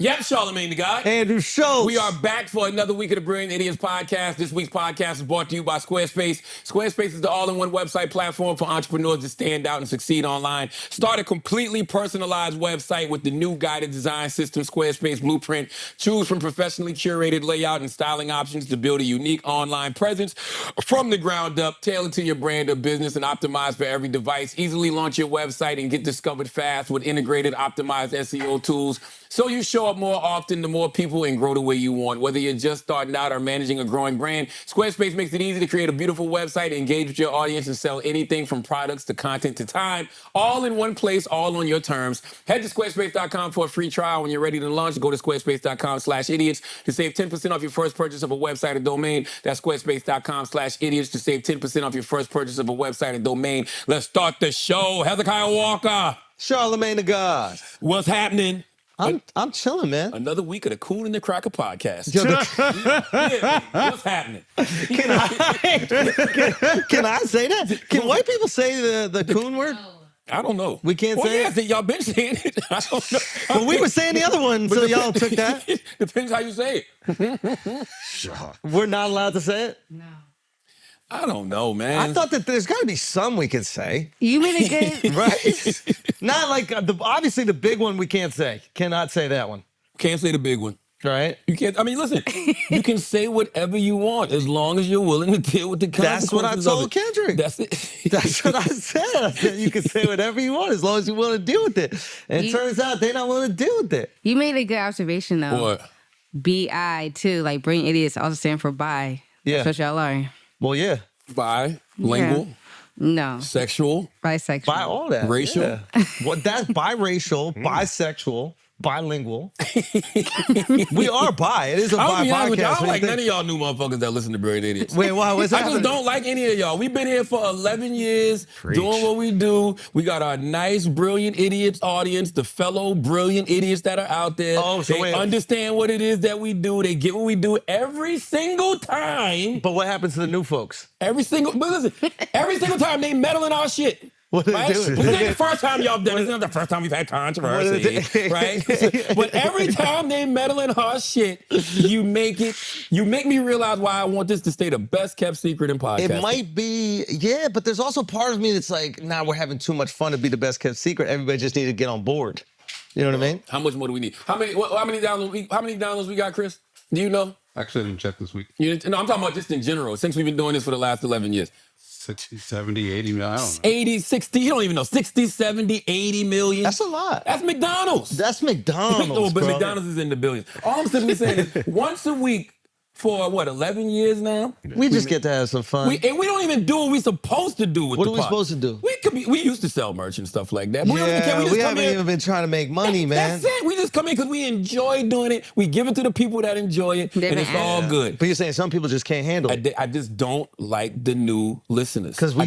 Yep, Charlamagne the guy. Andrew Schulz. We are back for another week of the Brilliant Idiots podcast. This week's podcast is brought to you by Squarespace. Squarespace is the all-in-one website platform for entrepreneurs to stand out and succeed online. Start a completely personalized website with the new guided design system, Squarespace Blueprint. Choose from professionally curated layout and styling options to build a unique online presence from the ground up, tailored to your brand or business and optimized for every device. Easily launch your website and get discovered fast with integrated, optimized SEO tools. So you show up more often to more people and grow the way you want. Whether you're just starting out or managing a growing brand, Squarespace makes it easy to create a beautiful website, engage with your audience, and sell anything from products to content to time, all in one place, all on your terms. Head to squarespace.com for a free trial. When you're ready to launch, go to squarespace.com/idiots to save 10% off your first purchase of a website or domain. That's squarespace.com/idiots to save 10% off your first purchase of a website or domain. Let's start the show. Hezekiah Walker. Charlamagne the God. What's happening? I'm chilling, man. Another week of the Cool and the Cracker podcast. Yo, What's happening? Can I say that? Can white people say the coon word? I don't know. We can't say it? Y'all been saying it. I don't know. Well, we were saying the other one, so y'all took that. Depends how you say it. We're not allowed to say it? No. I don't know, man. I thought that there's got to be some we can say. You made it good. Right? Not like, obviously the big one we can't say. Cannot say that one. Can't say the big one. Right? You can't. I mean, listen. You can say whatever you want as long as you're willing to deal with the consequences. That's what I told Kendrick. That's it. That's what I said. I said you can say whatever you want as long as you're willing to deal with it. And it turns out they're not willing to deal with it. You made a good observation, though. What? B-I, too. Like, bring idiots also stand for bi. Yeah. That's what y'all are. Well, yeah. Bilingual, No. sexual, Bisexual. By all that. Racial? Yeah. Well, that's biracial, bisexual, bilingual. We are bi. It is a I'll bi be honest with you, I podcast. don't like none of y'all new motherfuckers that listen to Brilliant Idiots. Wait, why? What's I happening? just don't like any of y'all. We've been here for 11 years doing what we do. We got our nice Brilliant Idiots audience, the fellow Brilliant Idiots that are out there. Oh, so they wait. understand what it is that we do. They get what we do every single time. But what happens to the new folks? But listen, every single time they meddle in our shit. What are they Right? doing? This ain't the first time y'all done it. This is not the first time we've had controversy, right? But every time they meddle in our shit, you make me realize why I want this to stay the best kept secret in podcasting. It might be, yeah, but there's also part of me that's like, nah, we're having too much fun to be the best kept secret. Everybody just need to get on board. You know what I mean? How much more do we need? How many downloads we got, Chris? Do you know? Actually, I didn't check this week. No, I'm talking about just in general, since we've been doing this for the last 11 years. 60, 70, 80 million, I don't know. 80, 60, you don't even know. 60, 70, 80 million. That's a lot. That's McDonald's. That's McDonald's, No, but bro. McDonald's is in the billions. All I'm simply saying is once a week for, 11 years now? We just get to have some fun. And we don't even do what we're supposed to do with What the are we pod. supposed to do? We used to sell merch and stuff like that. But Yeah, we we just come haven't in. even been trying to make money, man. That's it. We just come in because we enjoy doing it. We give it to the people that enjoy it, and it's all good. But you're saying some people just can't handle it. I just don't like the new listeners. Because we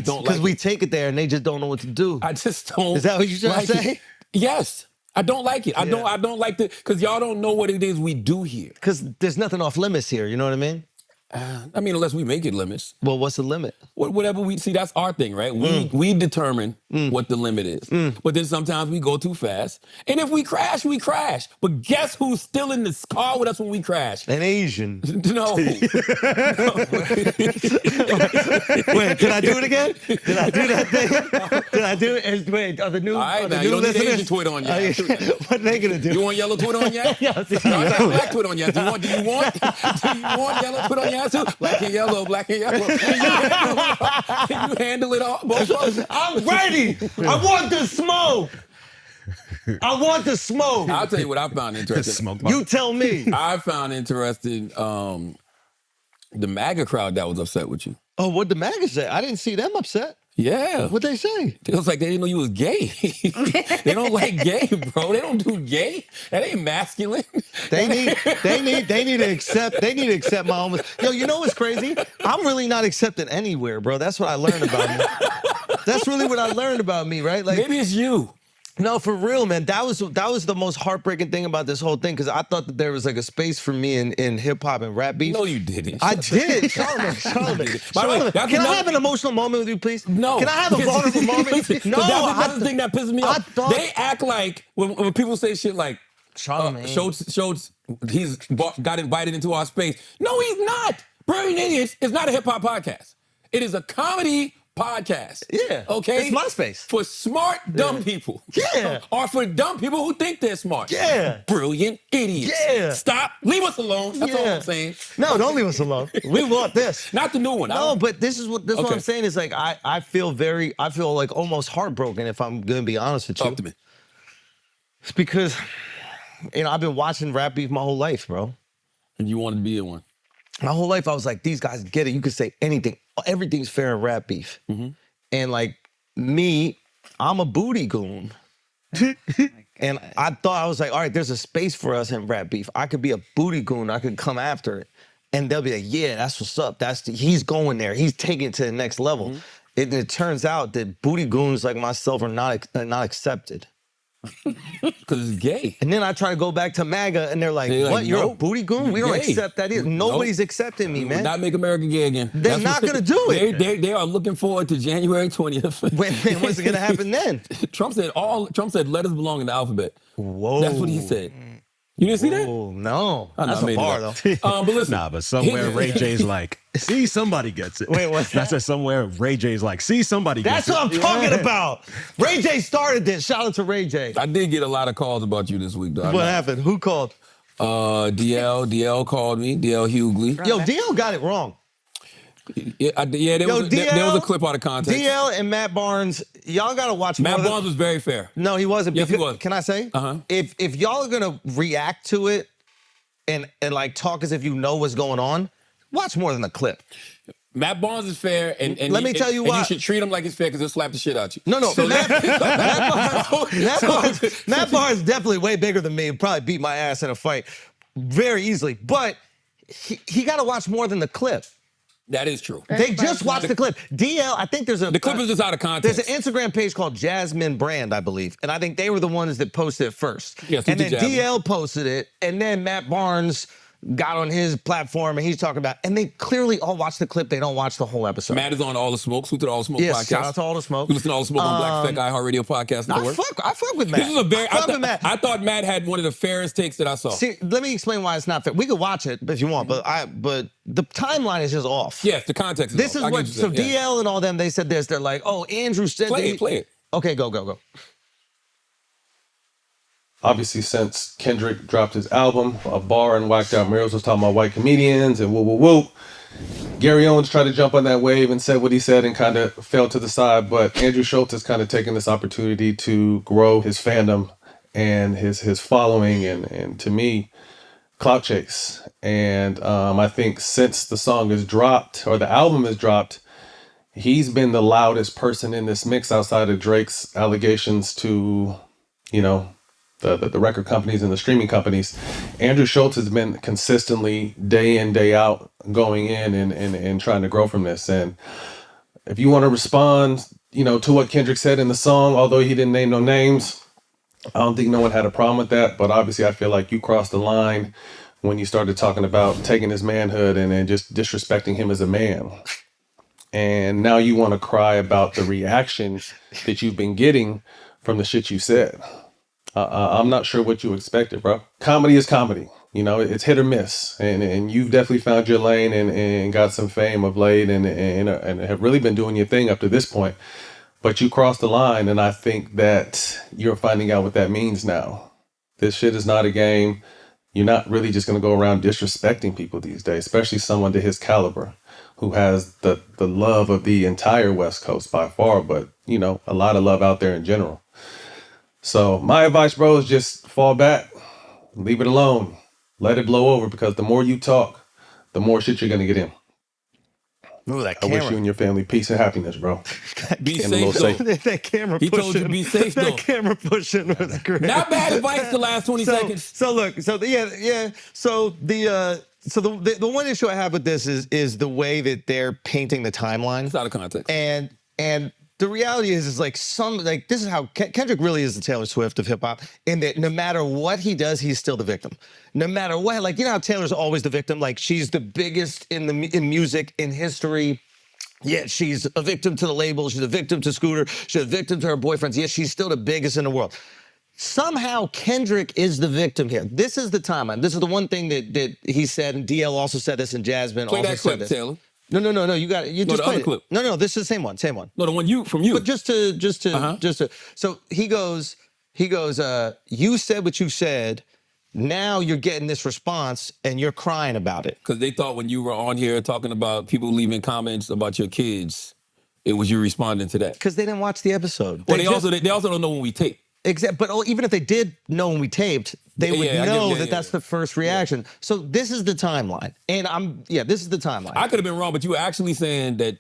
it. take it there and they just don't know what to do. I just don't. Is that what you're trying to like say? it. Yes. I don't like it. I don't like the, because y'all don't know what it is we do here. Because there's nothing off limits here, you know what I mean? I mean, unless we make it limits. Well, what's the limit? Whatever we see, that's our thing, right? We determine what the limit is. But then sometimes we go too fast. And if we crash, we crash. But guess who's still in this car with us when we crash? An Asian. No. Wait, can I do it again? Did I do that thing? Did I do it? Wait, are the new, All right, are the now, new you don't need listeners? Asian Twitter on you. What are they going to do? You want yellow Twitter on your ass? Yeah, No, I got black Twitter on your ass. Do you want yellow Twitter on your ass too? Black and yellow, black and yellow. Can you handle it all? Both of us? I'm ready. I want the smoke. I want the smoke. I'll tell you what I found interesting. Smoke You tell me. I found interesting the MAGA crowd that was upset with you. Oh, what'd the MAGA say? I didn't see them upset. Yeah. What'd they say? It was like they didn't know you was gay. They don't like gay, bro. They don't do gay. That ain't masculine. They need to accept my own. Yo, you know what's crazy? I'm really not accepted anywhere, bro. That's what I learned about me. That's really what I learned about me, right? Like, Maybe it's you. no, for real, man. That was the most heartbreaking thing about this whole thing, because I thought that there was like a space for me in hip hop and rap beef. No, you didn't. I did. Charlamagne. By the way, Charlamagne, that's can I another- have an emotional moment with you, please? No. Can I have a vulnerable moment? No, that's the thing that pisses me off. They act like when people say shit like, Charlamagne. Schulz, got invited into our space. No, he's not. Brilliant Idiots is not a hip hop podcast. It is a comedy podcast. Yeah. Okay? It's my space. For smart, dumb people. Yeah. Or for dumb people who think they're smart. Yeah. Brilliant idiots. Yeah. Stop. Leave us alone. That's all I'm saying. No, don't leave us alone. We want this. Not the new one. No, but this is what I'm saying is like I feel like almost heartbroken if I'm gonna be honest with you. Talk to me. It's because, I've been watching rap beef my whole life, bro. And you wanted to be in one. My whole life I was like, these guys get it. You could say anything. Everything's fair in rap beef. Mm-hmm. And like me, I'm a booty goon. And I thought, I was like, all right, there's a space for us in rap beef. I could be a booty goon. I could come after it. And they'll be like, yeah, that's what's up. He's going there. He's taking it to the next level. Mm-hmm. It turns out that booty goons like myself are not accepted. Because it's gay. And then I try to go back to MAGA, and they're like, what, you're a booty goon? We don't accept that either. Nobody's accepting me, man. Not make America gay again. They're not going to do it. They are looking forward to January 20th. What's it going to happen then? Trump said letters belong in the alphabet. Whoa. That's what he said. You didn't see that? Oh, no. That's a bar, though. But listen. Nah, but somewhere Ray J's like, see, somebody gets it. Wait, what's that? That's it. Somewhere Ray J's like, see, somebody gets it. That's what I'm talking about. Ray J started this. Shout out to Ray J. I did get a lot of calls about you this week, though. What happened? Who called? DL called me. DL Hughley. Yo, DL got it wrong. There was a clip out of context. DL and Matt Barnes, y'all gotta watch more. Matt Barnes was very fair. No, he wasn't. Yes, he was. Can I say? Uh-huh. If y'all are gonna react to it and like talk as if you know what's going on, watch more than the clip. Matt Barnes is fair, and let me tell you why. You should treat him like it's fair because he'll slap the shit out you. No. So Matt Barnes definitely way bigger than me. He'd probably beat my ass in a fight very easily. But he got to watch more than the clip. That is true. They just watched the clip. DL, I think there's the clip is just out of context. There's an Instagram page called Jasmine Brand, I believe. And I think they were the ones that posted it first. Yes, and then DL posted it, and then Matt Barnes got on his platform and he's talking about, and they clearly all watch the clip. They don't watch the whole episode. Matt is on All the Smoke. Who did All the Smoke podcast? Shout out to All the Smoke. You listen to All the Smoke on Black Effect iHeartRadio podcast network. I fuck with Matt. This is I thought Matt had one of the fairest takes that I saw. See, let me explain why it's not fair. We could watch it if you want, but the timeline is just off. Yes, the context is this off. Is what, so DL and all them, they said this. They're like, oh, Andrew said play it. Okay, go. Obviously, since Kendrick dropped his album, A Bar and Wacced Out Murals was talking about white comedians and woo. Gary Owens tried to jump on that wave and said what he said and kind of fell to the side. But Andrew Schulz has kind of taken this opportunity to grow his fandom and his following and to me, clout chase. And I think since the song is dropped or the album is dropped, he's been the loudest person in this mix outside of Drake's allegations to, the record companies and the streaming companies. Andrew Schulz has been consistently day in, day out going in and trying to grow from this. And if you want to respond, to what Kendrick said in the song, although he didn't name no names, I don't think no one had a problem with that. But obviously I feel like you crossed the line when you started talking about taking his manhood and just disrespecting him as a man. And now you want to cry about the reaction that you've been getting from the shit you said. I'm not sure what you expected, bro. Comedy is comedy. It's hit or miss. And you've definitely found your lane and got some fame of late and have really been doing your thing up to this point. But you crossed the line, and I think that you're finding out what that means now. This shit is not a game. You're not really just going to go around disrespecting people these days, especially someone to his caliber who has the love of the entire West Coast by far, but, a lot of love out there in general. So my advice, bro, is just fall back, leave it alone, let it blow over, because the more you talk, the more shit you're going to get in. Ooh, that I wish you and your family peace and happiness, bro. Be safe, though. That camera he pushing. He told you to be safe, though. That camera pushing was great. Not bad advice the last 20 seconds. So look, So the one issue I have with this is the way that they're painting the timeline. It's out of context. And the reality is like this is how Kendrick really is the Taylor Swift of hip hop, in that no matter what he does, he's still the victim. No matter what, like, how Taylor's always the victim. Like, she's the biggest in music in history. Yet she's a victim to the label. She's a victim to Scooter. She's a victim to her boyfriends. Yet she's still the biggest in the world. Somehow Kendrick is the victim here. This is the timeline. This is the one thing that he said, and DL also said this, and Jasmine Play also that said clip, this. Taylor. No. You got it. You No, just the played other it. clip. No, this is the same one. No, the one from you. But just to. So he goes. You said what you said. Now you're getting this response, and you're crying about it. Because they thought when you were on here talking about people leaving comments about your kids, it was you responding to that. Because they didn't watch the episode. Well, they also don't know when we tape. But even if they did know when we taped, they would know that's the first reaction. Yeah. So this is the timeline. And this is the timeline. I could have been wrong, but you were actually saying that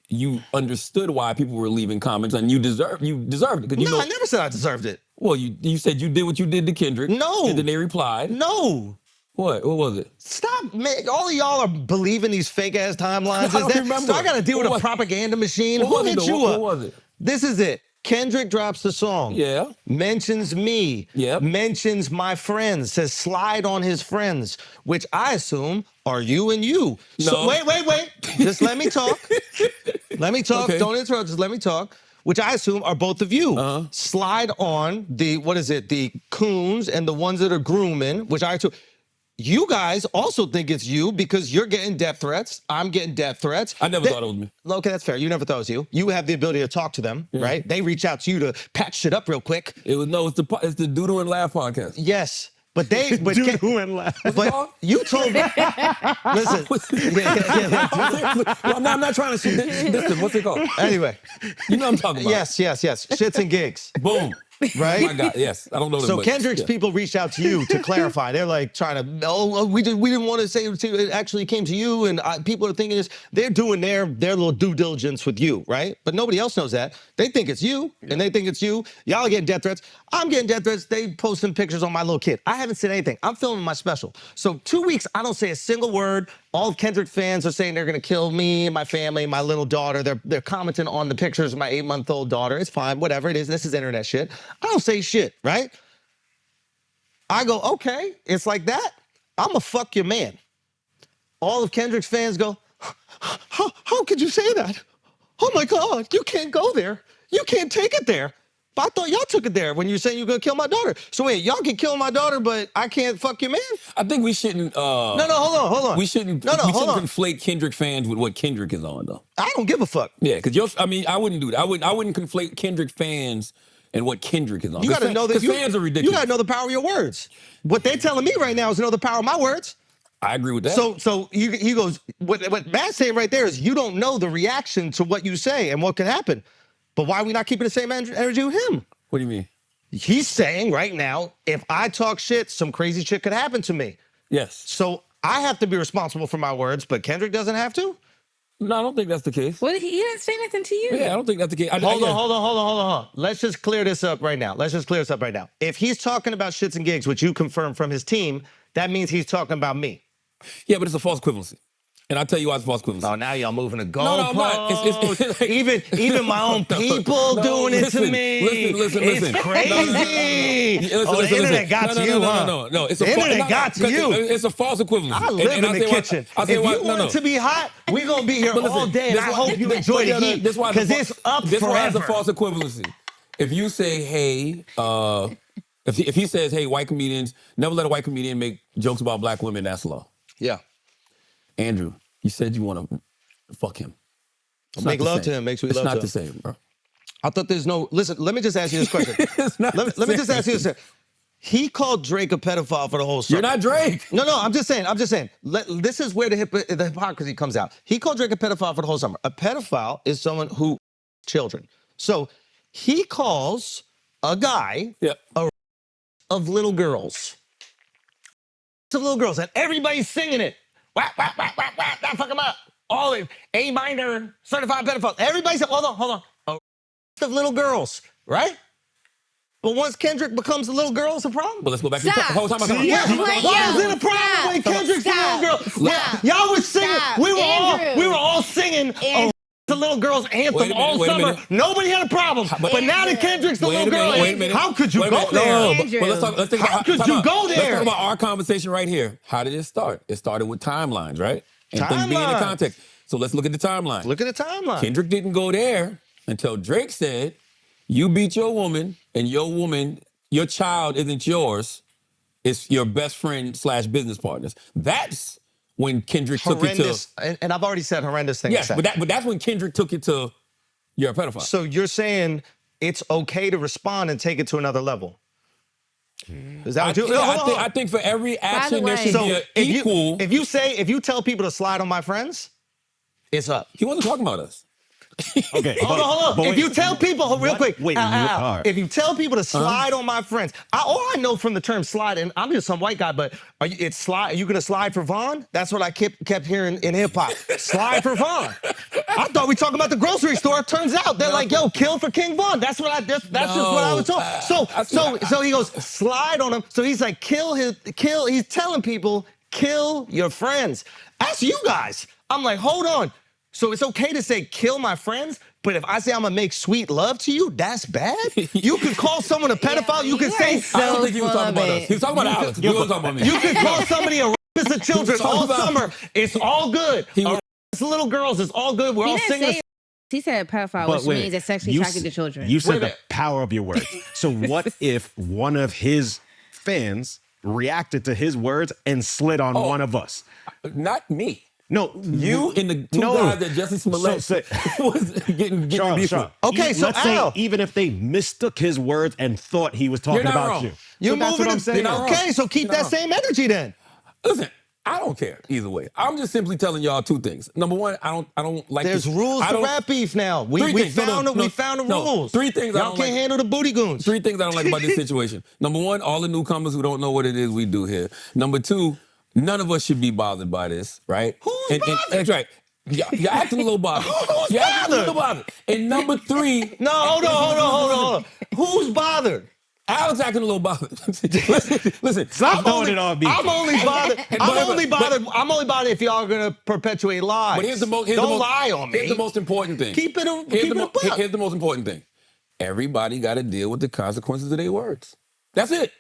you understood why people were leaving comments and you deserved it. I never said I deserved it. Well, you said you did what you did to Kendrick. No. And then they replied. No. What was it? Stop, man. All of y'all are believing these fake ass timelines. I don't remember. So I got to deal with a propaganda machine. Who hit you up? What was it? This is it. Kendrick drops the song. Yeah. Mentions me. Yep. Mentions my friends. Says slide on his friends, which I assume are you and you. No. So wait. Just let me talk. Let me talk. Okay. Don't interrupt. Just let me talk. Which I assume are both of you. Slide on the coons and the ones that are grooming, which I assume. You guys also think it's you because you're getting death threats. I'm getting death threats. I never thought it was me. Okay, that's fair. You never thought it was you. You have the ability to talk to them, right? They reach out to you to patch shit up real quick. It's the Doodle and Laugh podcast. Yes. But Doodle and laugh. But you told me. Listen. Well, I'm not trying to listen. What's it called? Anyway. You know what I'm talking about. Yes. Shits and gigs. Boom. Right? Oh my God, yes. I don't know. So Kendrick's people reached out to you to clarify. They're like trying to, we didn't want to say it actually came to you, and people are thinking this. They're doing their little due diligence with you, right? But nobody else knows that. They think it's you, and they think it's you. Y'all are getting death threats. I'm getting death threats. They posting pictures on my little kid. I haven't said anything. I'm filming my special. So 2 weeks, I don't say a single word. All of Kendrick fans are saying they're gonna kill me, my family, my little daughter. They're commenting on the pictures of my 8-month-old daughter. It's fine, whatever it is. This is internet shit. I don't say shit, right? I go, okay, it's like that. I'ma fuck your man. All of Kendrick's fans go, how could you say that? Oh my God, you can't go there. You can't take it there. But I thought y'all took it there when you were saying you're gonna kill my daughter. So wait, y'all can kill my daughter, but I can't fuck your man? I think we shouldn't. No, hold on. We shouldn't. No, hold on. Conflate Kendrick fans with what Kendrick is on, though. I don't give a fuck. Yeah, because I wouldn't do that. I wouldn't conflate Kendrick fans and what Kendrick is on. You gotta know that fans are ridiculous. You gotta know the power of your words. What they're telling me right now is to know the power of my words. I agree with that. So he goes, what Matt's saying right there is you don't know the reaction to what you say and what can happen. But why are we not keeping the same energy with him? What do you mean? He's saying right now, if I talk shit, some crazy shit could happen to me. Yes. So I have to be responsible for my words, but Kendrick doesn't have to? No, I don't think that's the case. Well, he didn't say nothing to you. Yeah, I don't think that's the case. Hold on. Let's just clear this up right now. If he's talking about shits and gigs, which you confirmed from his team, that means he's talking about me. Yeah, but it's a false equivalency. And I'll tell you why it's false equivalency. Oh, now y'all moving the goalposts. No, I'm not. It's even my own people doing it to me. Listen. It's crazy. The internet got to you, huh? No. It's the internet got to you. It's a false equivalency. I live in the kitchen. If you want it to be hot, we're going to be here all day, and I hope you enjoy the heat, because it's up forever. This why it's a false equivalency. If you say, hey, if he says, hey, white comedians, never let a white comedian make jokes about black women, that's law. Yeah. Andrew, you said you want to fuck him. Make love to him, make sweet love to him. It's not the same, bro. I thought there's no... Listen, let me just ask you this question. Let me just ask you this. He called Drake a pedophile for the whole summer. You're not Drake. No, I'm just saying. This is where the hypocrisy comes out. He called Drake a pedophile for the whole summer. A pedophile is someone who... children. So he calls a guy of little girls. Of little girls. And everybody's singing it. Whack, that fuck him up. All of A minor, certified pedophile. Everybody said, hold on. Of little girls, right? But once Kendrick becomes a little girl, it's a problem. But let's go back to the whole time. Why is it a problem when Kendrick's a little girl? Y'all was singing. We were all singing the little girl's anthem all summer. Nobody had a problem. But now that Kendrick's the little girl, how could you go there? Let's think how could you go there? Let's talk about our conversation right here. How did it start? It started with timelines, right? And things being in the context. So let's look at the timeline. Look at the timeline. Kendrick didn't go there until Drake said, you beat your woman and your woman your child isn't yours, it's your best friend / business partners. That's when Kendrick took it to. Horrendous, and I've already said horrendous things. Yes, but that's when Kendrick took it to. You're a pedophile. So you're saying it's okay to respond and take it to another level? Is that what you? I think for every action there should be an equal. If you tell people to slide on my friends, it's up. He wasn't talking about us. Okay, Hold on. If you tell people, real quick, Wait, if you tell people to slide on my friends, all I know from the term slide, and I'm just some white guy, but are you gonna slide for Vaughn? That's what I kept hearing in hip hop. Slide for Vaughn. I thought we talking about the grocery store. Turns out they're like, yo, kill for King Von. That's just what I was told. So he goes, slide on him. So he's like, kill. He's telling people, kill your friends. That's you guys. I'm like, hold on. So it's okay to say kill my friends, but if I say I'm gonna make sweet love to you, that's bad? You could call someone a pedophile. You could say, so I don't think he was talking about us. He was talking about Alex. He wasn't talking about me. you could call somebody a rapist of children all summer. It's all good. Little girls, it's all good. We're all singing. He said pedophile, which means they're sexually attracted to children. You said the power of your words. So what if one of his fans reacted to his words and slid on one of us? Not me. No, you and the two guys that Jussie Smollett was getting beef with. Okay, so let's say even if they mistook his words and thought he was talking about wrong. you. You're so moving I'm saying. Okay, so keep that same energy then. Listen, I don't care either way. I'm just simply telling y'all two things. Number one, I don't like. There's rules to rap beef now. We found the rules. Three things y'all can't handle the booty goons. Three things I don't like about this situation. Number one, all the newcomers who don't know what it is we do here. Number two, none of us should be bothered by this, right? Who's bothered? That's right. You're acting a little bothered. You're acting a little bothered. And number three. No, hold on. Who's bothered? Alex acting a little bothered. listen. Stop throwing it on me. I'm only bothered. I'm only bothered if y'all are gonna perpetuate lies. But here's the most. Don't lie on me. Here's the most important thing. Here's the most important thing. Everybody got to deal with the consequences of their words. That's it.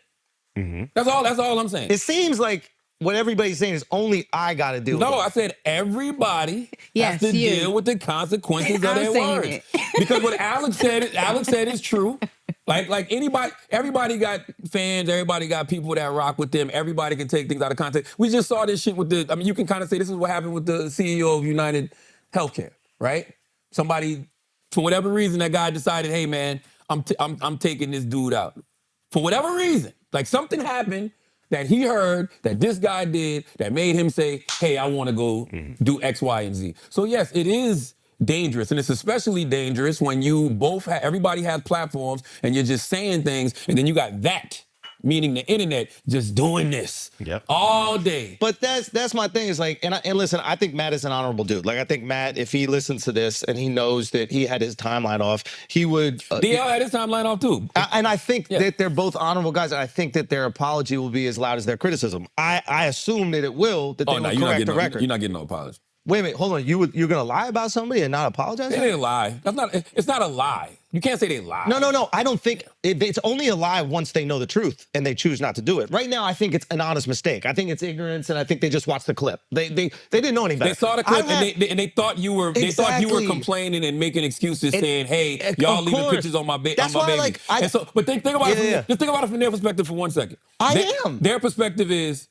Mm-hmm. That's all I'm saying. It seems like what everybody's saying is only I got to deal with it. No, I said everybody has to deal with the consequences of their words. Because what Alex said is true. Like anybody, everybody got fans, everybody got people that rock with them, everybody can take things out of context. We just saw this shit with you can kind of say this is what happened with the CEO of United Healthcare, right? Somebody, for whatever reason, that guy decided, hey man, I'm taking this dude out. For whatever reason, like something happened that he heard that this guy did that made him say, hey, I want to go do X, Y, and Z. So yes, it is dangerous. And it's especially dangerous when you everybody has platforms and you're just saying things and then you got that, meaning the internet, just doing this all day. But that's my thing is like, and listen, I think Matt is an honorable dude. Like I think Matt, if he listens to this and he knows that he had his timeline off, he would. DL had his timeline off too. And I think that they're both honorable guys. And I think that their apology will be as loud as their criticism. I assume that it will, that they will correct the record. You're not getting no apology. Wait a minute, hold on. You're gonna lie about somebody and not apologize? It ain't a lie. It's not a lie. You can't say they lie. No. I don't think it's only a lie once they know the truth and they choose not to do it. Right now, I think it's an honest mistake. I think it's ignorance, and I think they just watched the clip. They didn't know any better. They saw the clip and they thought you were complaining and making excuses, saying, "Hey, y'all leaving pictures on my baby." But think about it. Just think about it from their perspective for 1 second. Their perspective is,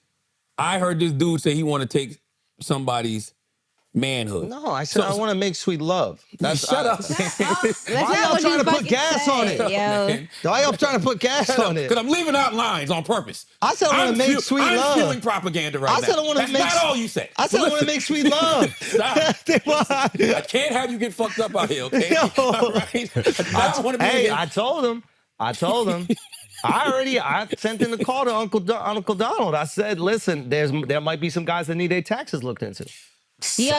I heard this dude say he want to take somebody's manhood. No, I said I want to make sweet love. Shut up. Why y'all trying to put gas on it? Why y'all trying to put gas on it? Because I'm leaving out lines on purpose. I said I want to make sweet love. I'm feeling propaganda right now. I said I want to make. That's not all you said. I said I want to make sweet love. Stop. I can't have you get fucked up out here, okay? All right? I told him. I sent in the call to Uncle Donald. I said, listen, there might be some guys that need their taxes looked into. Yo.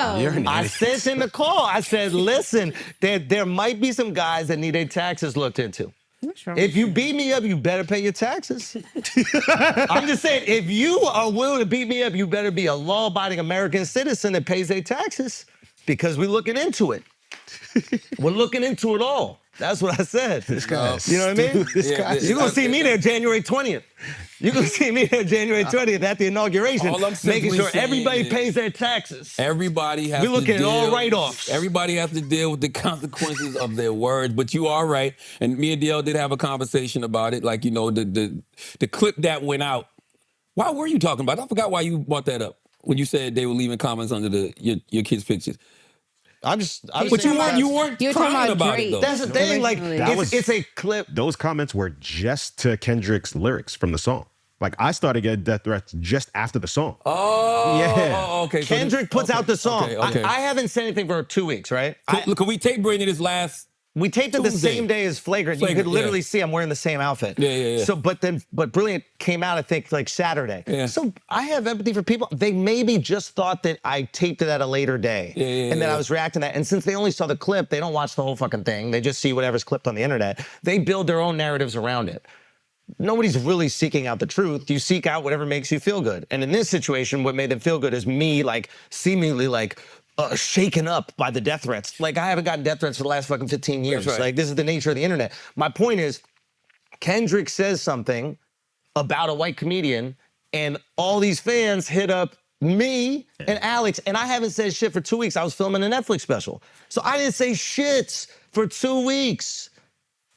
I sent in the call. I said, listen, there might be some guys that need their taxes looked into. If you beat me up, you better pay your taxes. I'm just saying, if you are willing to beat me up, you better be a law-abiding American citizen that pays their taxes, because we're looking into it. We're looking into it all. That's what I said. This guy. You know what I mean? You're going to see me there January 20th. You can see me on January 20th at the inauguration, All I'm simply making sure saying everybody is pays their taxes. Everybody has We're to looking at all deal- write-offs. Everybody has to deal with the consequences of their words. But you are right. And me and DL did have a conversation about it. Like, the clip that went out. Why were you talking about it? I forgot why you brought that up when you said they were leaving comments under your kids' pictures. I was But saying you weren't You're crying talking about about it Drake. though. That's the thing. Like, That was- it's a clip. Those comments were just to Kendrick's lyrics from the song. Like, I started getting death threats just after the song. Oh, Yeah. okay. So Kendrick puts out the song. Okay. I haven't said anything for 2 weeks, right? Look, can we take Brittany this last? We taped it the Tuesday. same day as Flagrant. You could Flagrant, literally yeah. see I'm wearing the same outfit. Yeah. So, but Brilliant came out, I think, like Saturday. Yeah. So I have empathy for people. They maybe just thought that I taped it at a later day. And then I was reacting to that. And since they only saw the clip, they don't watch the whole fucking thing. They just see whatever's clipped on the internet. They build their own narratives around it. Nobody's really seeking out the truth. You seek out whatever makes you feel good. And in this situation, what made them feel good is me, like, seemingly, like, shaken up by the death threats. Like, I haven't gotten death threats for the last fucking 15 years. That's right. Like, this is the nature of the internet. My point is, Kendrick says something about a white comedian, and all these fans hit up me and Alex, and I haven't said shit for 2 weeks. I was filming a Netflix special. So I didn't say shit for 2 weeks.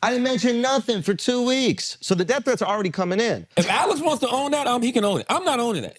I didn't mention nothing for 2 weeks. So the death threats are already coming in. If Alex wants to own that, he can own it. I'm not owning that.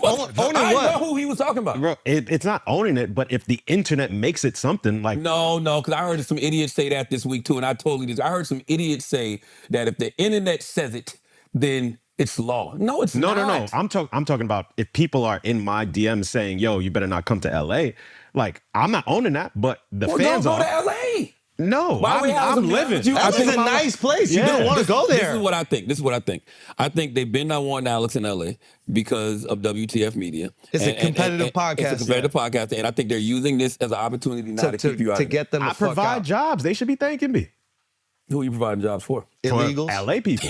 Owning I what? know who he was talking about. Bro, it's not owning it, but if the internet makes it something, like, No, because I heard some idiots say that this week too, and I totally disagree. I heard some idiots say that if the internet says it, then it's law. No, it's no. not. I'm talking about if people are in my DMs saying, yo, you better not come to LA. Like, I'm not owning that, but the Well, fans don't go are. to LA. No, Why we have I'm some living. damage? That's a nice place. You don't want to go there. This is what I think. I think they've been not wanting Alex in LA because of WTF Media. It's a competitive podcast, It's a competitive podcast, and I think they're using this as an opportunity now to keep you out to of it. get them the I fuck provide out. jobs. They should be thanking me. Who are you providing jobs for? Illegals. For LA people.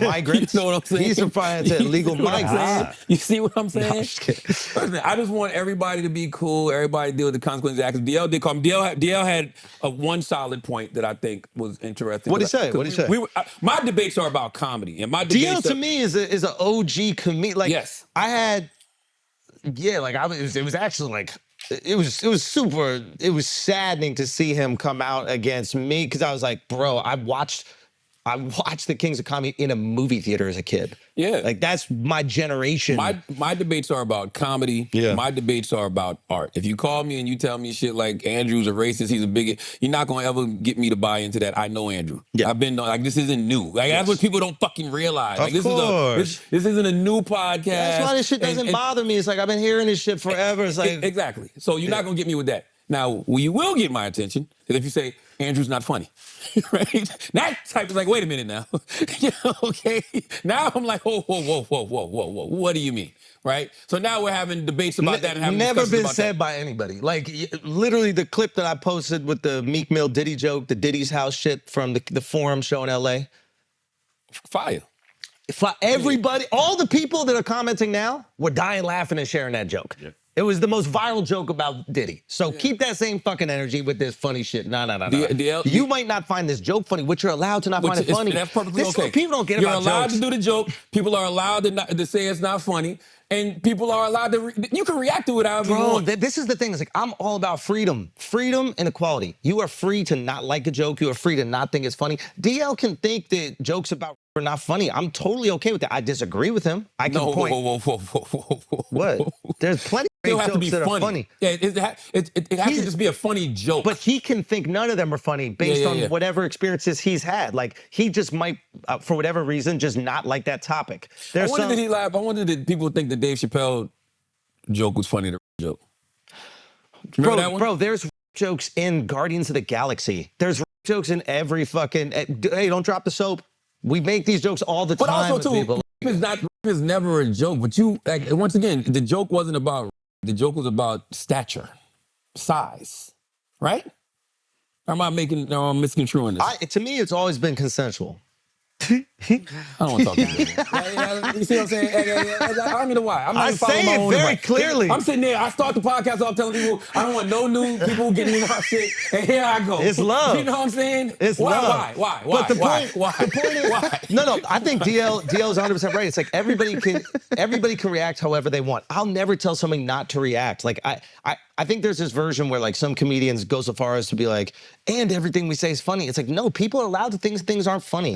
Migrants. You know what I'm saying? He's referring to illegal You know what I'm migrants. saying? You see what I'm saying? I'm just kidding. Listen, I just want everybody to be cool. Everybody deal with the consequences of actions. DL did call me. DL had one solid point that I think was interesting. What'd he say? What'd he say? My debates are about comedy, and my DL debates to are, me is an OG comedian. Like, Yes. I had, like it was actually like, it was saddening to see him come out against me because I was like, bro, I watched the Kings of Comedy in a movie theater as a kid. Yeah. Like, that's my generation. My debates are about comedy. Yeah. My debates are about art. If you call me and you tell me shit like Andrew's a racist, he's a bigot, you're not gonna ever get me to buy into that. I know Andrew. Yeah. I've been like, this isn't new. Like, that's what people don't fucking realize. Like, Of course. This isn't a new podcast. That's why this shit doesn't bother me. It's like, I've been hearing this shit forever. It's like, Exactly. So you're not gonna get me with that. Now, where you will get my attention is if you say Andrew's not funny, right? That type is like, wait a minute now, okay? Now I'm like, whoa, what do you mean, right? So now we're having debates about that and having never discussions been about said that. by anybody. Like, literally the clip that I posted with the Meek Mill Diddy joke, the Diddy's house shit from the Forum show in LA. Fire. For everybody, all the people that are commenting now were dying laughing and sharing that joke. Yeah. It was the most viral joke about Diddy. So keep that same fucking energy with this funny shit. No. You might not find this joke funny, which you're allowed to not find it funny. That's perfectly This is okay. what people don't get You're about allowed jokes. to do the joke. People are allowed to say it's not funny. And people are allowed to, you can react to it however you Bro, want. this is the thing. It's like, I'm all about freedom. Freedom and equality. You are free to not like a joke. You are free to not think it's funny. DL can think that jokes about are not funny. I'm totally okay with that. I disagree with him. I can point. Whoa. What? There's plenty Still of have to jokes be that are funny. Yeah, it has to just be a funny joke. But he can think none of them are funny based Yeah. on whatever experiences he's had. Like, he just might, for whatever reason, just not like that topic. I wonder did he laugh? I wonder did people think the Dave Chappelle joke was funny, the joke? Remember that one? Bro, there's jokes in Guardians of the Galaxy. There's jokes in every fucking, hey, don't drop the soap. We make these jokes all the But time also, with too, people. rape is never a joke. But you, like, once again, the joke wasn't about rape. The joke was about stature, size, right? Or am I misconstruing this? To me, it's always been consensual. I don't want to talk to you. You see what I'm saying? I don't even know why. I'm not I even following say my it own very advice. clearly. I'm sitting there. I start the podcast off telling people I don't want no new people getting in my shit, and here I go. It's love. You know what I'm saying? It's why, love. Why? But the Why? point, Why? the point is, Why? no. I think DL is 100% right. It's like everybody can react however they want. I'll never tell somebody not to react. Like I think there's this version where like some comedians go so far as to be like, and everything we say is funny. It's like, no, people are allowed to think things aren't funny.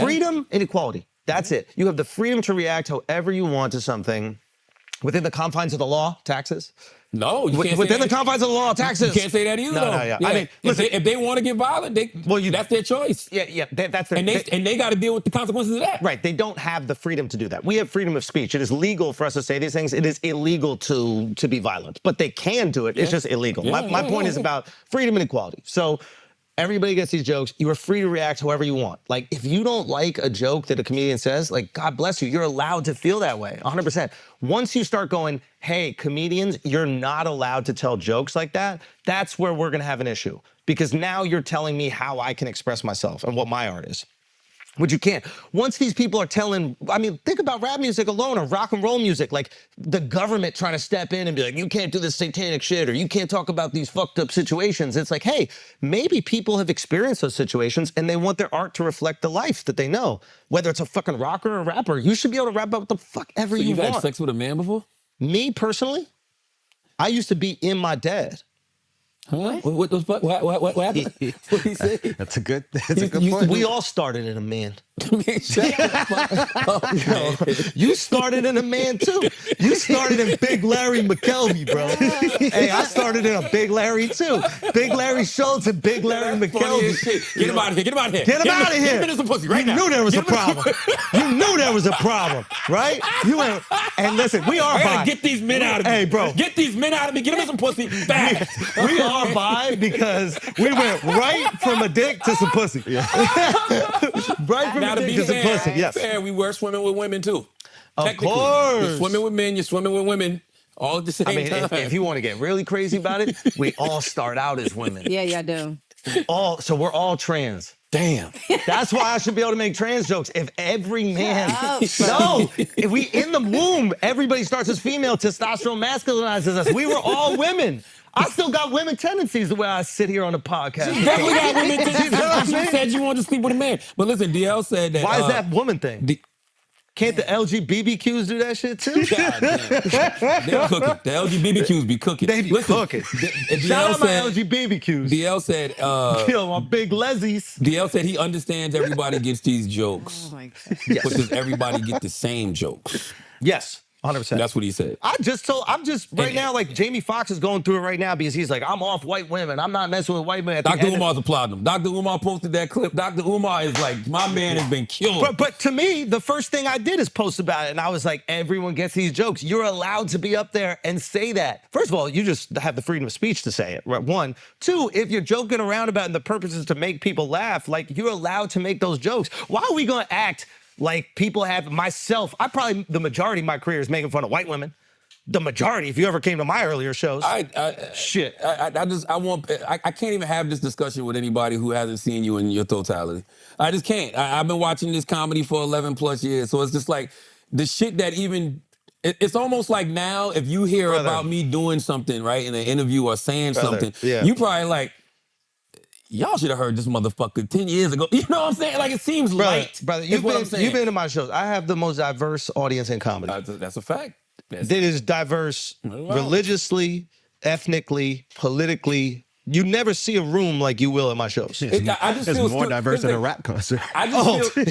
Freedom and equality. That's it. You have the freedom to react however you want to something within the confines of the law, taxes. No, you can't Within say the confines of the law, taxes. You can't say that either. No, though. no, yeah. I mean, listen, if they want to get violent, that's their choice. Yeah, that's their. And they got to deal with the consequences of that. Right, they don't have the freedom to do that. We have freedom of speech. It is legal for us to say these things. It is illegal to be violent, but they can do it. It's just illegal. My point is about freedom and equality. So everybody gets these jokes. You are free to react however you want. Like, if you don't like a joke that a comedian says, like, God bless you, you're allowed to feel that way, 100%. Once you start going, hey, comedians, you're not allowed to tell jokes like that, that's where we're gonna have an issue. Because now you're telling me how I can express myself and what my art is. Which you can't. Once these people are telling, I mean, think about rap music alone or rock and roll music, like the government trying to step in and be like, you can't do this satanic shit or you can't talk about these fucked up situations. It's like, hey, maybe people have experienced those situations and they want their art to reflect the life that they know. Whether it's a fucking rocker or a rapper, you should be able to rap about what the fuck ever you You've want. had sex with a man before? Me personally, I used to be in my dad. Huh? What happened? What did he say? That's a good point. We all started in a man. Man, shut the fuck up, man. You started in a man too. You started in Big Larry McKelvey, bro. Hey, I started in a Big Larry too. Big Larry Schulz and Big Larry That's funny as McKelvey. shit. Get him out of here. Get him out of here. Get him out of here. Get him in some pussy right you now. knew there was a Get him in- problem. You knew there was a problem, right? You went, and listen, we are I gotta bi. get these men out of me. Hey, bro. Get these men out of me. Get them in some pussy fast. We are bi because we went right from a dick to some pussy. Right from Now a to dick be to some fair, pussy. Yes. fair, we were swimming with women too. Of Technically. course. You're swimming with men, you're swimming with women, all at the same I mean, time. if you want to get really crazy about it, we all start out as women. Yeah, y'all do. So we're all trans. Damn. That's why I should be able to make trans jokes. If every man, up, no, if we in the womb, everybody starts as female, testosterone masculinizes us. We were all women. I still got women tendencies the way I sit here on the podcast. Definitely got women You know what I'm You saying? said you wanted to sleep with a man. But listen, DL said that. Why is that woman thing? The, Can't the LGBTQs do that shit too? God damn. They're cooking. The LGBTQs be cooking. They be cooking. Shout out my LGBTQs. DL said, Yo, my big lesbies. DL said he understands everybody gets these jokes. Oh my God. Yes. But does everybody get the same jokes? Yes, 100%. That's what he said. I'm just right now, like Jamie Foxx is going through it right now because he's like, I'm off white women. I'm not messing with white men. At the Dr. end of- Umar's applauding him. Dr. Umar posted that clip. Dr. Umar is like, my man has been killed. But to me, the first thing I did is post about it. And I was like, everyone gets these jokes. You're allowed to be up there and say that. First of all, you just have the freedom of speech to say it, right? One. Two, if you're joking around about it and the purpose is to make people laugh, like you're allowed to make those jokes. Why are we going to act like people have myself? The majority of my career is making fun of white women. The majority, if you ever came to my earlier shows. Shit. I can't even have this discussion with anybody who hasn't seen you in your totality. I just can't. I've been watching this comedy for 11 plus years. So it's just like the shit that even, it's almost like now if you hear about me doing something, right, in an interview or saying something, you probably like, y'all should have heard this motherfucker 10 years ago. You know what I'm saying? Like it seems light. Brother, is what I'm saying. you've been to my shows. I have the most diverse audience in comedy. That's a fact. It is diverse religiously, ethnically, politically. You never see a room like you will at my shows. I just It's feel more diverse than a rap concert. I just feel,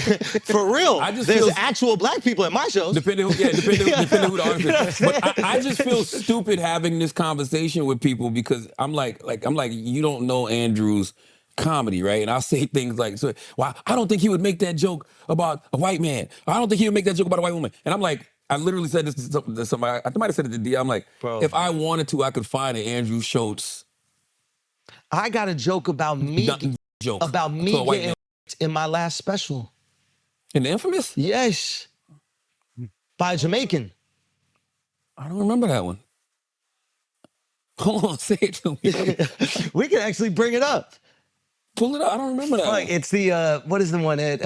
For real. just There's feel- actual black people at my shows. depending who the artist is. But I just feel stupid having this conversation with people because I'm like you don't know Andrew's comedy, right? And I'll say things like, so, well, I don't think he would make that joke about a white man. I don't think he would make that joke about a white woman. And I'm like, I literally said this to somebody. I might have said it to D. I'm like, Bro. if I wanted to, I could find an Andrew Schulz I got a joke about me joke getting man. in my last special. In the Infamous? Yes. By a Jamaican. I don't remember that one. Hold on, say it to me. We can actually bring it up. Pull it up. I don't remember that. Fuck, One. it's the what is the one at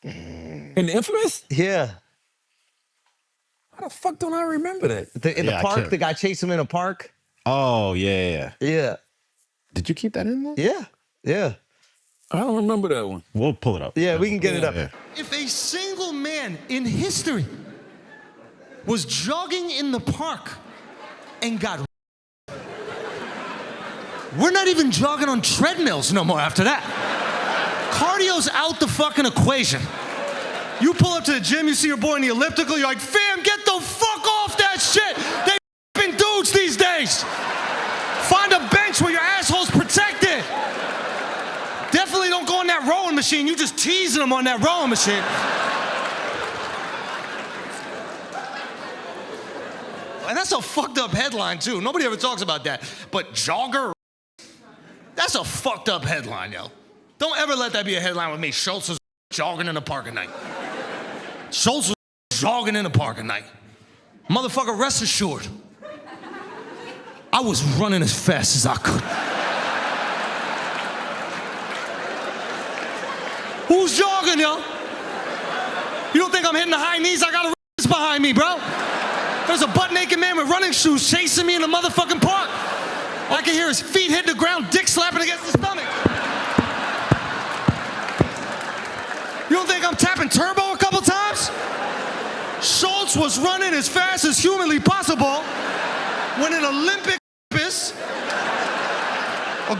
In the Infamous? yeah. How the fuck don't I remember that? In the I park, can't. the guy chased him in a park. Oh, yeah. Yeah. Did you keep that in there? Yeah. Yeah. I don't remember that one. We'll pull it up. Yeah, we can get it up. Yeah. If a single man in history was jogging in the park and got we're not even jogging on treadmills no more after that. Cardio's out the fucking equation. You pull up to the gym, you see your boy in the elliptical, you're like, fam, get the fuck off that shit. They f***ing dudes these days. Find a bench where your asshole's protected. Definitely don't go on that rowing machine. You just teasing them on that rowing machine. And that's a fucked up headline too. Nobody ever talks about that. But jogger, that's a fucked up headline, yo. Don't ever let that be a headline with me. Schulz was jogging in the park at night. Schulz was jogging in the park at night. Motherfucker, rest assured, I was running as fast as I could. Who's jogging, yo? You don't think I'm hitting the high knees? I got a behind me, bro. There's a butt-naked man with running shoes chasing me in the motherfucking park. I can hear his feet hit the ground, dick slapping against his stomach. You don't think I'm tapping turbo a couple times? Schulz was running as fast as humanly possible when an Olympic a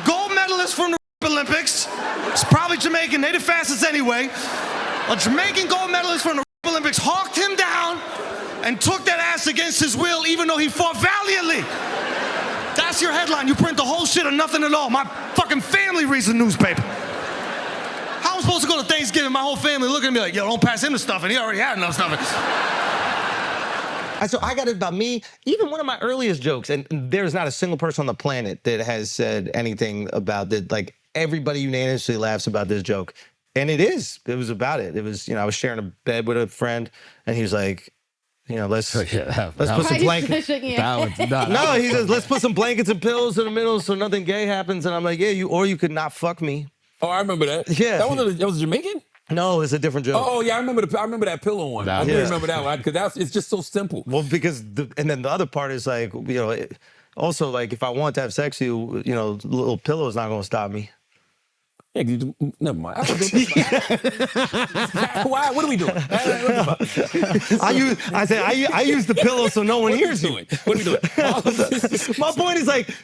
gold medalist from the Olympics, it's probably Jamaican, they the fastest anyway, a Jamaican gold medalist from the Olympics hawked him down and took that ass against his will even though he fought valiantly. That's your headline. You print the whole shit or nothing at all. My fucking family reads the newspaper. How am I supposed to go to Thanksgiving, my whole family looking at me like, yo, don't pass him the stuffing. He already had enough stuffing. So I got it about me. Even one of my earliest jokes, and there's not a single person on the planet that has said anything about that. Like everybody unanimously laughs about this joke, and it was about it. It was, I was sharing a bed with a friend, and he was like, let's put some blankets. No, he says, let's put some blankets and pillows in the middle so nothing gay happens. And I'm like, yeah, you could not fuck me. Oh, I remember that. Yeah. That was Jamaican? No, it's a different joke. Oh yeah, I remember that pillow one. I do remember that one because it's just so simple. Well, because and then the other part is like, also like if I want to have sex with you, little pillow is not going to stop me. Yeah, never mind. Why? What are we doing? I use the pillow so no one hears you. What are we doing? My point is like,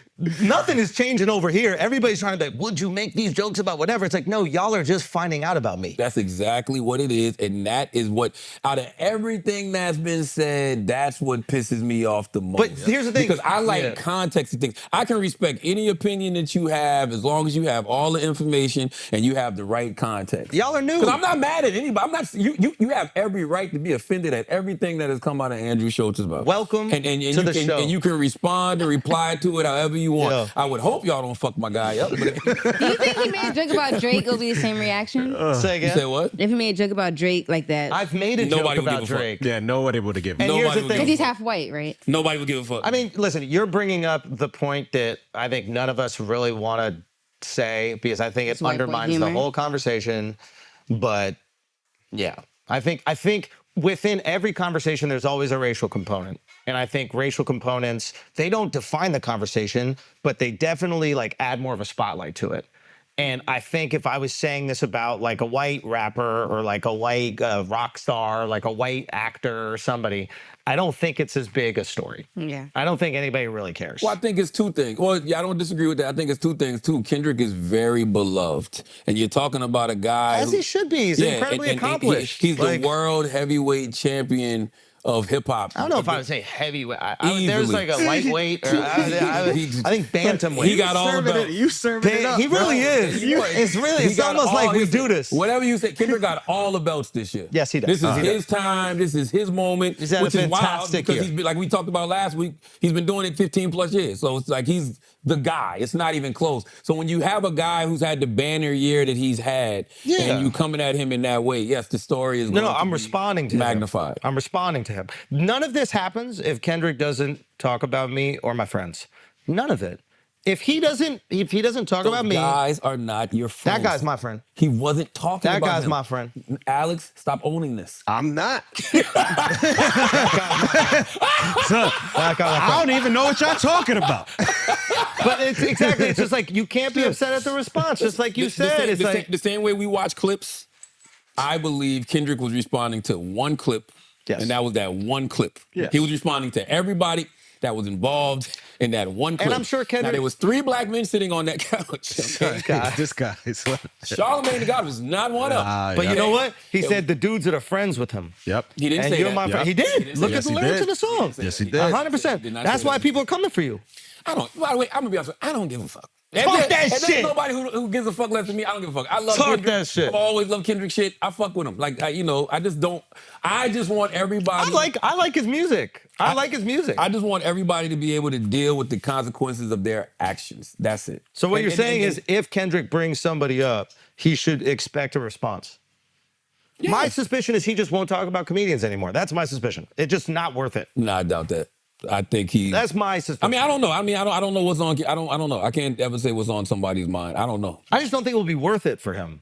nothing is changing over here. Everybody's trying to be like, would you make these jokes about whatever? It's like, no, y'all are just finding out about me. That's exactly what it is. And that is what, out of everything that's been said, that's what pisses me off the most. But here's the thing. Because I like context of things. I can respect any opinion that you have as long as you have all the information and you have the right context. Y'all are new. Because I'm not mad at anybody. I'm not. You have every right to be offended at everything that has come out of Andrew Schultz's mouth. Welcome to the show. And you can respond and reply to it however you want. Yeah. I would hope y'all don't fuck my guy up. But Do you think he made a joke about Drake, it'll be the same reaction? Say again. You say what? If he made a joke about Drake like that. I've made a Nobody joke would about give a fuck. Drake. Yeah, nobody would have given. And Nobody here's the would thing. Because he's half white, right? Nobody would give a fuck. I mean, listen, you're bringing up the point that I think none of us really want to say because I think it white boy undermines the humor. whole conversation. But yeah, I think within every conversation, there's always a racial component. And I think racial components, they don't define the conversation, but they definitely like add more of a spotlight to it. And I think if I was saying this about like a white rapper or like a white rock star, like a white actor or somebody, I don't think it's as big a story. Yeah. I don't think anybody really cares. Well, I think it's two things. Well, yeah, I don't disagree with that. I think it's two things, too. Kendrick is very beloved. And you're talking about a guy... As he should be. He's incredibly accomplished. He's like, the world heavyweight champion of hip-hop. I don't know if I would say heavyweight. Easily. There's like a lightweight. Or I think bantamweight. He got all about... You serving it up. He really is. It's almost like we do this. Whatever you say, Kendrick got all the belts this year. Yes, he does. This is his time. This is his moment. He's had which a is wild fantastic because year. he's been, like we talked about last week, he's been doing it 15 plus years. So it's like he's the guy. It's not even close. So when you have a guy who's had the banner year that he's had and you coming at him in that way, yes, the story is No, I'm responding to magnified. him. I'm responding to him. None of this happens if Kendrick doesn't talk about me or my friends. None of it. If he doesn't talk Those about me, guys are not your friends. that guy's my friend. He wasn't talking That about guy's him. my friend. Alex, stop owning this. I'm not. That guy, my I friend. don't even know what y'all talking about. But it's exactly. It's just like you can't be upset at the response. Just like you said, it's like the same way we watch clips. I believe Kendrick was responding to one clip, Yes. and that was that one clip. Yes. He was responding to everybody that was involved in that one clip. And I'm sure Kendrick- Now, there was 3 black men sitting on that couch. Okay? This guy is. Charlamagne the God was not one of them. But you know what? He said the dudes that are friends with him. Yep. He didn't And say you're that. my friend. He He did. didn't Look say at that. the Yes, he lyrics did. of the song. Yes, he did. 100%. Did not That's say why that. people are coming for you. I don't. By the way, I'm gonna be honest with you. I don't give a fuck. Talk that If shit. there's nobody who gives a fuck less than me, I don't give a fuck. I love Talk Kendrick. that shit. I've always loved Kendrick shit. I fuck with him. Like, I just don't. I just want everybody. I like his music. I like his music. I just want everybody to be able to deal with the consequences of their actions. That's it. So what And- you're and- saying and- is if Kendrick brings somebody up, he should expect a response. Yeah. My suspicion is he just won't talk about comedians anymore. That's my suspicion. It's just not worth it. No, I doubt that. I think he. That's my suspicion. I mean, I don't know. I don't know what's on. I don't know. I can't ever say what's on somebody's mind. I don't know. I just don't think it will be worth it for him.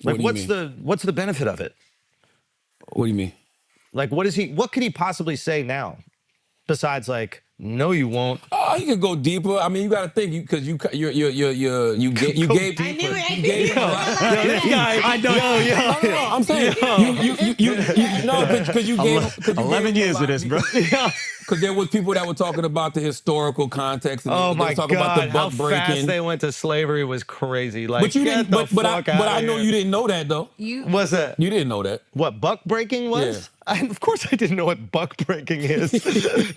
What Like, do you what's the benefit of it? What do you mean? Like, what could he possibly say now? Besides, like, no, you won't. Oh, you could go deeper. I mean, you got to think because you gave I knew it. you gave a lot. This guy, I know. No, I'm saying you no, because you gave 11 years of this, bro. Because there was people that were talking about the historical context. And Oh they my were talking God! about the How buck breaking. fast they went to slavery was crazy. Like, But you get didn't. the But fuck I outta know here. you didn't know that though. What's that? You didn't know that. What buck breaking was? Yeah. Of course, I didn't know what buck breaking is.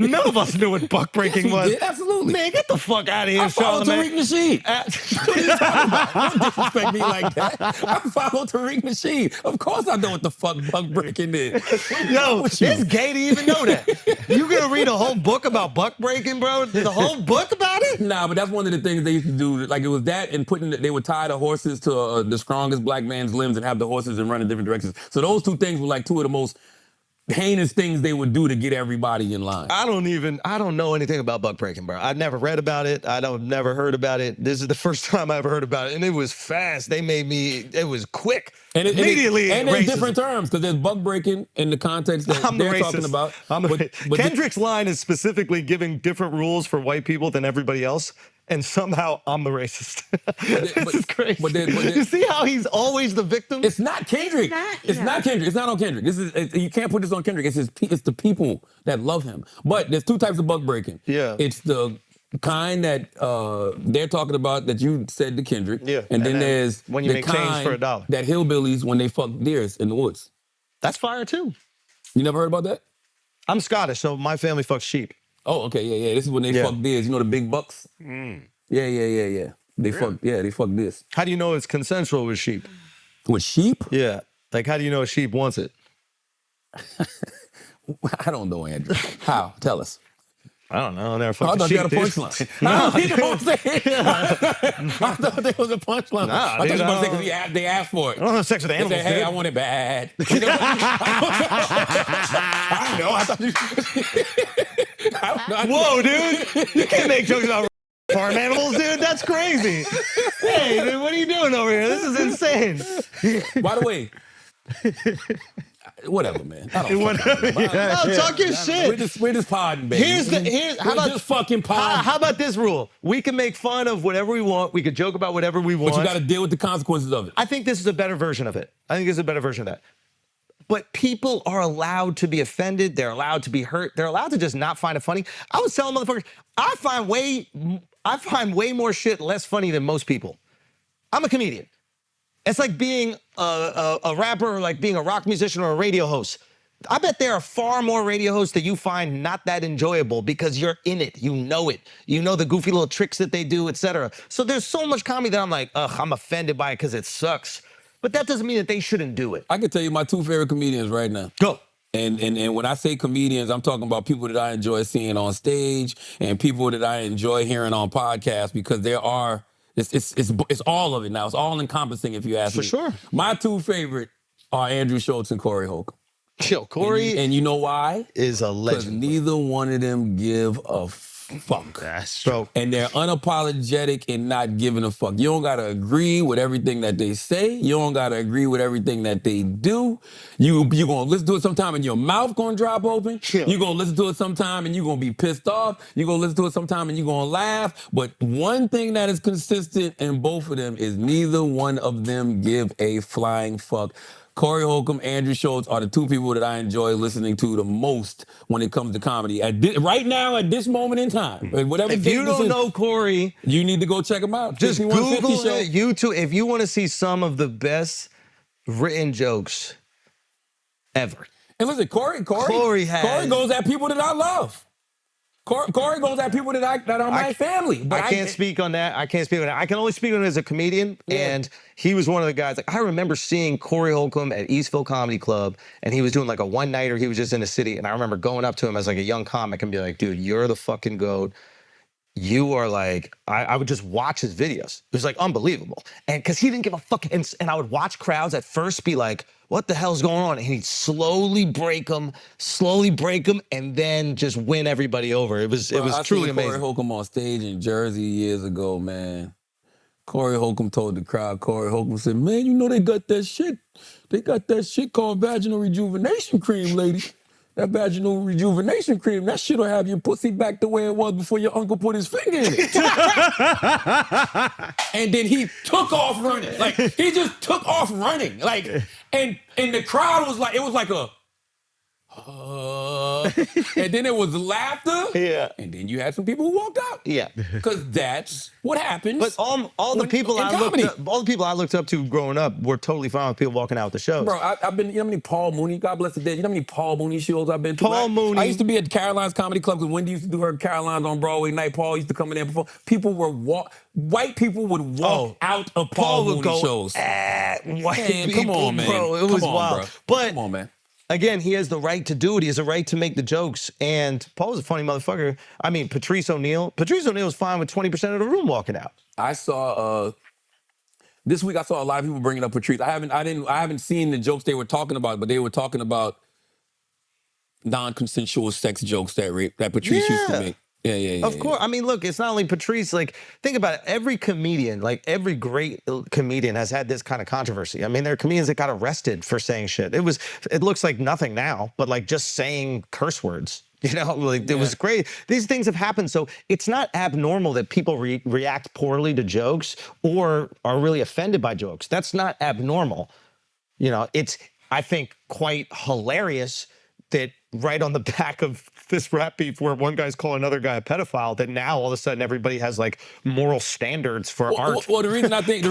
None of us knew what buck breaking Yes, we was. did, absolutely. Man, get the fuck out of here, I followed Charlamagne. Tariq Nasheed. What are you talking about? Don't disrespect me like that. I followed Tariq Nasheed. Of course I know what the fuck buck breaking is. Yo, with you? it's gay to even know that. You gonna read a whole book about buck breaking, bro? The whole book about it? Nah, but that's one of the things they used to do. Like it was that and they would tie the horses to the strongest black man's limbs and have the horses and run in different directions. So those 2 things were like 2 of the most heinous things they would do to get everybody in line. I don't know anything about buck breaking, bro. I never read about it. Never heard about it. This is the first time I ever heard about it. And it was fast. It was quick. Immediately and there's racist. different terms because there's buck breaking in the context that I'm the they're racist. talking about. I'm the But- ra- but Kendrick's line is specifically giving different rules for white people than everybody else, and somehow I'm the racist. This is crazy. You see how he's always the victim? It's not Kendrick. It's not Kendrick. It's not on Kendrick. You can't put this on Kendrick. It's the people that love him. But there's 2 types of buck breaking. Yeah. It's the kind that they're talking about that you said to Kendrick. Yeah. And then And then there's when you the make change kind for $1. that hillbillies when they fuck deers in the woods. That's fire too. You never heard about that? I'm Scottish, so my family fucks sheep. Oh, okay, yeah. This is when they Yeah. fuck deers. You know the big bucks? Yeah. They fuck this. How do you know it's consensual with sheep? With sheep? Yeah. Like, how do you know a sheep wants it? I don't know, Andrew. How? Tell us. I don't know. I never I fucked a thought you sheep. had a dude. punchline. No, you know what I'm saying? I thought there was a punchline. Nah, I thought dude, you were going to say I because they asked for it. I don't have sex with They animals, said, hey, dude. I want it bad. I don't know. I thought you... I don't know. Whoa, dude. You can't make jokes about farm animals, dude. That's crazy. Hey, dude, what are you doing over here? This is insane. By the way, whatever, man. I don't Whatever. fucking know. No, talk your shit. We're just podding, baby. How We're about just fucking podding. How about this rule? We can make fun of whatever we want. We could joke about whatever we want. But you got to deal with the consequences of it. I think this is a better version of it. I think this is a better version of that. But people are allowed to be offended. They're allowed to be hurt. They're allowed to just not find it funny. I was telling motherfuckers, I find way more shit less funny than most people. I'm a comedian. It's like being a rapper or like being a rock musician or a radio host. I bet there are far more radio hosts that you find not that enjoyable because you're in it. You know it. You know the goofy little tricks that they do, etc. So there's so much comedy that I'm like, ugh, I'm offended by it because it sucks. But that doesn't mean that they shouldn't do it. I can tell you my 2 favorite comedians right now. Go. And when I say comedians, I'm talking about people that I enjoy seeing on stage and people that I enjoy hearing on podcasts because there are, it's all of it now. It's all encompassing if you ask me. For sure. My 2 favorite are Andrew Schulz and Corey Holcomb. Yo, Corey And you know why? is a Because legend. neither one of them give a fuck. That's true. And they're unapologetic in not giving a fuck. You don't gotta agree with everything that they say. You don't gotta agree with everything that they do. You gonna listen to it sometime and your mouth gonna drop open. Yeah. You gonna listen to it sometime and you gonna be pissed off. You gonna listen to it sometime and you gonna laugh. But one thing that is consistent in both of them is neither one of them give a flying fuck. Corey Holcomb, Andrew Schulz are the two people that I enjoy listening to the most when it comes to comedy. Right now, at this moment in time, whatever. If date you this don't is, know Corey, you need to go check him out. just 5150 Google Show. it, YouTube. If you want to see some of the best written jokes ever. And listen, Corey Corey goes at people that I love. Corey goes at people that are my family. But I can't speak on that. I can only speak on it as a comedian. Yeah. And he was one of the guys. Like, I remember seeing Corey Holcomb at Eastville Comedy Club, and he was doing like a one-nighter. He was just in the city. And I remember going up to him as like a young comic and be like, dude, you're the fucking GOAT. You are like, I would just watch his videos. It was like unbelievable. And because he didn't give a fuck. And I would watch crowds at first be like, what the hell's going on? And he'd slowly break them, and then just win everybody over. It was truly I seen amazing. Corey Holcomb on stage in Jersey years ago, man. Corey Holcomb told the crowd, Corey Holcomb said, man, you know they got that shit. They got that shit called vaginal rejuvenation cream, lady. That vaginal rejuvenation cream, that shit'll have your pussy back the way it was before your uncle put his finger in it. And then he took off running. Like, he just took off running. Like, and the crowd was like, it was like a, and then there was laughter. Yeah. And then you had some people who walked out. Yeah. Because that's what happens. But all the people in I comedy. looked up to growing up were totally fine with people walking out the shows. Bro, I've been, you know how many Paul Mooney, God bless the dead, you know how many Paul Mooney shows I've been to? Paul Mooney. I used to be at Caroline's Comedy Club because Wendy used to do her Caroline's on Broadway night. Paul used to come in there before. White people would walk out of Paul would Mooney go shows. White Man, people, come on, man. bro. It was Come on, wild. bro. But Come on, man. again, he has the right to do it. He has the right to make the jokes. And Paul's a funny motherfucker. I mean, Patrice O'Neal was fine with 20% of the room walking out. I saw this week. I saw a lot of people bringing up Patrice. I haven't seen the jokes they were talking about, but they were talking about non-consensual sex jokes that Patrice used to make. Yeah. Of course. I mean, look, it's not only Patrice. Like, think about it. Every comedian, like every great comedian has had this kind of controversy. I mean, there are comedians that got arrested for saying shit. It looks like nothing now, but like just saying curse words. You know, like it was great. These things have happened. So it's not abnormal that people react poorly to jokes or are really offended by jokes. That's not abnormal. You know, it's, I think, quite hilarious that right on the back of this rap beef where one guy's calling another guy a pedophile, that now all of a sudden everybody has like moral standards for art. Well, the reason I think,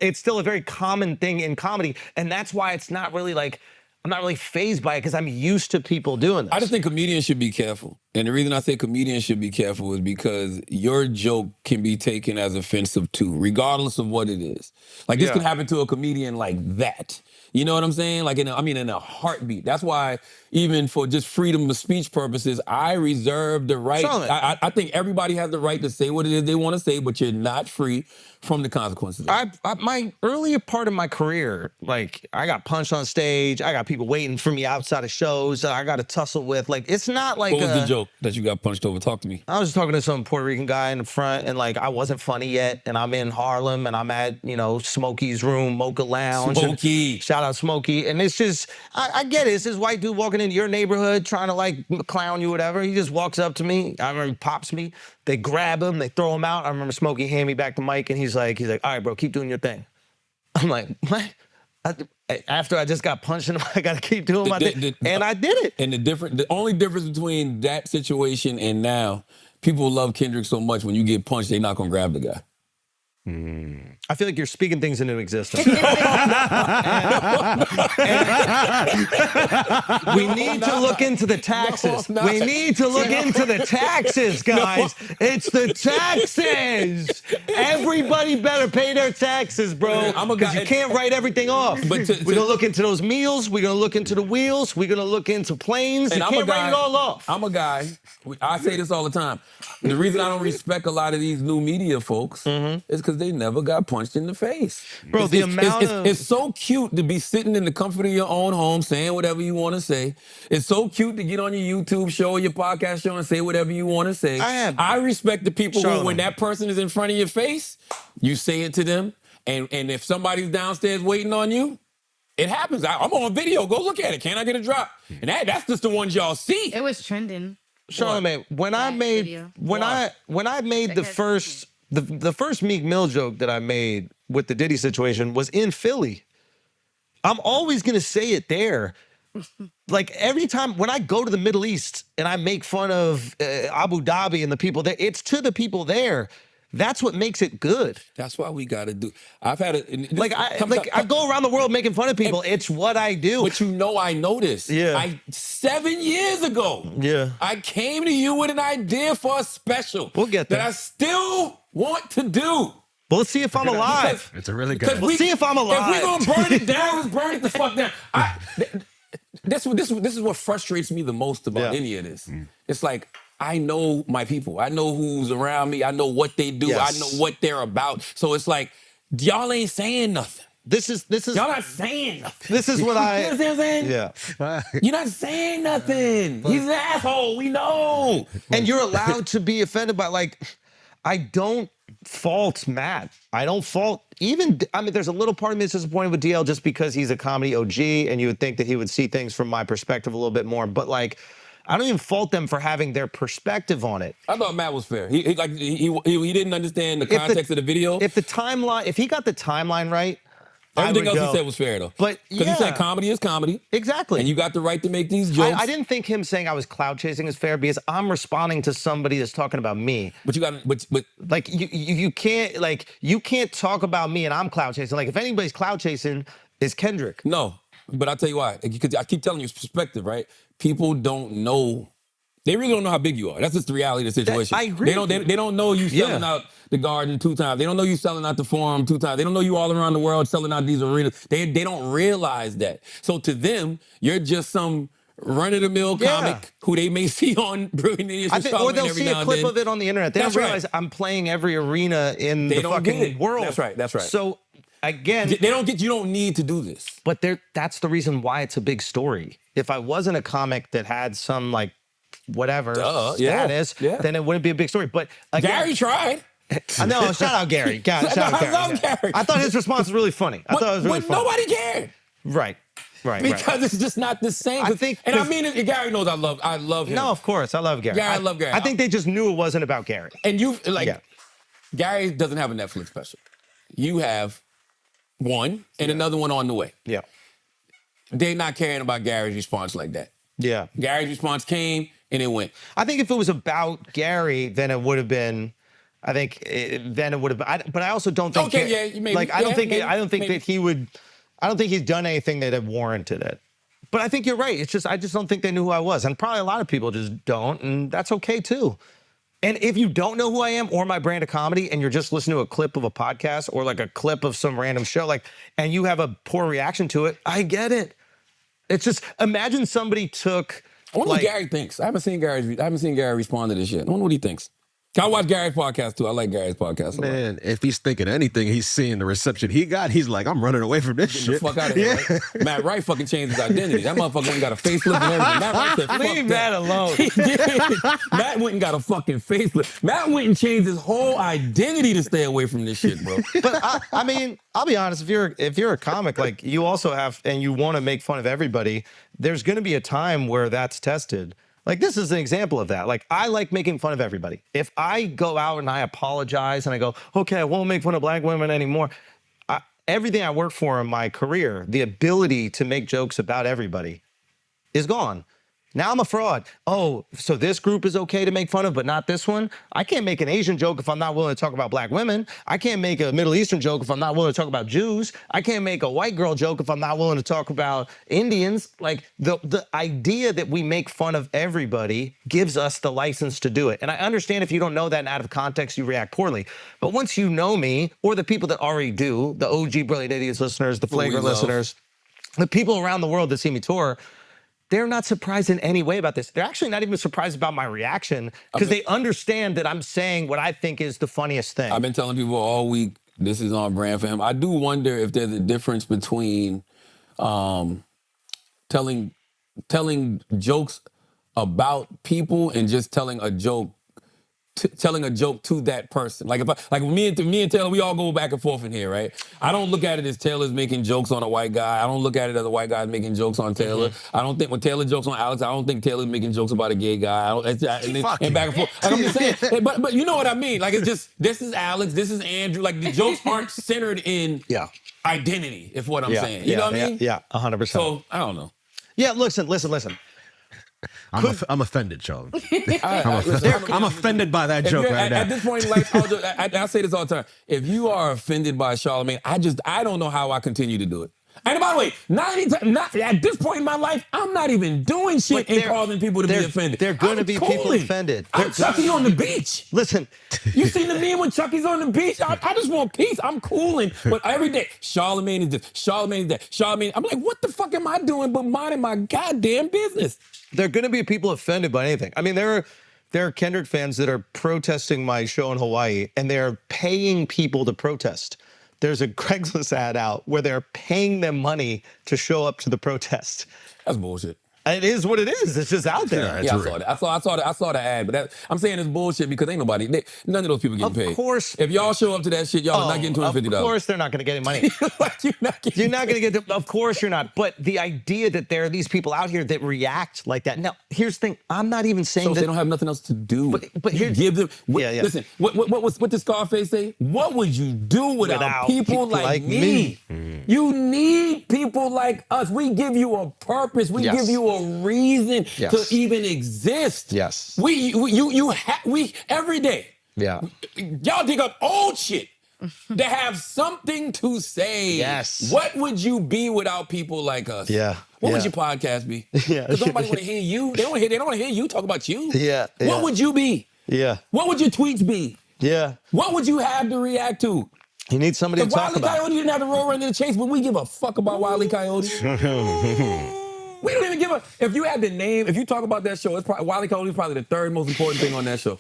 it's still a very common thing in comedy, and that's why it's not really like, I'm not really fazed by it because I'm used to people doing this. I just think comedians should be careful. And the reason I say comedians should be careful is because your joke can be taken as offensive too, regardless of what it is. Like this can happen to a comedian like that. You know what I'm saying? Like in a heartbeat. That's why even for just freedom of speech purposes, I reserve the right. I think everybody has the right to say what it is they want to say, but you're not free from the consequences. My earlier part of my career, like I got punched on stage. I got people waiting for me outside of shows that I got to tussle with. Like it's not like what was the joke that you got punched over? Talk to me. I was talking to some Puerto Rican guy in the front, and like I wasn't funny yet, and I'm in Harlem, and I'm at Smokey's room, Mocha Lounge. Smokey. Shout out Smokey. And it's just, I get it. It's this white dude walking into your neighborhood trying to like clown you, whatever. He just walks up to me. I remember he pops me. They grab him. They throw him out. I remember Smokey hand me back the mic, and he's like, all right, bro, keep doing your thing. I'm like, what? After I just got punched in the, I got to keep doing my thing. And I did it. And the only difference between that situation and now, people love Kendrick so much when you get punched, they're not going to grab the guy. I feel like you're speaking things into existence. We need to look into the taxes. No, we need to look into the taxes, guys. It's the taxes. Everybody better pay their taxes, bro. Because you can't write everything off. We're going to look into those meals. We're going to look into the wheels. We're going to look into planes. You can't write it all off. I'm a guy. I say this all the time. The reason I don't respect a lot of these new media folks is because they never got punched in the face. Bro, the amount of... It's so cute to be sitting in the comfort of your own home saying whatever you want to say. It's so cute to get on your YouTube show or your podcast show and say whatever you want to say. I respect the people who, when that person is in front of your face, you say it to them. And if somebody's downstairs waiting on you, it happens. I'm on video. Go look at it. Can I get a drop? And that's just the ones y'all see. It was trending. Charlamagne, when I made the first Meek Mill joke that I made with the Diddy situation was in Philly. I'm always gonna say it there. Like every time when I go to the Middle East and I make fun of Abu Dhabi and the people there, it's to the people there. That's what makes it good. That's why we got to do. I've had it. I go around the world making fun of people. It's what I do. But I noticed. Yeah. 7 years ago. Yeah. I came to you with an idea for a special. We'll get there. That I still want to do. Well, let's see if I'm alive. It's a really good. We'll see if I'm alive. If we're gonna burn it down, let's burn it the fuck down. This is what frustrates me the most about any of this. It's like, I know my people. I know who's around me. I know what they do. Yes. I know what they're about. So it's like, y'all ain't saying nothing. This is Y'all not saying nothing. This is what I... You know what I'm saying? Yeah. You're not saying nothing. He's an asshole. We know. And you're allowed to be offended by, like, I don't fault Matt. I don't fault even, I mean, there's a little part of me that's disappointed with DL just because he's a comedy OG and you would think that he would see things from my perspective a little bit more. But like, I don't even fault them for having their perspective on it. I thought Matt was fair. He didn't understand the context of the video. If he got the timeline right, everything else he said was fair though. But because he said comedy is comedy. Exactly. And you got the right to make these jokes. I didn't think him saying I was clout chasing is fair because I'm responding to somebody that's talking about me. But you got but like you can't talk about me and I'm clout chasing. Like if anybody's clout chasing, it's Kendrick. No. But I'll tell you why. Because I keep telling you it's perspective, right? People don't know. They really don't know how big you are. That's just the reality of the situation. I agree. They don't know you selling out the Garden 2 times. They don't know you selling out the Forum 2 times. They don't know you all around the world selling out these arenas. They don't realize that. So to them, you're just some run-of-the-mill comic who they may see on Brilliant Idiots or they'll see a clip of it on the internet. They don't realize I'm playing every arena in the fucking world. That's right. That's right. So again, you don't need to do this. But that's the reason why it's a big story. If I wasn't a comic that had some like whatever status, then it wouldn't be a big story. But again, Gary tried. I know. Shout out Gary. Shout out Gary. I love Gary. I thought his response was really funny. I thought it was really funny. Nobody cared. Right. Because it's just not the same. I mean it. Gary knows I love him. No, of course, I love Gary. I love Gary. I think they just knew it wasn't about Gary. And Gary doesn't have a Netflix special. You have one and another one on the way. Yeah. They're not caring about Gary's response like that. Yeah. Gary's response came and it went. I think if it was about Gary, then it would have been. I think then it would have. But I also don't think. Okay, maybe. Like I don't think that he would. I don't think he's done anything that had warranted it. But I think you're right. It's just I just don't think they knew who I was, and probably a lot of people just don't, and that's okay too. And if you don't know who I am or my brand of comedy, and you're just listening to a clip of a podcast or like a clip of some random show, and you have a poor reaction to it, I get it. It's just imagine somebody took. I wonder what Gary thinks. I haven't seen Gary respond to this yet. I wonder what he thinks. I watch Gary's podcast too. I like Gary's podcast a lot. Man, if he's thinking anything, he's seeing the reception he got. He's like, I'm running away from this shit. The fuck out of here, right? Matt Wright fucking changed his identity. That motherfucker went got a facelift and everything. Matt Wright said, fuck leave that alone. He did. Matt went and got a fucking facelift. Matt went and changed his whole identity to stay away from this shit, bro. But I mean, I'll be honest. If you're a comic, like you also have, and you want to make fun of everybody, there's going to be a time where that's tested. Like, this is an example of that. Like, I like making fun of everybody. If I go out and I apologize and I go, okay, I won't make fun of black women anymore, everything I worked for in my career, the ability to make jokes about everybody is gone. Now I'm a fraud. Oh, so this group is okay to make fun of, but not this one? I can't make an Asian joke if I'm not willing to talk about black women. I can't make a Middle Eastern joke if I'm not willing to talk about Jews. I can't make a white girl joke if I'm not willing to talk about Indians. Like, the idea that we make fun of everybody gives us the license to do it. And I understand if you don't know that and out of context, you react poorly. But once you know me, or the people that already do, the OG Brilliant Idiots listeners, the Flagrant listeners, the people around the world that see me tour, they're not surprised in any way about this. They're actually not even surprised about my reaction because they understand that I'm saying what I think is the funniest thing. I've been telling people all week, this is on brand for him. I do wonder if there's a difference between telling jokes about people and just telling a joke to that person. Like me and Taylor, we all go back and forth in here, right? I don't look at it as Taylor's making jokes on a white guy. I don't look at it as a white guy making jokes on Taylor. I don't think when Taylor jokes on Alex, I don't think Taylor's making jokes about a gay guy. And back and forth. Like I'm just saying, but you know what I mean? Like it's just this is Alex, this is Andrew. Like the jokes aren't centered in identity. If what I'm saying, you know what I mean? Yeah, 100%. So I don't know. Yeah, listen. I'm offended, Charlie. Listen, I'm offended by that joke right now. At this point in life, I say this all the time. If you are offended by Charlamagne, I don't know how I continue to do it. And by the way, not at this point in my life, I'm not even doing shit and causing people to be offended. They're going to be people offended. I'm Chucky on the beach. Listen. You seen the meme when Chucky's on the beach? I just want peace. I'm cooling. But every day, Charlamagne is this, Charlamagne is that, Charlamagne. I'm like, what the fuck am I doing but minding my goddamn business? There are going to be people offended by anything. I mean, there are Kendrick fans that are protesting my show in Hawaii, and they're paying people to protest. There's a Craigslist ad out where they're paying them money to show up to the protest. That's bullshit. It is what it is. It's just out there. Yeah, I saw the ad, but I'm saying it's bullshit because ain't none of those people getting paid. Of course. If y'all show up to that shit, y'all are not getting $250. Of course they're not going to get any money. Like, you're not going to get, of course you're not. But the idea that there are these people out here that react like that. Now, here's the thing. I'm not even saying that. They don't have nothing else to do. But here, give them, listen, what did Scarface say? What would you do without people like me? You need people like us. We give you a purpose. We give you a reason to even exist. Yes. We every day. Yeah. Y'all dig up old shit to have something to say. Yes. What would you be without people like us? Yeah. What would your podcast be? Yeah. Because nobody want to hear you. They don't want to hear you talk about you. Yeah. What would you be? Yeah. What would your tweets be? Yeah. What would you have to react to? You need somebody to talk Wile E. about. Coyote didn't have to roll around in the chase, but we give a fuck about Wile E. Coyote. We don't even give a. If you had the name, if you talk about that show, it's probably Wile E. Coyote is probably the third most important thing on that show.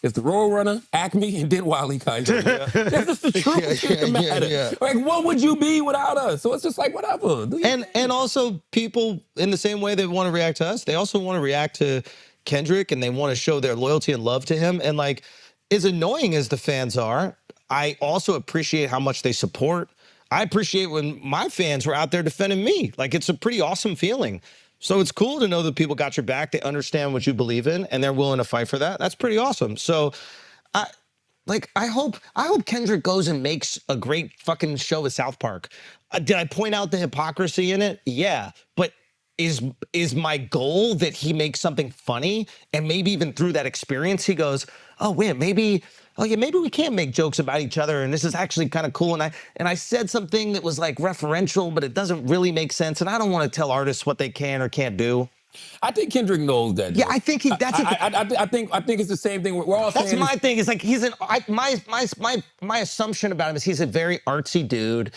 It's the Roadrunner, Acme, and then Wile E. Coyote. That's just the truth of the matter. Like, what would you be without us? So it's just like whatever. And also people in the same way they want to react to us, they also want to react to Kendrick, and they want to show their loyalty and love to him. And like, as annoying as the fans are, I also appreciate how much they support. I appreciate when my fans were out there defending me. Like, it's a pretty awesome feeling. So it's cool to know that people got your back. They understand what you believe in, and they're willing to fight for that. That's pretty awesome. So, I hope Kendrick goes and makes a great fucking show at South Park. Did I point out the hypocrisy in it? Yeah, but is my goal that he makes something funny, and maybe even through that experience he goes, oh wait, maybe we can't make jokes about each other, and this is actually kind of cool. And I said something that was like referential, but it doesn't really make sense. And I don't want to tell artists what they can or can't do. I think Kendrick knows that. Yeah, I think I think it's the same thing. We're all saying that's my thing. It's like he's my assumption about him is he's a very artsy dude,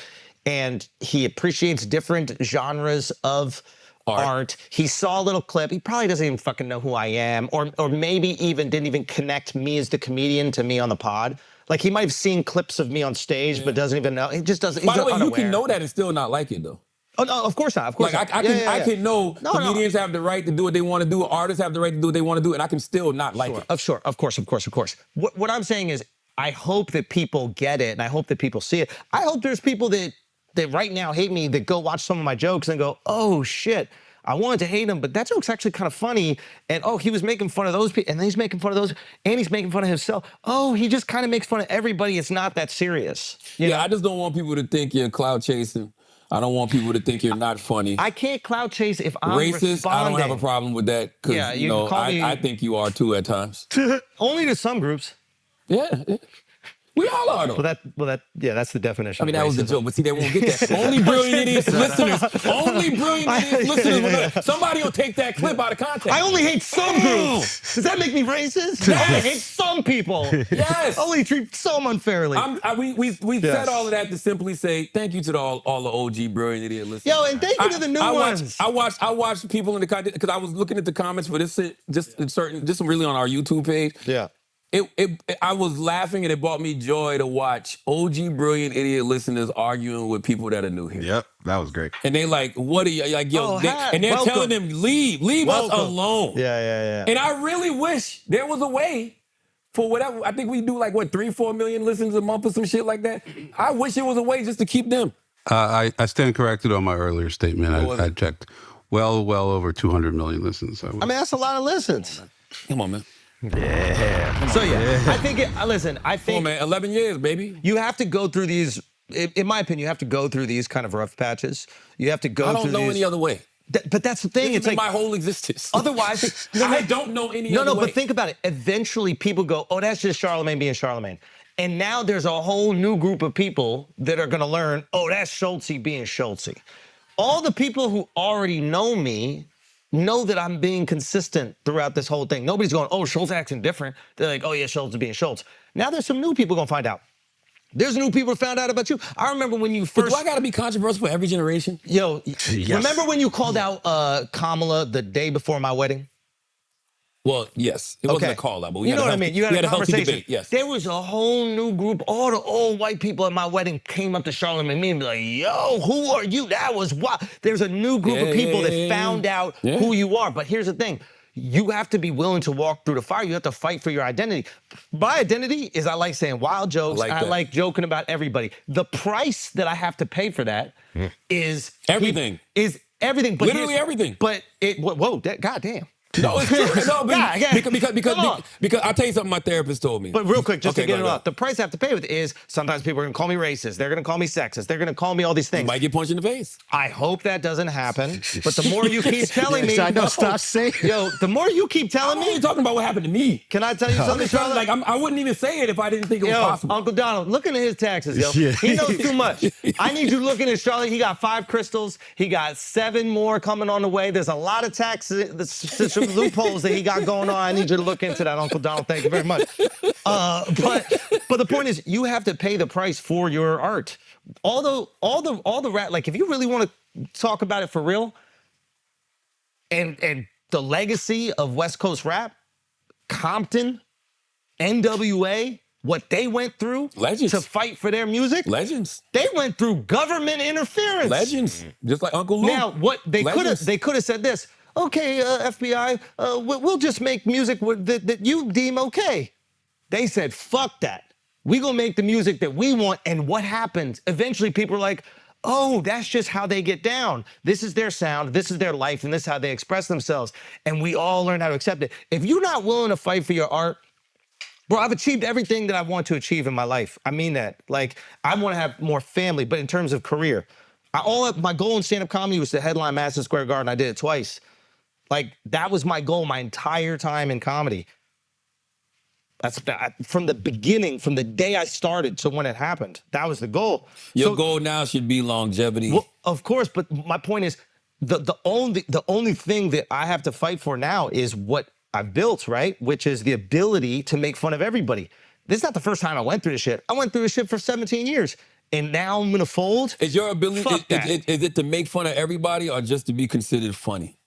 and he appreciates different genres of art. He saw a little clip. He probably doesn't even fucking know who I am, or maybe even didn't even connect me as the comedian to me on the pod. Like, he might have seen clips of me on stage, but doesn't even know. He just doesn't. By the way, you can know that and still not like it though. Oh no, of course not. Of course like, not. I can know comedians have the right to do what they want to do. Artists have the right to do what they want to do, and I can still not like it. Of course. What I'm saying is, I hope that people get it, and I hope that people see it. I hope there's people that right now hate me that go watch some of my jokes and go, oh shit, I wanted to hate him, but that joke's actually kind of funny. And oh, he was making fun of those people, and then he's making fun of those, and he's making fun of himself. Oh, he just kind of makes fun of everybody. It's not that serious. You know? I just don't want people to think you're clout chasing. I don't want people to think you're not funny. I can't clout chase if I'm racist. Responding. I don't have a problem with that because I think you are too at times. Only to some groups. Yeah. We all are though. That's the definition. I mean, that was the joke, but see, they won't get that. Only brilliant idiots listeners. Only brilliant idiots listeners. Somebody will take that clip out of context. I only hate some groups. Does that make me racist? Yes. I hate some people. Yes. Only treat some unfairly. We said all of that to simply say thank you to all the OG brilliant idiot listeners. Yo, and thank you to the new ones. I watched people in the comments because I was looking at the comments for this just really on our YouTube page. Yeah. I was laughing and it brought me joy to watch OG Brilliant Idiot listeners arguing with people that are new here. Yep, that was great. And they like, what are you, like, yo, and they're welcome. telling them, leave us alone. Yeah. And I really wish there was a way for whatever, I think we do like, 3-4 million listens a month or some shit like that. I wish there was a way just to keep them. I stand corrected on my earlier statement. I checked well over 200 million listens. I mean, that's a lot of listens. Come on, man. Yeah. So I think listen, I think Come on, man, 11 years, baby. you have to go through these, in my opinion, you have to go through these kind of rough patches. You have to go through I don't know any other way. But that's the thing. It's It's like my whole existence. otherwise, I don't know any other way. but think about it. Eventually, people go, "Oh, that's just Charlamagne being Charlamagne," and now there's a whole new group of people that are going to learn, "Oh, that's Schultzy being Schultzy." All the people who already know me know that I'm being consistent throughout this whole thing. Nobody's going, "Oh, Schultz acting different." They're like, "Oh yeah, Schultz is being Schultz." Now there's some new people gonna find out. There's new people that found out about you. I remember when you But first. do I gotta be controversial for every generation? Yo, Yes. remember when you called out Kamala the day before my wedding? Well, yes. It wasn't a call out, but we you had know a what I healthy, mean? You had we a had a healthy conversation. debate, yes. There was a whole new group. All the old white people at my wedding came up to Charlamagne and me and be like, "Yo, who are you?" That was wild. There's a new group of people that found out who you are. But here's the thing. You have to be willing to walk through the fire. You have to fight for your identity. My identity is I like saying wild jokes. I like joking about everybody. The price that I have to pay for that is everything. Is everything. But literally everything. But goddamn. No, it's true. No, God, because I'll tell you something my therapist told me. But real quick, just to get it go. off, the price I have to pay with is sometimes people are going to call me racist. They're going to call me sexist. They're going to call me all these things. You might get punched in the face. I hope that doesn't happen. But the more you keep telling me, I know, stop saying. Yo, the more you keep telling I'm me. only talking about what happened to me. Can I tell you something, Charla? Like I wouldn't even say it if I didn't think it was possible. Uncle Donald, looking at his taxes, yo. Yeah. He knows too much. I need you looking at Charlotte. He got 5 crystals. He got 7 more coming on the way. There's a lot of tax loopholes that he got going on. I need you to look into that, Uncle Donald. Thank you very much. But the point is, you have to pay the price for your art. All the rap, like if you really want to talk about it for real, and the legacy of West Coast rap, Compton, NWA, what they went through Legends. to fight for their music. Legends. They went through government interference. Legends. Just like Uncle Luke. Now, what they could have said this. Okay, FBI, we'll just make music that you deem okay. They said, fuck that. We gonna make the music that we want, and what happens? Eventually people are like, oh, that's just how they get down. This is their sound, this is their life, and this is how they express themselves. And we all learn how to accept it. If you're not willing to fight for your art, bro, I've achieved everything that I want to achieve in my life. I mean that. Like, I want to have more family, but in terms of career, my goal in stand-up comedy was to headline Madison Square Garden. I did it twice. Like, that was my goal my entire time in comedy. That's from the beginning, from the day I started to when it happened. That was the goal. Your goal now should be longevity. Well, of course, but my point is, the only thing that I have to fight for now is what I built, right? Which is the ability to make fun of everybody. This is not the first time I went through this shit. I went through this shit for 17 years. And now I'm gonna fold. Is your ability, Fuck that. is it to make fun of everybody or just to be considered funny?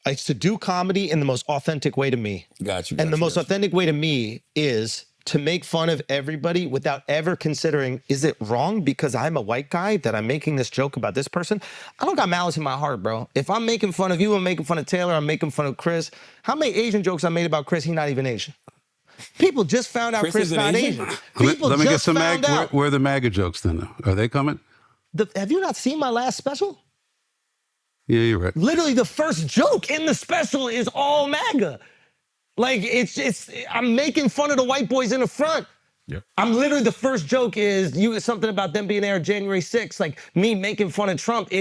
It's to do comedy in the most authentic way to me. Got you. And the most authentic way to me is to make fun of everybody without ever considering, is it wrong because I'm a white guy that I'm making this joke about this person? I don't got malice in my heart, bro. If I'm making fun of you, I'm making fun of Taylor, I'm making fun of Chris. How many Asian jokes I made about Chris? He's not even Asian. People just found out Chris not Asian. People Let me get just some found out. where are the MAGA jokes then? Are they coming? Have you not seen my last special? Yeah, you're right. Literally the first joke in the special is all MAGA. Like, I'm making fun of the white boys in the front. Yep. I'm literally, the first joke is something about them being there January 6th, like me making fun of Trump.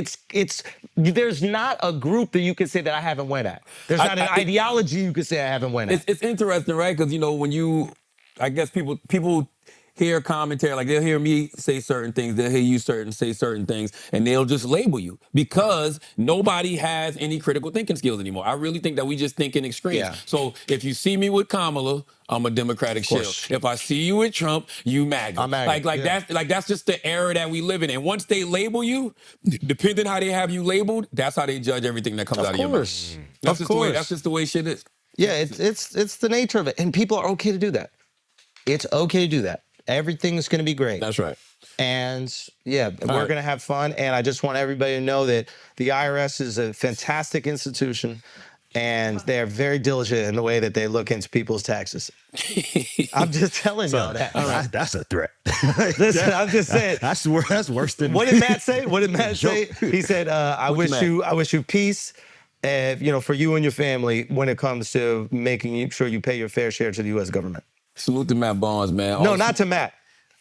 There's not a group that you can say that I haven't went at. There's not an ideology you can say I haven't went at. It's interesting, right? Because, when I guess people hear commentary, like they'll hear me say certain things, they'll hear you say certain things, and they'll just label you because nobody has any critical thinking skills anymore. I really think that we just think in extremes. Yeah. So if you see me with Kamala, I'm a Democratic shill. If I see you with Trump, you MAGA. I'm MAGA. That's just the era that we live in. And once they label you, depending how they have you labeled, that's how they judge everything that comes out of your mouth. Of course. That's just the way shit is. Yeah, it's the nature of it. And people are okay to do that. It's okay to do that. Everything's going to be great. That's right. And yeah, we're going to have fun. And I just want everybody to know that the IRS is a fantastic institution and they're very diligent in the way that they look into people's taxes. I'm just telling y'all that. That's a threat. Listen, I'm just saying. That's worse than. What did Matt say? What did Matt say? He said, I wish you peace. For you and your family when it comes to making sure you pay your fair share to the U.S. government. Salute to Matt Barnes, man. No, not to Matt.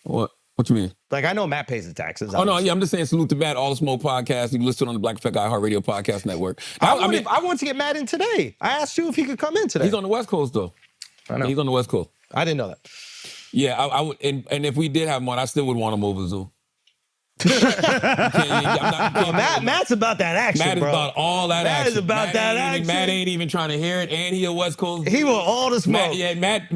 What you mean? Like, I know Matt pays the taxes. Oh, no, yeah, I'm just saying salute to Matt, All the Smoke podcast. You can listen on the Black Effect iHeartRadio podcast network. I want to get Matt in today. I asked you if he could come in today. He's on the West Coast, though. I know. He's on the West Coast. I didn't know that. Yeah, I would, and if we did have him on, I still would want him over Zoo. Matt's about that action, Matt is bro. about all that action. Matt is about that action. Matt ain't even trying to hear it, and he a West Coast. He want all the smoke. Matt,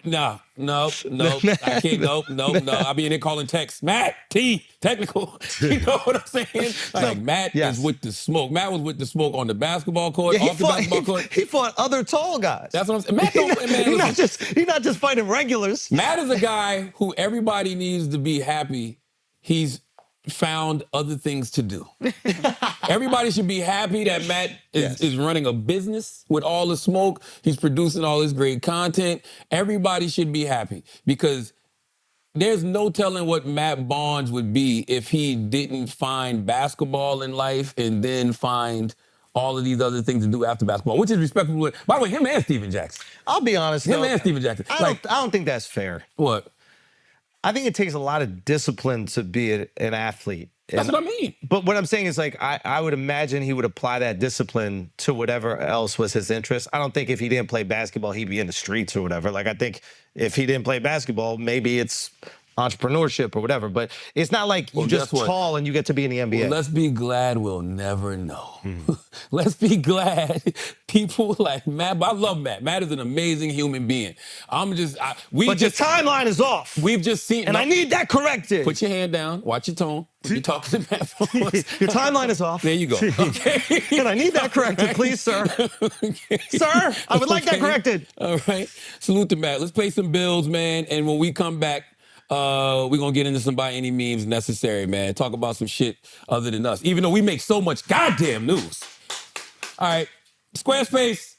no, I can't, no. I'll be in there calling text. Matt, technical. You know what I'm saying? Like, Matt is with the smoke. Matt was with the smoke on the basketball court, off the basketball court. He fought other tall guys. That's what I'm saying. Matt he's not just fighting regulars. Matt is a guy who everybody needs to be happy. He's found other things to do. Everybody should be happy that Matt is running a business with all the smoke. He's producing all this great content. Everybody should be happy because there's no telling what Matt Barnes would be if he didn't find basketball in life and then find all of these other things to do after basketball, which is respectable. By the way, him and Steven Jackson. I'll be honest, him and Steven Jackson. I don't think that's fair. What? I think it takes a lot of discipline to be an athlete. That's what I mean. But what I'm saying is, like, I would imagine he would apply that discipline to whatever else was his interest. I don't think if he didn't play basketball, he'd be in the streets or whatever. Like, I think if he didn't play basketball, maybe it's entrepreneurship or whatever. But it's not like you're just tall and you get to be in the NBA. Well, let's be glad we'll never know. Let's be glad people like Matt. I love Matt. Matt is an amazing human being. But your timeline is off. We've just seen. And I need that corrected. Put your hand down. Watch your tone. When you talk to Matt. Your timeline is off. There you go. Okay. And I need that corrected, please, sir. Okay. Sir, I would like that corrected. All right. Salute to Matt. Let's play some bills, man. And when we come back, we're going to get into some by any means necessary, man. Talk about some shit other than us, even though we make so much goddamn news. All right. Squarespace.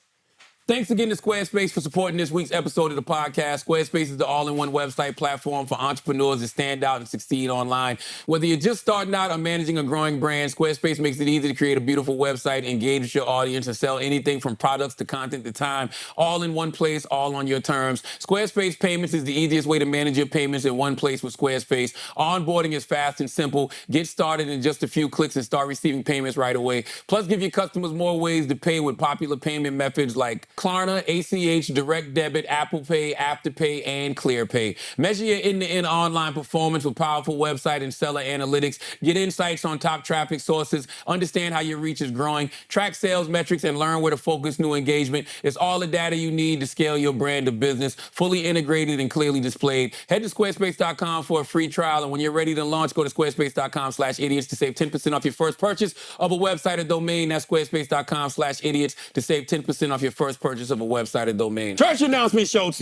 Thanks again to Squarespace for supporting this week's episode of the podcast. Squarespace is the all-in-one website platform for entrepreneurs to stand out and succeed online. Whether you're just starting out or managing a growing brand, Squarespace makes it easy to create a beautiful website, engage with your audience, and sell anything from products to content to time, all in one place, all on your terms. Squarespace Payments is the easiest way to manage your payments in one place with Squarespace. Onboarding is fast and simple. Get started in just a few clicks and start receiving payments right away. Plus, give your customers more ways to pay with popular payment methods like Klarna, ACH, Direct Debit, Apple Pay, Afterpay, and ClearPay. Measure your end-to-end online performance with powerful website and seller analytics. Get insights on top traffic sources. Understand how your reach is growing. Track sales metrics and learn where to focus new engagement. It's all the data you need to scale your brand or business. Fully integrated and clearly displayed. Head to squarespace.com for a free trial. And when you're ready to launch, go to squarespace.com/idiots to save 10% off your first purchase of a website or domain. That's squarespace.com/idiots to save 10% off your first purchase of a website or domain. Church announcement, Schulz.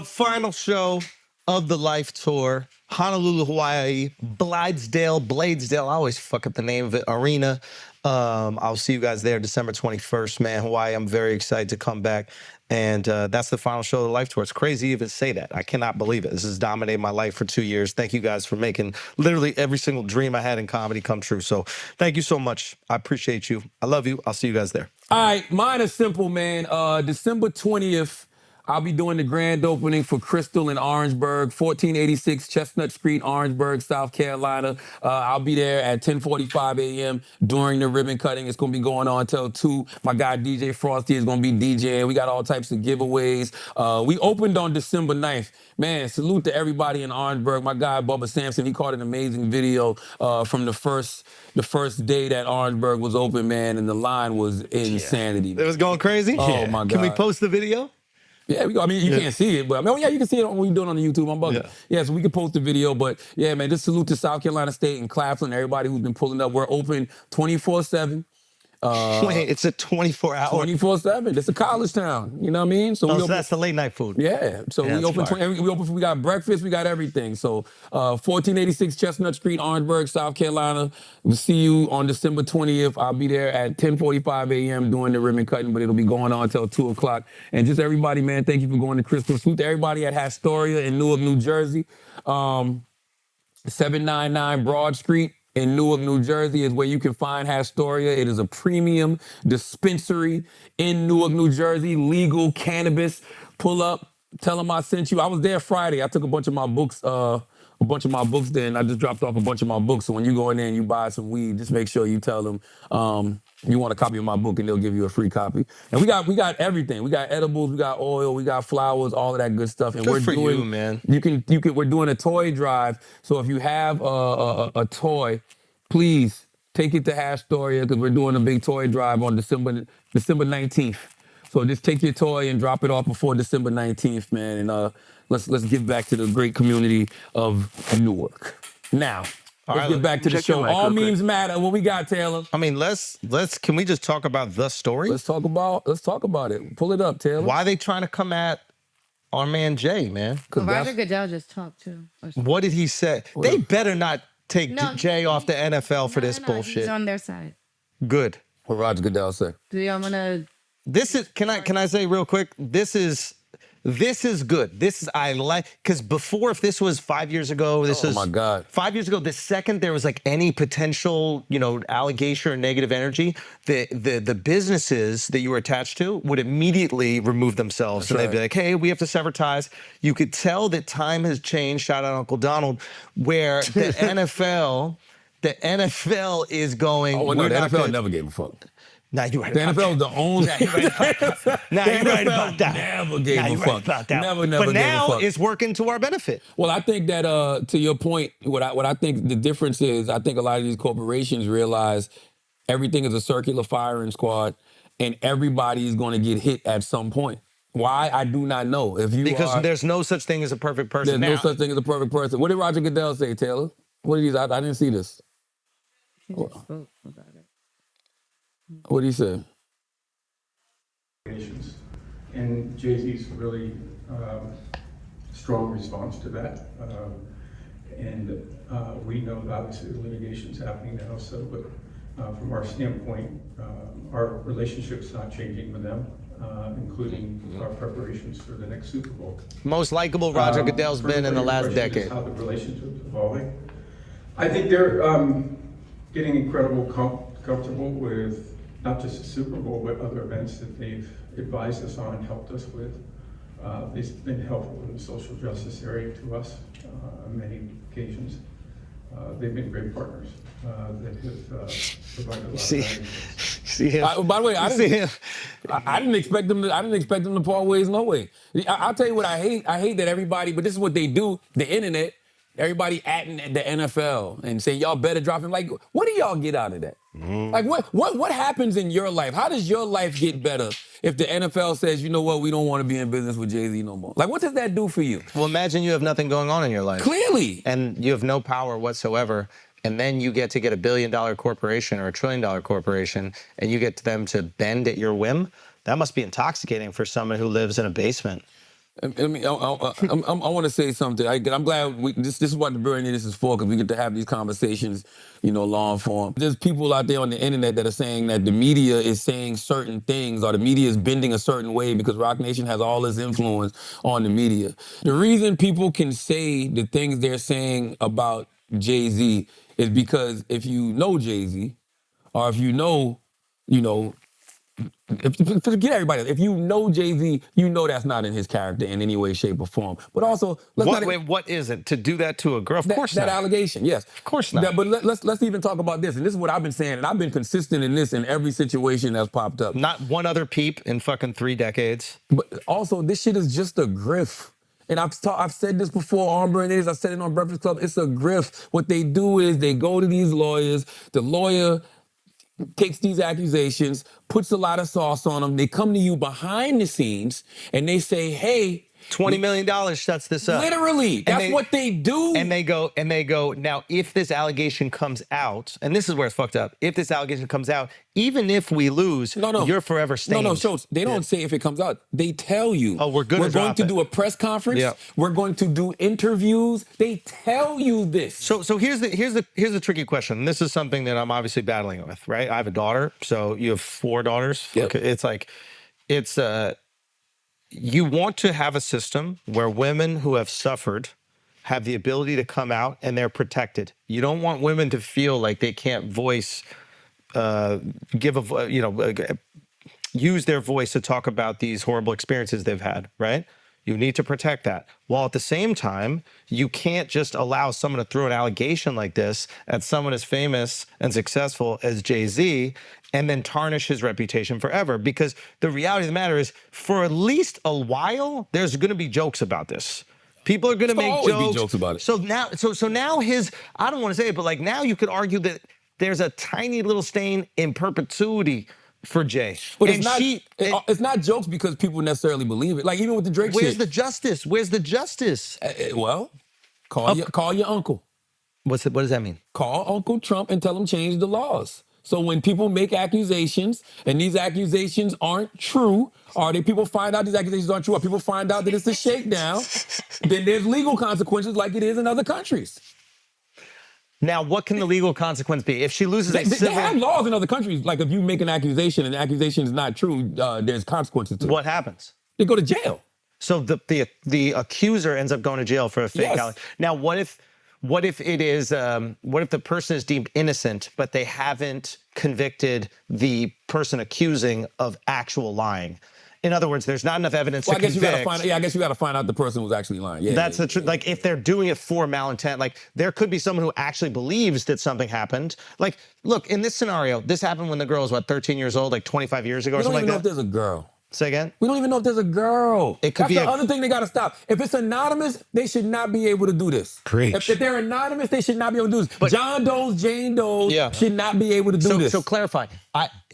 Final show of the Life Tour. Honolulu, Hawaii, Bladesdale. I always fuck up the name of it. Arena. I'll see you guys there December 21st, man. Hawaii, I'm very excited to come back. And that's the final show of the Life Tour. It's crazy to even say that. I cannot believe it. This has dominated my life for 2 years. Thank you guys for making literally every single dream I had in comedy come true. So thank you so much. I appreciate you. I love you. I'll see you guys there. All right, mine is simple, man. December 20th, I'll be doing the grand opening for Crystal in Orangeburg, 1486 Chestnut Street, Orangeburg, South Carolina. I'll be there at 10:45 a.m. during the ribbon cutting. It's going to be going on until 2. My guy DJ Frosty is going to be DJing. We got all types of giveaways. We opened on December 9th. Man, salute to everybody in Orangeburg. My guy Bubba Sampson, he caught an amazing video from the first day that Orangeburg was open, man, and the line was insanity. It was going crazy? Oh, my God. Can we post the video? Yeah, I mean, you can't see it, but I mean, you can see it when you're doing it on the YouTube. I'm bugging. Yeah, so we can post the video, but yeah, man, just salute to South Carolina State and Claflin, everybody who's been pulling up. We're open 24/7. Wait, it's a 24-hour. 24/7. It's a college town. You know what I mean? So Oh, we so open, that's the late night food. yeah. So Yeah, we that's open. smart. We got breakfast. We got everything. So 1486 Chestnut Street, Orangeburg, South Carolina. We'll see you on December 20th. I'll be there at 10:45 a.m. doing the ribbon cutting, but it'll be going on until 2 o'clock. And just everybody, man, thank you for going to Crystal Swoop. To everybody at Astoria in Newark, New Jersey. 799 Broad Street in Newark, New Jersey is where you can find Astoria. It is a premium dispensary in Newark, New Jersey, legal cannabis. Pull up, tell them I sent you. I was there Friday. I took a bunch of my books there, and I just dropped off a bunch of my books. So when you go in there and you buy some weed, just make sure you tell them you want a copy of my book, and they'll give you a free copy. And we got everything. We got edibles, we got oil, we got flowers, all of that good stuff. And Good we're for doing, you, man. We're doing a toy drive. So if you have a toy, please take it to Astoria because we're doing a big toy drive on December 19th. So just take your toy and drop it off before December 19th, man. And let's give back to the great community of Newark. Now, let's get back to the show. All memes matter. What we got, Taylor? I mean, can we just talk about the story? Let's talk about it. Pull it up, Taylor. Why are they trying to come at our man Jay, man? Roger Goodell just talked too. What did he say? They better not take Jay off the NFL for this bullshit. He's on their side. Good. What Roger Goodell say? Do y'all wanna? This is, can I say real quick? This is good. I like, because before, if this was 5 years ago, Oh my God. 5 years ago, the second there was like any potential, allegation or negative energy, the businesses that you were attached to would immediately remove themselves. So they'd be like, hey, we have to sever ties. You could tell that time has changed, shout out Uncle Donald, where the NFL is going. Oh, no, the NFL never gave a fuck. Nah, you're right. The NFL is the only. Nah, you're right about that. Never gave a fuck. Never But gave a now fuck. it's working to our benefit. Well, I think that to your point, what I think the difference is, I think a lot of these corporations realize everything is a circular firing squad, and everybody is going to get hit at some point. Why? I do not know. Because there's no such thing as a perfect person. There's no such thing as a perfect person. What did Roger Goodell say, Taylor? What did he? I didn't see this. He just spoke about it. What did he say? And Jay-Z's really strong response to that. We know that obviously the litigation's happening now, so but from our standpoint, our relationship's not changing with them, including our preparations for the next Super Bowl. Most likable Roger Goodell's been in the last decade. How the relationship's evolving. I think they're getting incredibly comfortable with not just the Super Bowl, but other events that they've advised us on, helped us with. They've been helpful in the social justice area to us on many occasions. They've been great partners that have provided a lot of value. See him. By the way, I didn't expect them to part ways. No way. I'll tell you what I hate. I hate that everybody. But this is what they do. The internet. Everybody atting the NFL and saying y'all better drop him. Like, what do y'all get out of that? Like, what happens in your life? How does your life get better if the NFL says, you know what, we don't want to be in business with Jay-Z no more? Like, what does that do for you? Well, imagine you have nothing going on in your life. Clearly. And you have no power whatsoever. And then you get to get $1 billion corporation or $1 trillion corporation, and you get them to bend at your whim. That must be intoxicating for someone who lives in a basement. I want to say something. I'm glad this is what the Brilliant Idiots is for, because we get to have these conversations, long form. There's people out there on the internet that are saying that the media is saying certain things, or the media is bending a certain way because Roc Nation has all this influence on the media. The reason people can say the things they're saying about Jay-Z is because if you know Jay-Z, or if forget everybody else. If you know Jay-Z, you know that's not in his character in any way, shape, or form. But also, what is it? To do that to a girl? Of course not. That allegation, yes. Of course not. But let's even talk about this. And this is what I've been saying, and I've been consistent in this in every situation that's popped up. Not one other peep in fucking 3 decades. But also, this shit is just a grift. And I've said this before on Brilliant Idiots, I said it on Breakfast Club, it's a grift. What they do is they go to these lawyers, the lawyer takes these accusations, puts a lot of sauce on them. They come to you behind the scenes and they say, hey, $20 million shuts this up. Literally, that's what they do. And they go, now, if this allegation comes out, and this is where it's fucked up, if this allegation comes out, even if we lose, you're forever stained. No, Schulz, they don't say if it comes out. They tell you. Oh, we're going to do a press conference. Yeah. We're going to do interviews. They tell you this. So here's the tricky question. And this is something that I'm obviously battling with, right? I have a daughter, so you have 4 daughters. Yep. It's you want to have a system where women who have suffered have the ability to come out and they're protected. You don't want women to feel like they can't voice, use their voice to talk about these horrible experiences they've had, right? You need to protect that. While at the same time, you can't just allow someone to throw an allegation like this at someone as famous and successful as Jay-Z and then tarnish his reputation forever. Because the reality of the matter is, for at least a while, there's going to be jokes about this. People are going to make jokes about it. So now, I don't want to say it, but like now you could argue that there's a tiny little stain in perpetuity for Jay. But it's not jokes because people necessarily believe it. Like even with the Drake Where's shit. the justice? Where's the justice? Call your uncle. What does that mean? Call Uncle Trump and tell him change the laws. So when people make accusations and these accusations aren't true, or people find out these accusations aren't true, or people find out that it's a shakedown, then there's legal consequences like it is in other countries. Now, what can the legal consequence be? If she loses they have laws in other countries, like if you make an accusation and the accusation is not true, there's consequences to it. What happens? They go to jail. So the accuser ends up going to jail for a fake allegation. Now, what if it is? What if the person is deemed innocent, but they haven't convicted the person accusing of actual lying? In other words, there's not enough evidence to convict. I guess you got to find out the person was actually lying. Yeah, that's the truth. Like if they're doing it for malintent, like there could be someone who actually believes that something happened. Like, look, in this scenario, this happened when the girl was 13 years old, like 25 years ago or something like that. We don't even know if there's a girl. Say again? We don't even know if there's a girl. It could That's the other thing they got to stop. If it's anonymous, they should not be able to do this. Preach. If they're anonymous, they should not be able to do this. But John Doe's, Jane Doe's should not be able to do this. So clarify.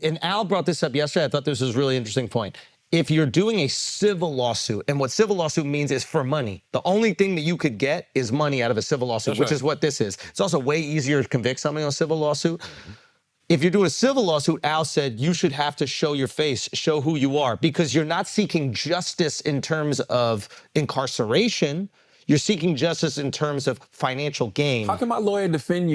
And Al brought this up yesterday. I thought this was a really interesting point. If you're doing a civil lawsuit, and what civil lawsuit means is for money. The only thing that you could get is money out of a civil lawsuit, which is what this is. It's also way easier to convict somebody on a civil lawsuit. If you're doing a civil lawsuit, Al said you should have to show your face, show who you are, because you're not seeking justice in terms of incarceration. You're seeking justice in terms of financial gain. How can my lawyer defend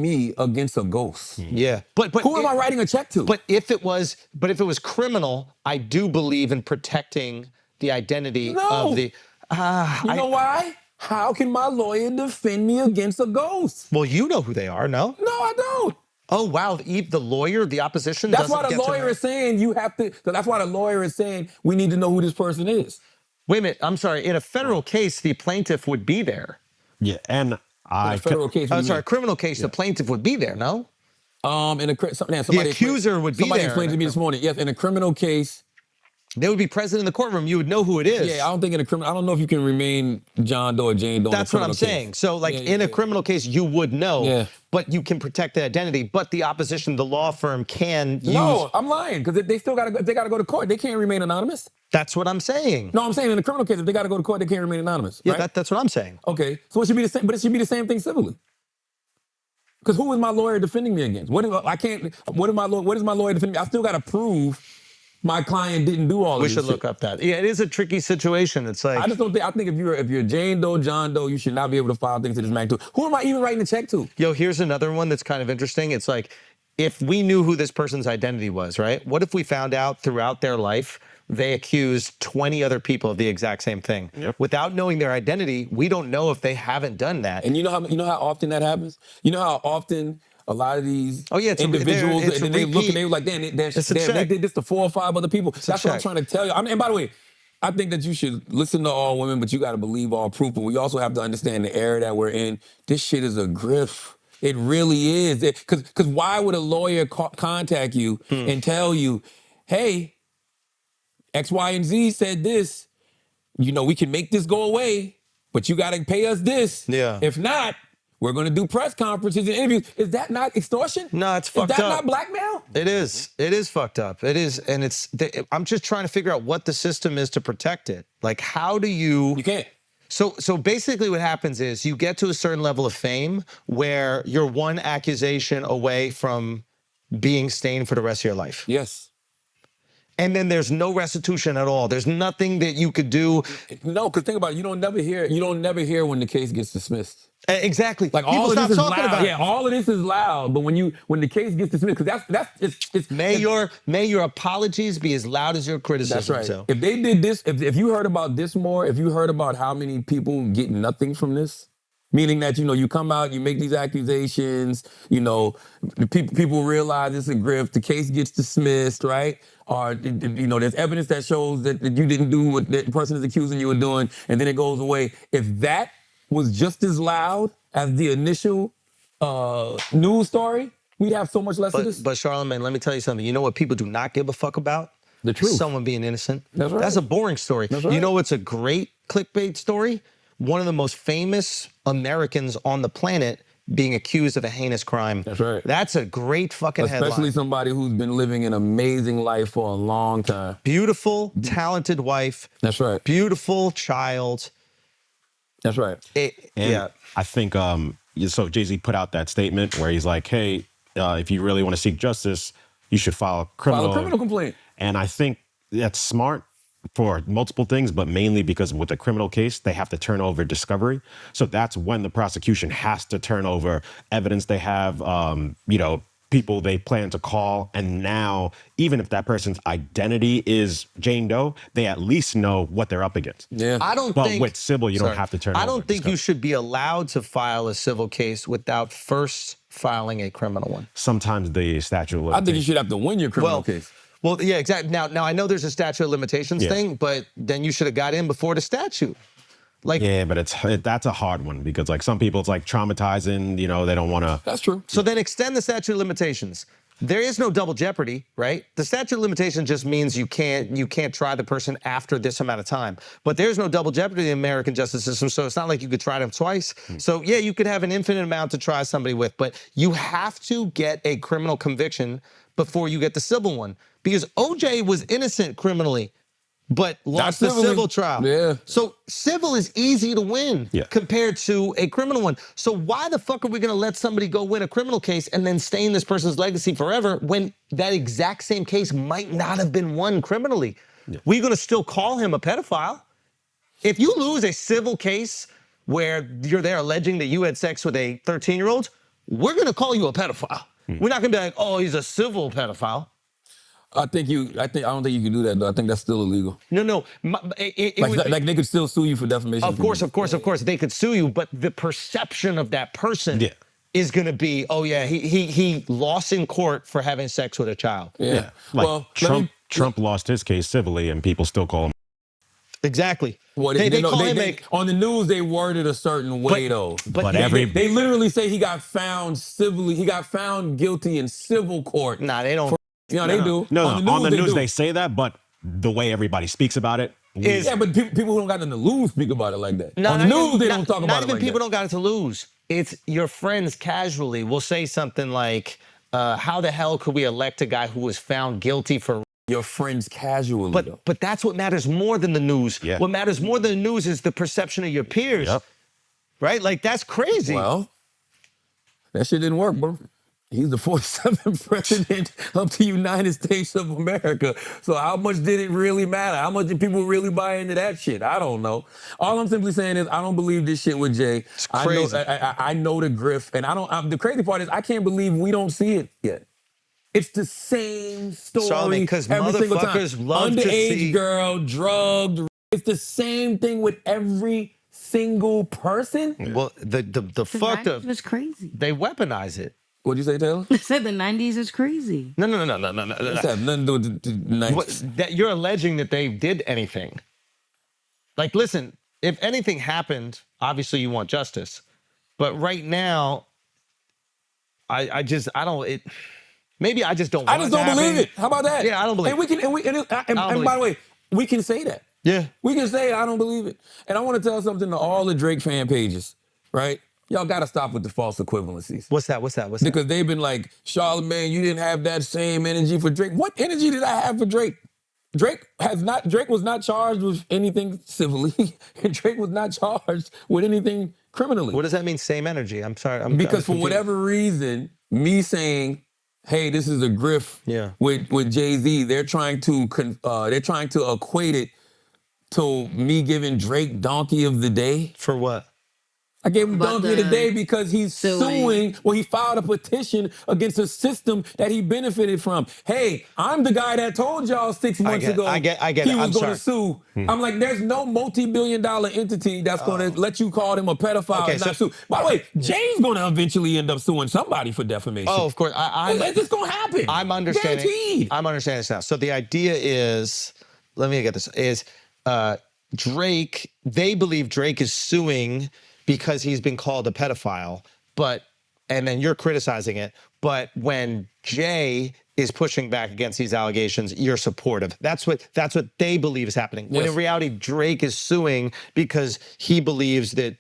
me against a ghost? Yeah. But who am I writing a check to? But if it was criminal, I do believe in protecting the identity of the you know why? How can my lawyer defend me against a ghost? Well, you know who they are, no? No, I don't. Oh, wow. The lawyer, the opposition That's doesn't why the lawyer is saying you have to. So that's why the lawyer is saying we need to know who this person is. Wait a minute. I'm sorry. In a federal case, the plaintiff would be there. Yeah, and a criminal case, the plaintiff would be there, no? The accuser would be there. Somebody explained to me this morning. Yes, in a criminal case, they would be present in the courtroom. You would know who it is. Yeah, I don't think in a criminal. I don't know if you can remain John Doe or Jane Doe. That's what I'm saying. So, like in a criminal case, you would know, but you can protect the identity. But the opposition, the law firm, can use. No, I'm lying because they still got to go to court. They can't remain anonymous. That's what I'm saying. No, I'm saying in a criminal case, if they got to go to court, they can't remain anonymous. Yeah, right? that's what I'm saying. Okay, so it should be the same, but it should be the same thing civilly. Because who is my lawyer defending me against? What is my lawyer defending me? I still got to prove my client didn't do all of this. We should look up that. Yeah, it is a tricky situation. It's like I just don't think. I think if you're Jane Doe, John Doe, you should not be able to file things to this magnitude. Who am I even writing a check to? Yo, here's another one that's kind of interesting. It's like if we knew who this person's identity was, right? What if we found out throughout their life they accused 20 other people of the exact same thing? Yep. Without knowing their identity, we don't know if they haven't done that. And you know how often that happens? You know how often a lot of these individuals, and then they look and they're like, damn, they did this to 4 or 5 other people. That's what I'm trying to tell you. And by the way, I think that you should listen to all women, but you got to believe all proof. But we also have to understand the era that we're in. This shit is a grift. It really is. Because why would a lawyer contact you and tell you, hey, X, Y, and Z said this. You know, we can make this go away, but you got to pay us this. Yeah. If not, We're going to do press conferences and interviews. Is that not extortion? No, it's fucked up. Is that up. not blackmail? It is. It is fucked up. It is, and I'm just trying to figure out what the system is to protect it. Like, how do you? You can't. So basically, what happens is you get to a certain level of fame where you're one accusation away from being stained for the rest of your life. Yes. And then there's no restitution at all. There's nothing that you could do. No, because think about it. You don't never hear when the case gets dismissed. Exactly. Like People all of stop this is talking loud. about it. Yeah, all of this is loud. But when the case gets dismissed, because it's May your apologies be as loud as your criticism. that's right. So. If they did this, if you heard about this more, if you heard about how many people get nothing from this, meaning that you come out, you make these accusations, the people realize it's a grift, the case gets dismissed, right? Or there's evidence that shows that you didn't do what the person is accusing you of doing, and then it goes away. If that was just as loud as the initial news story, we'd have so much less of this. But Charlamagne, let me tell you something. You know what people do not give a fuck about? The truth. Someone being innocent. That's right. That's a boring story. That's right. You know what's a great clickbait story? One of the most famous Americans on the planet being accused of a heinous crime. That's right. That's a great fucking Especially headline. somebody who's been living an amazing life for a long time. Beautiful, talented wife. That's right. Beautiful child. That's right. And I think, so Jay-Z put out that statement where he's like, hey, if you really want to seek justice, you should file a criminal complaint. And I think that's smart for multiple things, but mainly because with a criminal case, they have to turn over discovery. So that's when the prosecution has to turn over evidence they have, people they plan to call. And now, even if that person's identity is Jane Doe, they at least know what they're up against. Yeah. But with civil, you don't have to turn over. I don't think discovery. you should be allowed to file a civil case without first filing a criminal one. Sometimes the statute of I limitations. think you should have to win your criminal case. Well, yeah, exactly. Now I know there's a statute of limitations thing, but then you should have got in before the statute. Yeah, but that's a hard one because like some people it's like traumatizing, they don't want to. That's true. So then extend the statute of limitations. There is no double jeopardy, right? The statute of limitations just means you can't try the person after this amount of time. But there's no double jeopardy in the American justice system, so it's not like you could try them twice. So yeah, you could have an infinite amount to try somebody with, but you have to get a criminal conviction before you get the civil one. Because OJ was innocent criminally, but lost the civil trial. Yeah. So civil is easy to win compared to a criminal one. So why the fuck are we gonna let somebody go win a criminal case and then stain this person's legacy forever when that exact same case might not have been won criminally? We're gonna still call him a pedophile. If you lose a civil case where you're there alleging that you had sex with a 13-year-old, we're gonna call you a pedophile. We're not gonna be like, oh, he's a civil pedophile. I don't think you can do that though. I think that's still illegal. No. Like they could still sue you for defamation. Of course. They could sue you, but the perception of that person is going to be, oh yeah, he lost in court for having sex with a child. Yeah. Like Trump lost his case civilly, and people still call him. Exactly. Well, on the news they worded a certain way though. But they literally say he got found civilly. He got found guilty in civil court. Nah, they don't. They do. No, on the news they say that, but the way everybody speaks about it. Yeah, but people who don't got nothing to lose speak about it like that. On the news, they don't talk about it like that. Not even people don't got it to lose. It's your friends casually will say something like, how the hell could we elect a guy who was found guilty for... Your friends casually, though. But that's what matters more than the news. Yeah. What matters more than the news is the perception of your peers. Yep. Right? Like, that's crazy. Well, that shit didn't work, bro. He's the 47th president of the United States of America. So how much did it really matter? How much did people really buy into that shit? I don't know. All I'm simply saying is I don't believe this shit with Jay. It's crazy. I know the grift, and the crazy part is I can't believe we don't see it yet. It's the same story because every single time. motherfuckers love to see... Underage girl, drugged. It's the same thing with every single person. Well, the fucked up... It was crazy. They weaponize it. What'd you say, Taylor? I said the 90s is crazy. No. This has nothing to do with the 90s. That you're alleging that they did anything. Like, listen, if anything happened, obviously you want justice. But right now, maybe I just don't want it to I just don't believe happen. it. How about that? Yeah, I don't believe it. And by the way, we can say that. Yeah. We can say I don't believe it. And I want to tell something to all the Drake fan pages, right? Y'all gotta stop with the false equivalencies. What's that? Because they've been like, Charlamagne, you didn't have that same energy for Drake. What energy did I have for Drake? Drake was not charged with anything civilly, and Drake was not charged with anything criminally. What does that mean, same energy? I'm sorry. Because for whatever reason, me saying, hey, this is a grift with Jay-Z, they're trying to equate it to me giving Drake Donkey of the Day. For what? I gave him Donkey of the Day because he's suing. Well, he filed a petition against a system that he benefited from. Hey, I'm the guy that told y'all 6 months ago he was going to sue. I'm like, there's no multi-billion-dollar entity that's going to let you call him a pedophile and not sue. By the way, Jay's going to eventually end up suing somebody for defamation. Oh, of course. It's just going to happen. I'm understanding. Guaranteed. I'm understanding this now. So the idea is, let me get this, is Drake, they believe Drake is suing because he's been called a pedophile, and then you're criticizing it, but when Jay is pushing back against these allegations, you're supportive. That's what they believe is happening. Yes. When in reality, Drake is suing because he believes that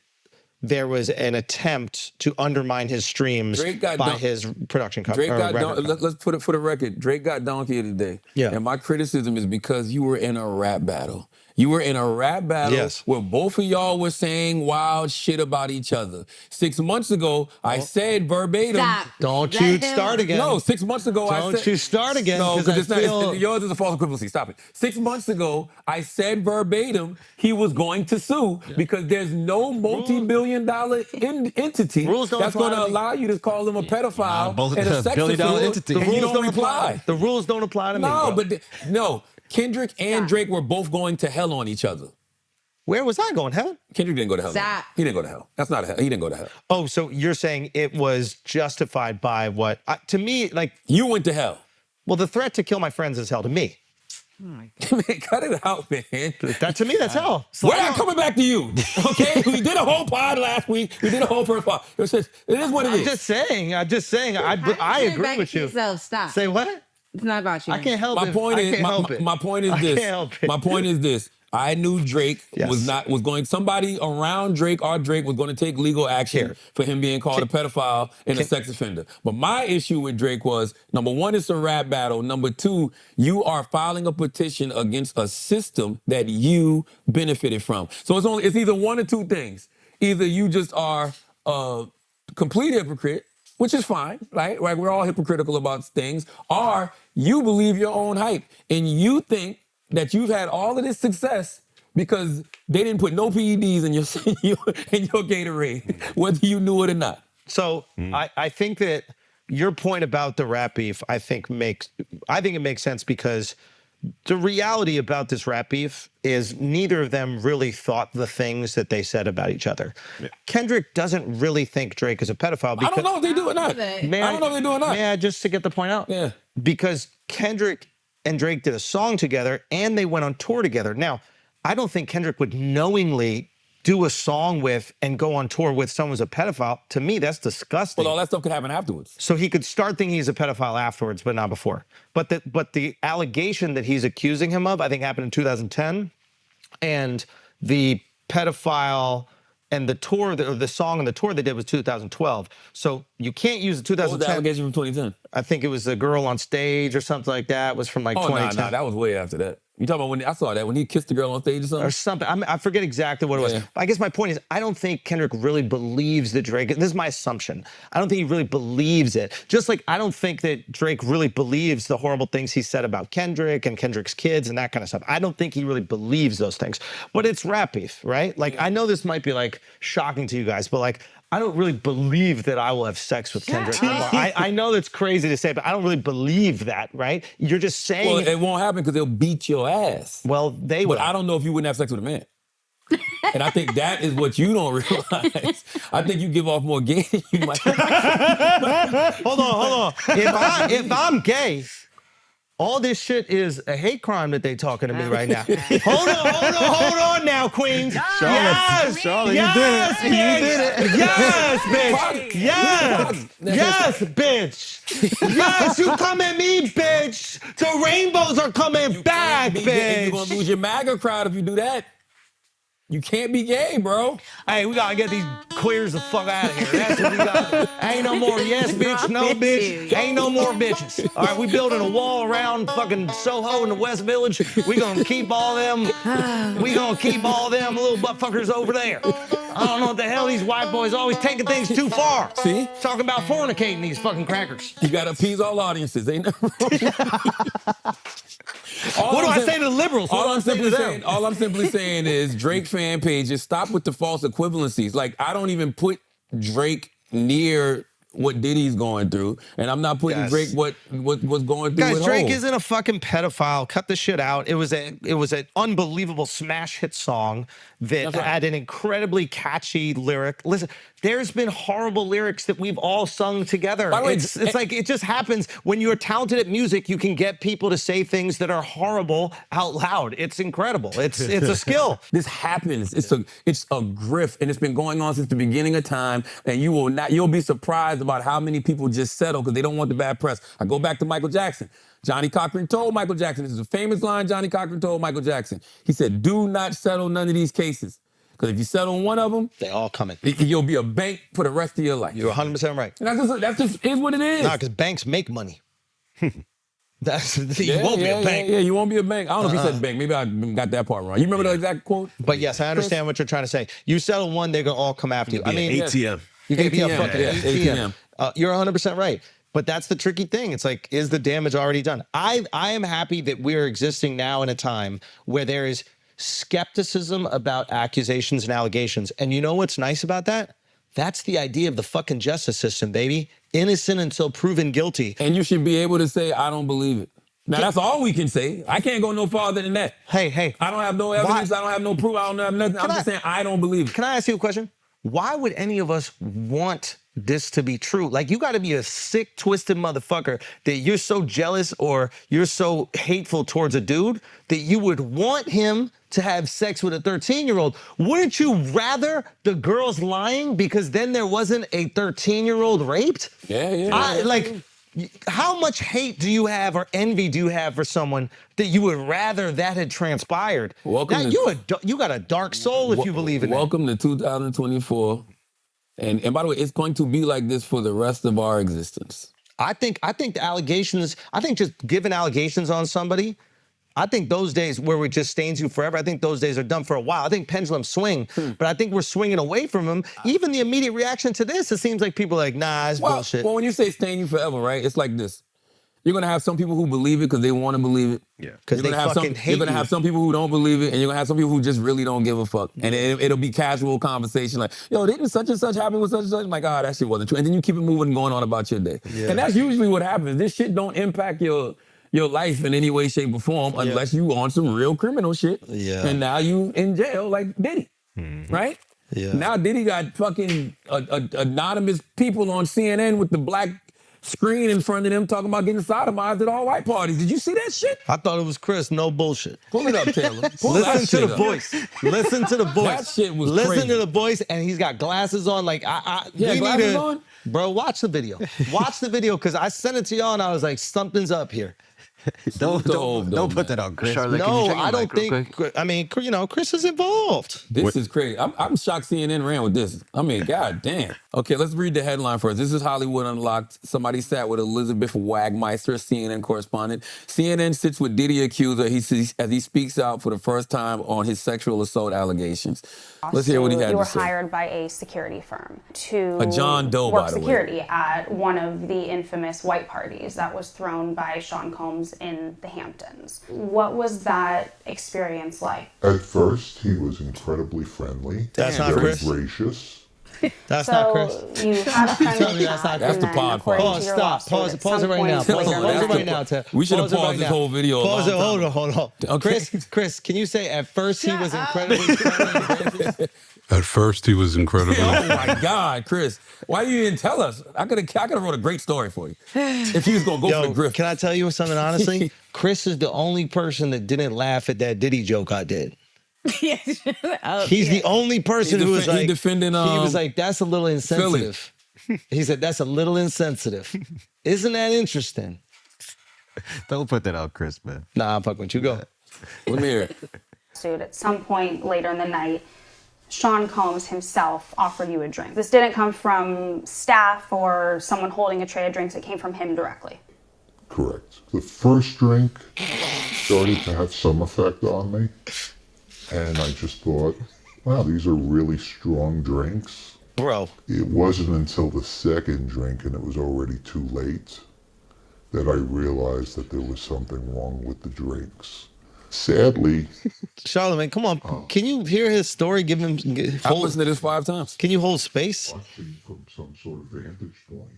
there was an attempt to undermine his streams by his production company. Let's put it for the record. Drake got Donkey of the Day. Yeah. And my criticism is because you were in a rap battle. You were in a rap battle where both of y'all were saying wild shit about each other. 6 months ago, I said verbatim. Stop. Don't you start again. No, 6 months ago I said. Don't you start again. No, because yours is a false equivalency. Stop it. 6 months ago, I said verbatim he was going to sue because there's no multi-billion-dollar entity that's going to allow you to call him a pedophile and a sex offender. The rules don't apply. The rules don't apply to me. No, but Kendrick and Drake were both going to hell on each other. Where was I going? Hell? Kendrick didn't go to hell. Stop. He didn't go to hell. That's not a hell. He didn't go to hell. Oh, so you're saying it was justified by what? To me, like... You went to hell. Well, the threat to kill my friends is hell to me. Oh my God. Man, cut it out, man. To me, that's hell. We're not coming back to you, okay? We did a whole pod last week. We did a whole first pod. It is what it is. I'm just saying. I agree with you. Yourself. Stop. Say what? It's not about you. I can't help it. My point is this. I knew Drake was going. Somebody around Drake or Drake was going to take legal action for him being called a pedophile and a sex offender. But my issue with Drake was, number one, it's a rap battle. Number two, you are filing a petition against a system that you benefited from. So it's either one or two things. Either you just are a complete hypocrite, which is fine, right? Like we're all hypocritical about things, or you believe your own hype and you think that you've had all of this success because they didn't put no PEDs in your Gatorade, whether you knew it or not. So I think that your point about the rap beef, I think it makes sense because the reality about this rap beef is neither of them really thought the things that they said about each other. Yeah. Kendrick doesn't really think Drake is a pedophile. I don't know if they do or not. I don't know if they do or not. Yeah, just to get the point out. Yeah. Because Kendrick and Drake did a song together and they went on tour together. Now, I don't think Kendrick would knowingly do a song with and go on tour with someone who's a pedophile. To me, that's disgusting. Well, all that stuff could happen afterwards. So he could start thinking he's a pedophile afterwards, but not before. But the allegation that he's accusing him of, I think happened in 2010. And the pedophile and the tour, the song and the tour they did was 2012. So you can't use the 2010. What was the allegation from 2010? I think it was a girl on stage or something like that. It was from 2010. No, that was way after that. You talking about when I saw that, when he kissed the girl on stage or something? Or something. I forget exactly what it was. But I guess my point is, I don't think Kendrick really believes that Drake, this is my assumption. I don't think he really believes it. Just like I don't think that Drake really believes the horrible things he said about Kendrick and Kendrick's kids and that kind of stuff. I don't think he really believes those things. But it's rap beef, right? Like, I know this might be like shocking to you guys, but like, I don't really believe that I will have sex with Kendrick. I know that's crazy to say, but I don't really believe that, right? You're just saying... Well, it won't happen because they'll beat your ass. Well, they will. But I don't know if you wouldn't have sex with a man. And I think that is what you don't realize. I think you give off more game than you might. Hold on. If I'm gay... All this shit is a hate crime that they talking to me right now. Hold on now, queens. Charla, you did it. Yes, bitch. Yes, bitch. Yes, you come at me, bitch. The rainbows are coming back, bitch. You're gonna lose your MAGA crowd if you do that. You can't be gay, bro. Hey, we gotta get these queers the fuck out of here. That's what we got. Ain't no more yes, bitch, no bitch. Ain't no more bitches. All right, we building a wall around fucking Soho in the West Village. We gonna keep all them. We gonna keep all them little buttfuckers over there. I don't know what the hell these white boys always taking things too far. See? Talking about fornicating these fucking crackers. You gotta appease all audiences. Ain't nothing wrong. What do I say to the liberals? All I'm simply saying is Drake fan pages, stop with the false equivalencies. Like, I don't even put Drake near what Diddy's going through, and I'm not putting Drake what's going through. Guys, with Drake Hov. isn't a fucking pedophile. Cut the shit out. It was an unbelievable smash hit song that had an incredibly catchy lyric. Listen, there's been horrible lyrics that we've all sung together. By the way, It's like it just happens when you're talented at music. You can get people to say things that are horrible out loud. It's incredible. It's a skill. This happens. It's a grift, and it's been going on since the beginning of time. And you'll be surprised about how many people just settle because they don't want the bad press. I go back to Michael Jackson. Johnny Cochran told Michael Jackson, this is a famous line Johnny Cochran told Michael Jackson. He said, do not settle none of these cases. Because if you settle one of them, they all coming. You'll be a bank for the rest of your life. You're 100% right. And that's just is what it is. Nah, because banks make money. You won't be a bank. Yeah, you won't be a bank. I don't know if he said bank. Maybe I got that part wrong. You remember the exact quote? But yes, I understand what you're trying to say. You settle one, they're gonna all come after you. I mean, ATM. You can be a fucking ATM. You're 100% right. But that's the tricky thing. It's like, is the damage already done? I am happy that we're existing now in a time where there is skepticism about accusations and allegations. And you know what's nice about that? That's the idea of the fucking justice system, baby. Innocent until proven guilty. And you should be able to say, I don't believe it. Now, that's all we can say. I can't go no farther than that. Hey. I don't have no evidence. I don't have no proof. I don't have nothing. I'm just saying I don't believe it. Can I ask you a question? Why would any of us want this to be true? Like, you got to be a sick, twisted motherfucker that you're so jealous or you're so hateful towards a dude that you would want him to have sex with a 13-year-old. Wouldn't you rather the girls lying because then there wasn't a 13-year-old raped? Yeah. How much hate do you have or envy do you have for someone that you would rather that had transpired? You got a dark soul if you believe in Welcome to 2024. And by the way, it's going to be like this for the rest of our existence. I think the allegations, just giving allegations on somebody, I think those days where it just stains you forever, I think those days are done for a while. I think pendulums swing, but I think we're swinging away from them. Even the immediate reaction to this, it seems like people are like, nah, it's bullshit. Well, when you say stain you forever, right, it's like this. You're going to have some people who believe it because they want to believe it. Yeah. Because they fucking hate you. You're going to have some people who don't believe it, and you're going to have some people who just really don't give a fuck. And it'll be casual conversation like, yo, didn't such and such happen with such and such? I'm like, that shit wasn't true. And then you keep it moving and going on about your day. Yeah. And that's usually what happens. This shit don't impact your life in any way, shape, or form unless you on some real criminal shit. Yeah. And now you in jail like Diddy, right? Yeah. Now Diddy got fucking anonymous people on CNN with the black screen in front of them talking about getting sodomized at all white parties. Did you see that shit? I thought it was Chris. No bullshit. Pull it up, Taylor. Listen to the voice. Listen to the voice. That shit was Listen crazy. to the voice, and he's got glasses on. Like, glasses on? Bro, watch the video. Watch the video, because I sent it to y'all, and I was like, something's up here. Don't put that on Chris. Charlotte, No, I don't think. I mean, Chris is involved. This is crazy. I'm shocked CNN ran with this. I mean, god damn. Okay, let's read the headline first. This is Hollywood Unlocked. Somebody sat with Elizabeth Wagmeister, CNN correspondent. CNN sits with Diddy accuser as he speaks out for the first time on his sexual assault allegations. Let's hear what he had to say. You were hired by a security firm to a John Doe, work by the security way. at one of the infamous white parties that was thrown by Sean Combs in the Hamptons. What was that experience like? At first, he was incredibly friendly. That's not very Chris. gracious. That's not Chris. You had a friend Tell me that's not Chris. That's the pod part. Pause, stop. Pause it right now. Pause it right now. We should have paused this whole video. Pause it. Hold on. Okay. Chris, can you say at first he was incredibly friendly and gracious? At first, he was incredibly. Oh my God, Chris! Why you didn't tell us? I could have wrote a great story for you if he was gonna go for the grift. Can I tell you something honestly? Chris is the only person that didn't laugh at that Diddy joke I did. He's the only person who was like, defending, he was like, that's a little insensitive. He said, that's a little insensitive. Isn't that interesting? Don't put that on Chris, man. Nah, I'm fucking with you. Go. Let me hear it. At some point later in the night, Sean Combs himself offered you a drink. This didn't come from staff or someone holding a tray of drinks. It came from him directly. Correct. The first drink started to have some effect on me, and I just thought, wow, these are really strong drinks. Bro. It wasn't until the second drink, and it was already too late, that I realized that there was something wrong with the drinks. Sadly, Charlamagne, come on. Can you hear his story? Give him. I've listened to this 5 times. Can you hold space? Watching from some sort of vantage point.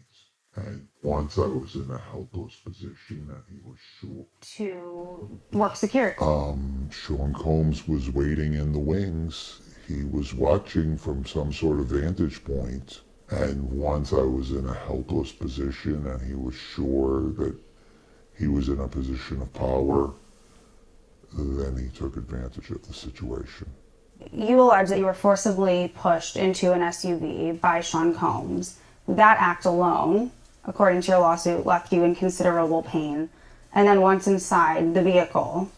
And once I was in a helpless position, and he was sure To work security. Sean Combs was waiting in the wings. He was watching from some sort of vantage point. And once I was in a helpless position, and he was sure that he was in a position of power, then he took advantage of the situation. You allege that you were forcibly pushed into an SUV by Sean Combs. That act alone, according to your lawsuit, left you in considerable pain. And then once inside the vehicle,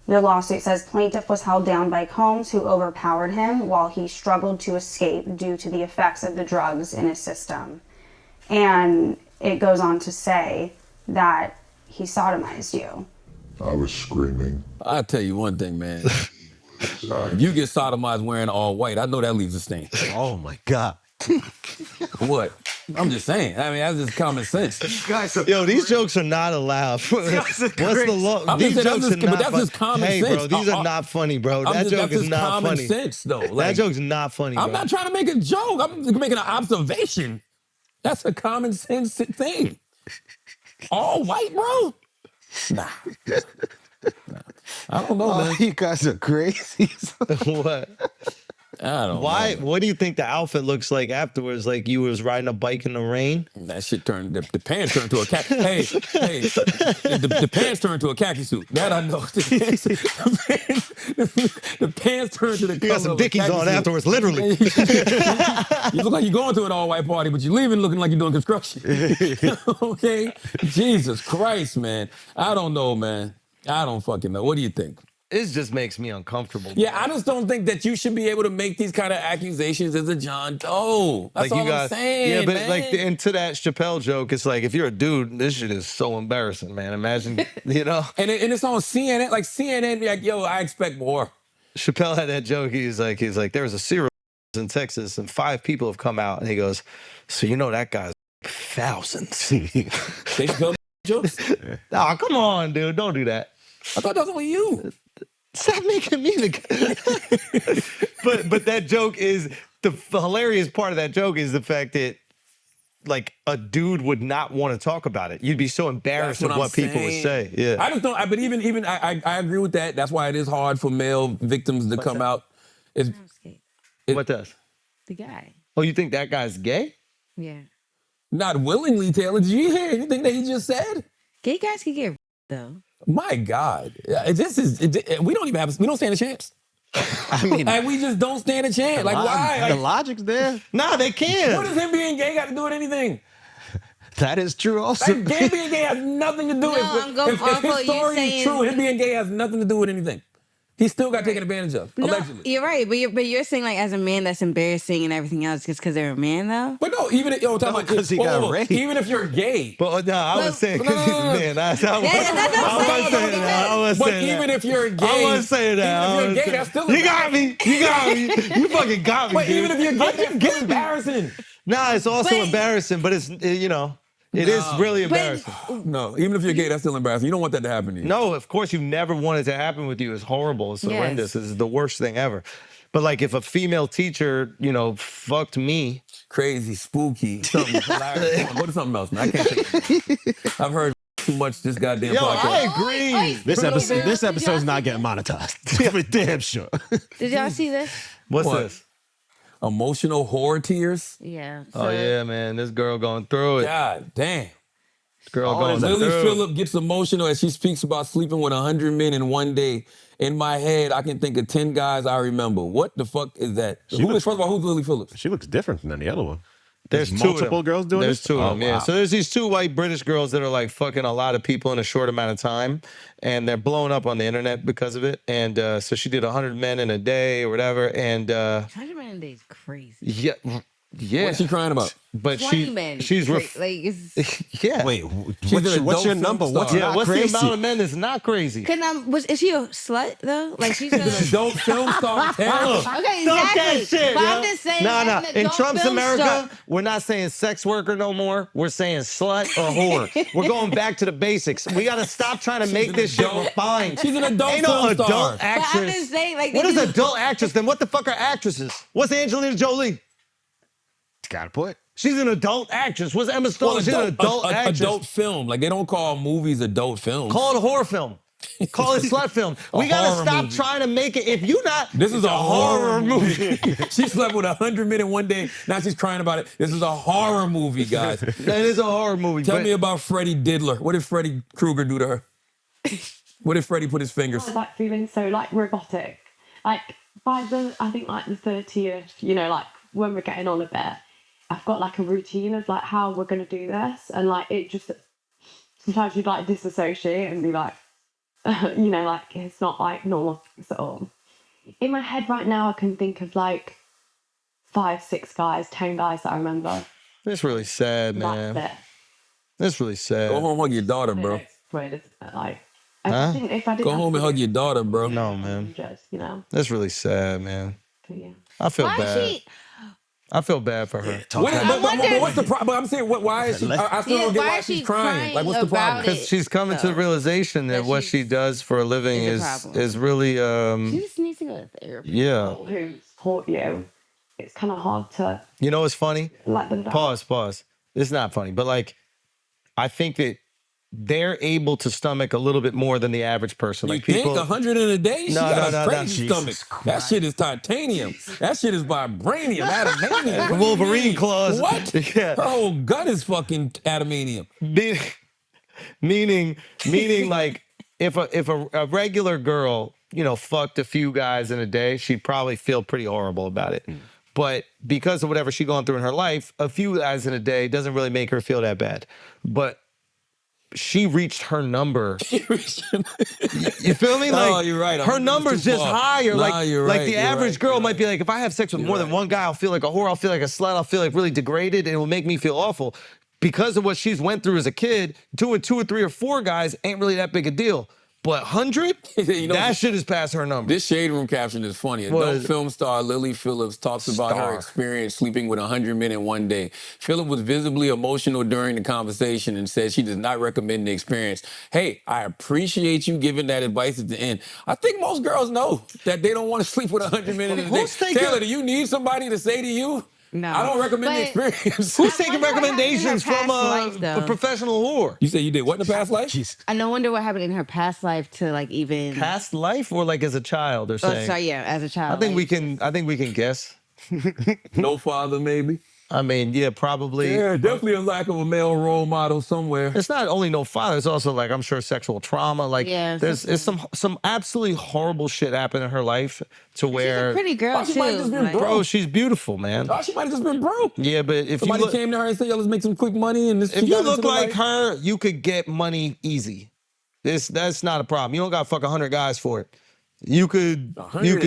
your lawsuit says plaintiff was held down by Combs, who overpowered him while he struggled to escape due to the effects of the drugs in his system. And it goes on to say that he sodomized you. I was screaming. I'll tell you one thing, man. If you get sodomized wearing all white, I know that leaves a stain. Oh my God. What? I'm just saying. I mean, that's just common sense. Yo, these jokes are not allowed. What's the law? I'm These just saying, jokes are not that's just common Hey, sense. bro, these are not funny, bro. That joke is not common funny. sense, though. That Like, joke's not funny, bro. I'm not trying to make a joke. I'm making an observation. That's a common sense thing. All white, bro? Nah. I don't know, man. You guys are crazy. What? I don't Why? know. What do you think the outfit looks like afterwards? Like you was riding a bike in the rain? That shit turned, the pants turned to a khaki. Hey, the pants turned to a khaki suit. That I know. The pants turned to the color You got some of a Dickies khaki on suit. afterwards, literally. You look like you're going to an all-white party, but you're leaving looking like you're doing construction. Okay? Jesus Christ, man. I don't know, man. I don't fucking know. What do you think? It just makes me uncomfortable. Yeah, I just don't think that you should be able to make these kind of accusations as a John Doe. That's all I'm saying, yeah, but man. like, and to that Chappelle joke, it's like if you're a dude, this shit is so embarrassing, man. Imagine, you know. And it's on CNN. Like CNN, like, yo, I expect more. Chappelle had that joke. He's like, there was a serial in Texas, and 5 people have come out, and he goes, so you know that guy's thousands. They Chappelle jokes? Oh, come on, dude, don't do that. I thought that was only you. Stop making me the but that joke is the hilarious part of that joke is the fact that like a dude would not want to talk about it. You'd be so embarrassed of what people would say. Yeah. I just don't. But even I agree with that. That's why it is hard for male victims to come out. What does? The guy. Oh, you think that guy's gay? Yeah. Not willingly, Taylor. Did you hear anything that he just said? Gay guys can get though. My God, we don't stand a chance. I mean, like, we just don't stand a chance. Like, why? The Like, logic's there. Nah, they can. what does him being gay got to do with anything? That is true also. Like, gay being gay has nothing to do with I'm going if off his what you're story is saying. true, him being gay has nothing to do with anything. He still got taken advantage of, allegedly. No, you're right, but you're saying like as a man that's embarrassing and everything else just because they're a man though. But no, even if, because he got raped. even if you're gay. But no, I was saying because he's a man. I wasn't saying that. I wasn't But saying even that. if you're gay, I wasn't saying that. Even if you're gay, that's still You got me. You got me. You fucking got me. But dude. even if you're gay, that's embarrassing. Nah, it's also embarrassing, but it's you know. It is really embarrassing. No, even if you're gay, that's still embarrassing. You don't want that to happen to you. No, of course you never want it to happen with you. It's horrible. It's horrendous. It's the worst thing ever. But like if a female teacher, you know, fucked me. Crazy, spooky, something hilarious. Come on, go to something else, man. I can't take it. I've heard too much this goddamn podcast. I agree. This episode's not getting monetized. For damn sure. Did y'all see this? What's What? this? Emotional horror tears? Yeah. Oh yeah, man. This girl going through it. God damn. This girl going Lily through it. Phillips gets emotional as she speaks about sleeping with 100 men in one day. In my head, I can think of 10 guys I remember. What the fuck is that? First of all, who's Lily Phillips? She looks different than the other one. There's two multiple of them. girls doing There's this? two of them, yeah. Wow. So there's these two white British girls that are like fucking a lot of people in a short amount of time, and they're blowing up on the internet because of it. And so she did 100 men in a day or whatever. And 100 men in a day is crazy. Yeah. What's she crying about? But 20 men. she's like it's. yeah. Wait, She's an what's your adult number? film What's star. Yeah, not what's crazy? the amount of men that's not crazy? Is she a slut though? Like she's She's an adult film star. Taylor. Okay, Stop exactly. that shit, but yo. I'm just saying. No. as an In adult Trump's film America, star- we're not saying sex worker no more. We're saying slut or whore. We're going back to the basics. We got to stop trying to make an this shit adult- refined. She's an adult Ain't no film star. adult But I'm actress. just saying, like, What they is do- adult actress? Then what the fuck are actresses? What's Angelina Jolie? Got a point. She's an adult actress. What's Emma Stone? Well, She's an adult actress. adult film. Like they don't call movies adult films. Call it a horror film. Call it slut film. We gotta horror stop movie. trying to make it. If you not, This is it's a horror movie. She slept with 100 men in one day. Now she's crying about it. This is a horror movie, guys. That is a horror movie. Tell but- me about Freddy Diddler. What did Freddy Krueger do to her? What did Freddy put his fingers? Like feeling so like robotic. Like by I think like the 30th, like when we're getting on a bit, I've got like a routine of like how we're gonna do this, and like it just sometimes you'd like disassociate and be like, like it's not like normal at all. In my head right now, I can think of like 5, 6 guys, 10 guys that I remember. That's really sad, man. That's it. That's really sad. Go home, hug your daughter, bro. Like, Huh? if I didn't Go have home to and hug your daughter, bro. No, man. just, That's really sad, man. but yeah. I feel Why bad. is she? I feel bad for her. But what's the problem? But I'm saying, why is she? I still don't get why she's crying. Like, what's the problem? Because she's coming to the realization that what she does for a living is really She just needs to go to therapy. yeah. Who support you? It's kind of hard to You know what's funny? let them down. Pause. It's not funny, but like, I think that they're able to stomach a little bit more than the average person. You Like think people, 100 in a day? She got a crazy no. stomach. That shit is titanium. That shit is vibranium, adamantium. What do you Wolverine mean? claws. What? Yeah. Her whole gut is fucking adamantium. Meaning like if a regular girl, fucked a few guys in a day, she'd probably feel pretty horrible about it. But because of whatever she's gone through in her life, a few guys in a day doesn't really make her feel that bad. But she reached her number. You feel me? Like, you're right. Her number's just higher. You're like right, the you're average right, girl you're might be like, if I have sex with more than one guy, I'll feel like a whore. I'll feel like a slut. I'll feel like really degraded, and it will make me feel awful. Because of what she's went through as a kid, 2 or 3 or 4 guys ain't really that big a deal. But 100, that shit is past her number. This Shade Room caption is funny. Adult film star Lily Phillips talks about her experience sleeping with 100 men in one day. Phillips was visibly emotional during the conversation and said she does not recommend the experience. Hey, I appreciate you giving that advice at the end. I think most girls know that they don't want to sleep with 100 men in a day. Taylor, do you need somebody to say to you? No. I don't recommend the experience. Who's taking recommendations from a professional whore? You say you did what in the past life? I no wonder what happened in her past life to like even Past life or like as a child or saying? Oh, sorry, yeah, as a child. I think we can guess. No father, maybe. I mean, yeah, probably. Yeah, definitely a lack of a male role model somewhere. It's not only no father, it's also like I'm sure sexual trauma. Like there's some absolutely horrible shit happened in her life to where She's a pretty girl she too. might have just been like- broke. bro, she's beautiful, man. Oh, she might have just been broke. Yeah, but if Somebody you look, came to her and said, "Yo, let's make some quick money," and this. if you look like her, you could get money easy. That's not a problem. You don't got to fuck 100 guys for it. You could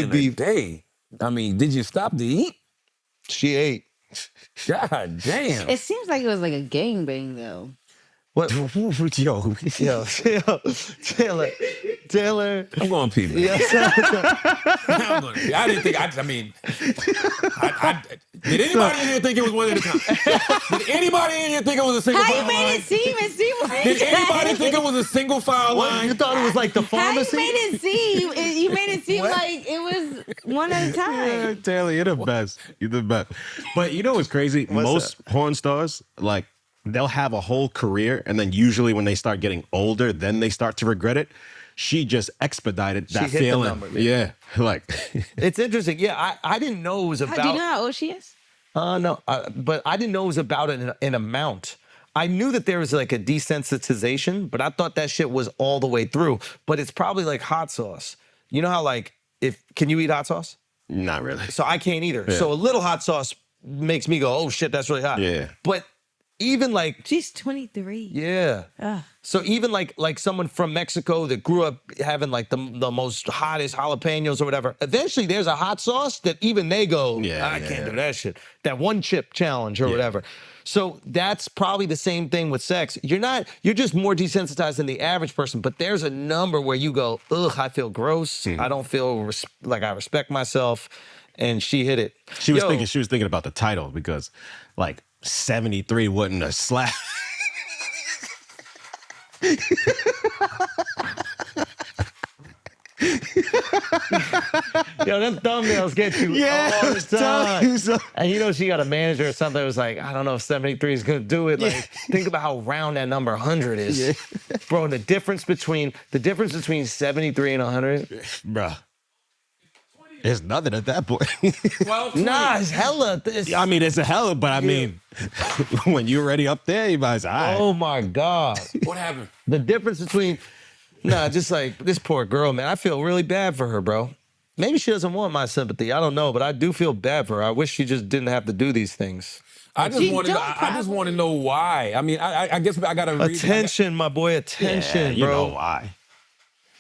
be. Day. I mean, did you stop to eat? She ate. God damn. It seems like it was like a gangbang though. What? Yo, Taylor. I'm going pee. Man. Yes. I'm going pee. I didn't think. I mean, did anybody in here think it was one at a time? Did anybody in here think it was a single How file you made line? it seem like Did anybody think it was a single file What? line? You thought it was like the How pharmacy? you made it seem? You made it seem like it was one at a time. Taylor, you're the best. You're the best. But you know what's crazy? Most porn stars, like, they'll have a whole career, and then usually when they start getting older, then they start to regret it. She just expedited that hit the feeling. number, yeah, like It's interesting. Yeah, I didn't know it was about. Do you know how old she is? No, but I didn't know it was about an amount. I knew that there was like a desensitization, but I thought that shit was all the way through. But it's probably like hot sauce. You know how like can you eat hot sauce? not really. So I can't either. Yeah. So a little hot sauce makes me go, oh shit, that's really hot. Yeah. But even like, She's 23. yeah. So even like someone from Mexico that grew up having like the most hottest jalapenos or whatever, eventually there's a hot sauce that even they go, I can't do that shit. That one chip challenge or whatever. So that's probably the same thing with sex. You're just more desensitized than the average person, but there's a number where you go, ugh, I feel gross. I don't feel like I respect myself. And she hit it. She was thinking about the title because like 73 wouldn't have slapped. Yo, them thumbnails get you all the time. And you know she got a manager or something that was like, I don't know if 73 is gonna do it. Like, think about how round that number 100 is. Bro, the difference between 73 and 100. Bruh. It's nothing at that point. Nah, it's hella. I mean, it's a hella, but I mean, when you're already up there, you might say, all right. Oh my God. What happened? The difference between, just like this poor girl, man. I feel really bad for her, bro. Maybe she doesn't want my sympathy. I don't know, but I do feel bad for her. I wish she just didn't have to do these things. I just want to know why. I mean, I guess I got to read. Attention, my boy, attention, you bro. know why.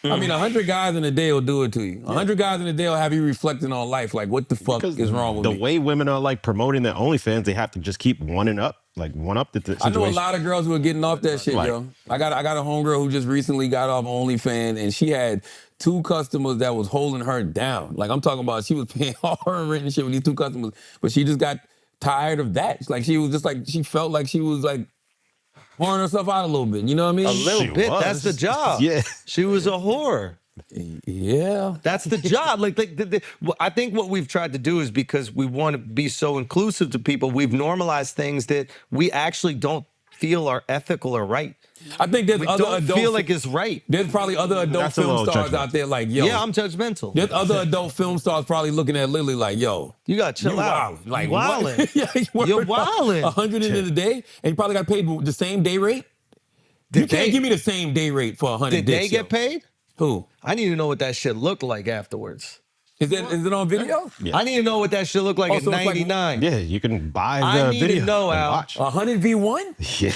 I mean, 100 guys in a day will do it to you. 100 guys in a day will have you reflecting on life. Like, what the fuck is wrong with me? The way women are like promoting their OnlyFans, they have to just keep one up the situation. I know a lot of girls who are getting off that shit, yo. I got a homegirl who just recently got off OnlyFans, and she had 2 customers that was holding her down. Like, I'm talking about, she was paying all her rent and shit with these 2 customers, but she just got tired of that. Like, she was just like, she felt like she was like whoring herself out a little bit. You know what I mean? A little bit. That's the job. Yeah. She was a whore. Yeah. That's the job. I think what we've tried to do is because we want to be so inclusive to people, we've normalized things that we actually don't feel are ethical or right. I think there's we other don't adult feel like it's right. There's probably other adult film stars out there like, yo. Yeah, I'm judgmental. There's other adult film stars probably looking at Lily like, yo. You got to chill out. Wildin'. Like, wildin'. Yeah, you're wildin'. 100 in a day, and you probably got paid the same day rate? You can't give me the same day rate for 100 Did they get paid? Who? I need to know what that shit looked like afterwards. Is it on video? Yeah. I need to know what that shit looked like in 99. Yeah, you can buy the I need video to know, and Al. watch. 100 v1? Yeah.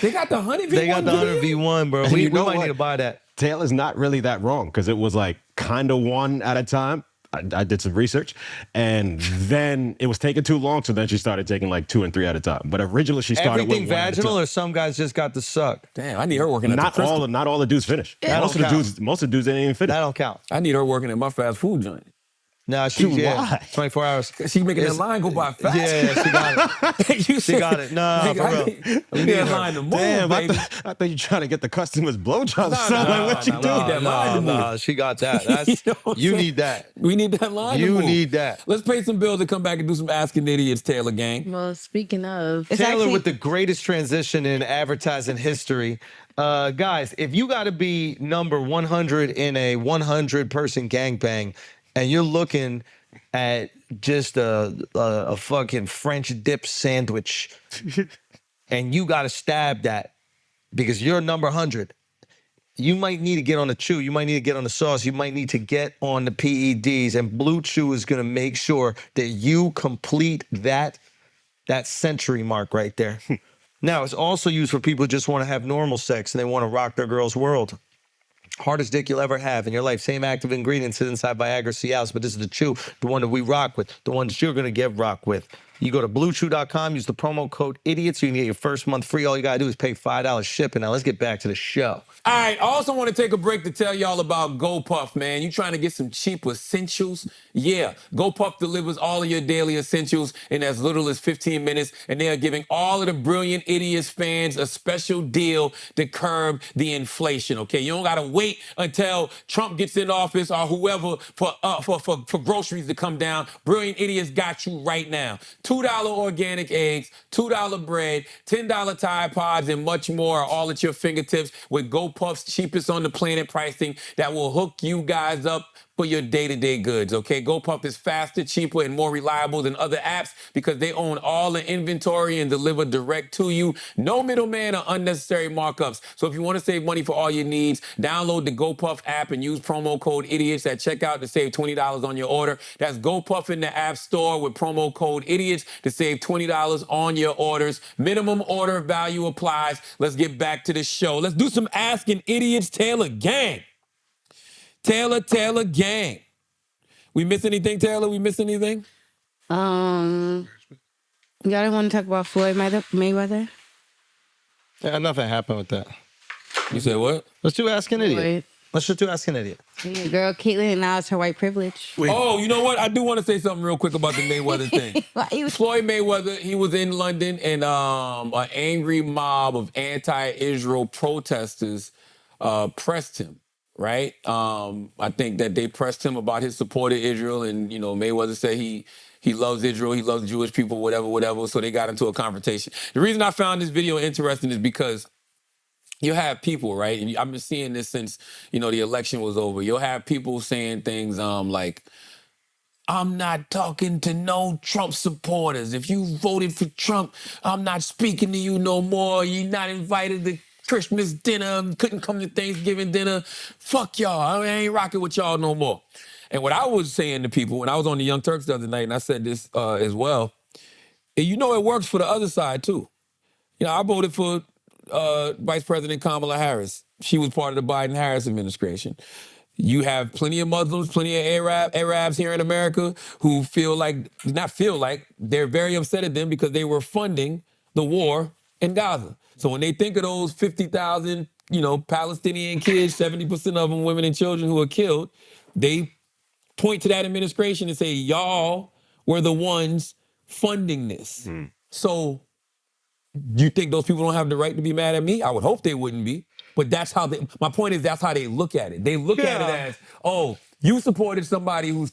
They got the 100 v1 They got the 100 v1, bro. We might need to buy that. Taylor's not really that wrong because it was like kind of one at a time. I did some research, and then it was taking too long, so then she started taking like 2 and 3 at a time. But originally she started Everything with one at a vaginal, time. or some guys just got to suck. Damn, I need her working at Not the Crystal. not all the dudes finish. Most of the dudes didn't even finish. That don't count. I need her working at my fast food joint. No, why? 24 hours. She making that line go by fast. Yeah, she got it. She got it. No, for real. I need that line to move, Damn, baby. I thought you trying to get the customers blowjobs. What you doing? That line to move. She got that. That's, you need that. We need that line to You move. need that. Let's pay some bills to come back and do some Asking Idiots, Taylor gang. Well, speaking of, Taylor with the greatest transition in advertising history. Guys, if you got to be number 100 in a 100-person gangbang, and you're looking at just a fucking French dip sandwich, and you got to stab that because you're number 100, you might need to get on the chew. You might need to get on the sauce. You might need to get on the PEDs. And Blue Chew is going to make sure that you complete that century mark right there. Now, it's also used for people who just want to have normal sex and they want to rock their girl's world. Hardest dick you'll ever have in your life. Same active ingredients inside Viagra, Cialis, but this is the chew, the one that we rock with, the one that you're going to get rocked with. You go to bluechew.com, use the promo code IDIOT so you can get your first month free. All you got to do is pay $5 shipping. Now, let's get back to the show. All right, I also want to take a break to tell y'all about GoPuff, man. You trying to get some cheap essentials? Yeah, GoPuff delivers all of your daily essentials in as little as 15 minutes, and they are giving all of the Brilliant Idiots fans a special deal to curb the inflation, okay? You don't got to wait until Trump gets in office or whoever for groceries to come down. Brilliant Idiots got you right now. $2 organic eggs, $2 bread, $10 Tide Pods, and much more are all at your fingertips with GoPuff's cheapest on the planet pricing that will hook you guys up for your day-to-day goods, okay? GoPuff is faster, cheaper, and more reliable than other apps because they own all the inventory and deliver direct to you. No middleman or unnecessary markups. So if you want to save money for all your needs, download the GoPuff app and use promo code IDIOTS at checkout to save $20 on your order. That's GoPuff in the App Store with promo code IDIOTS to save $20 on your orders. Minimum order value applies. Let's get back to the show. Let's do some Asking Idiots. Taylor Gang. Taylor Gang. We miss anything, Taylor? We miss anything? Y'all don't want to talk about Floyd Mayweather? Yeah, nothing happened with that. You said what? Let's do Ask an Idiot. Floyd. Let's just do Ask an Idiot. Yeah, girl, Caitlyn acknowledged her white privilege. Oh, you know what? I do want to say something real quick about the Mayweather thing. Floyd Mayweather, he was in London and an angry mob of anti-Israel protesters pressed him. Right? I think that they pressed him about his support of Israel, and Mayweather said he loves Israel, he loves Jewish people, whatever. So they got into a confrontation. The reason I found this video interesting is because you have people, right? And I've been seeing this since the election was over. You'll have people saying things like, "I'm not talking to no Trump supporters. If you voted for Trump, I'm not speaking to you no more. You're not invited to Christmas dinner, couldn't come to Thanksgiving dinner. Fuck y'all. I ain't rocking with y'all no more." And what I was saying to people when I was on the Young Turks the other night, and I said this as well, and it works for the other side too. I voted for Vice President Kamala Harris. She was part of the Biden-Harris administration. You have plenty of Muslims, plenty of Arabs here in America who they're very upset at them because they were funding the war in Gaza. So when they think of those 50,000, Palestinian kids, 70% of them women and children who were killed, they point to that administration and say, y'all were the ones funding this. So you think those people don't have the right to be mad at me? I would hope they wouldn't be. But my point is that's how they look at it. They look at it as, oh, you supported somebody who's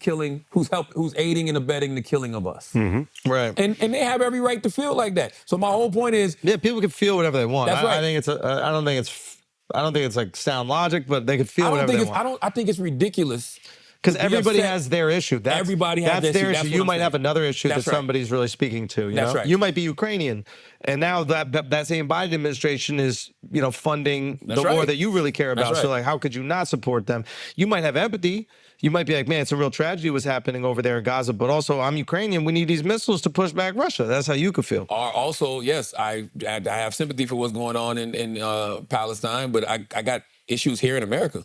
aiding and abetting the killing of us. Mm-hmm. Right. And they have every right to feel like that. So my whole point is, yeah, people can feel whatever they want. That's right. I don't think it's like sound logic, but they can feel whatever they want. I think it's ridiculous. Because everybody has their issue. Everybody has their issue. That's you might have another issue that somebody's really speaking to. That's right. You might be Ukrainian, and now that same Biden administration is funding the war that you really care about. Right. So how could you not support them? You might have empathy. You might be like, man, it's a real tragedy what's happening over there in Gaza, but also I'm Ukrainian. We need these missiles to push back Russia. That's how you could feel. Also, yes, I have sympathy for what's going on in Palestine, but I got issues here in America.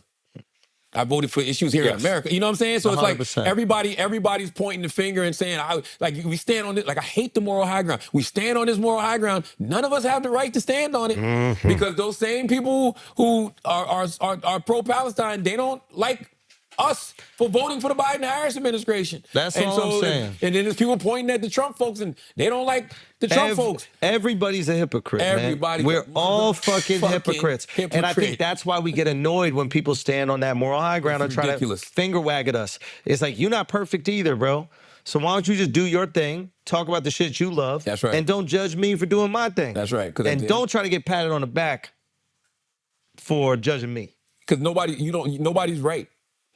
I voted for issues here in America. You know what I'm saying? So 100%. It's like everybody's pointing the finger and saying, we stand on this. Like, I hate the moral high ground. We stand on this moral high ground. None of us have the right to stand on it because those same people who are pro-Palestine, they don't like us for voting for the Biden-Harris administration. That's all I'm saying. And then there's people pointing at the Trump folks, and they don't like the Trump folks. Everybody's a hypocrite, man. We're all fucking hypocrites. And I think that's why we get annoyed when people stand on that moral high ground and try to finger wag at us. It's like, you're not perfect either, bro. So why don't you just do your thing, talk about the shit you love, that's right, and don't judge me for doing my thing. That's right. And don't try to get patted on the back for judging me. Because nobody's right.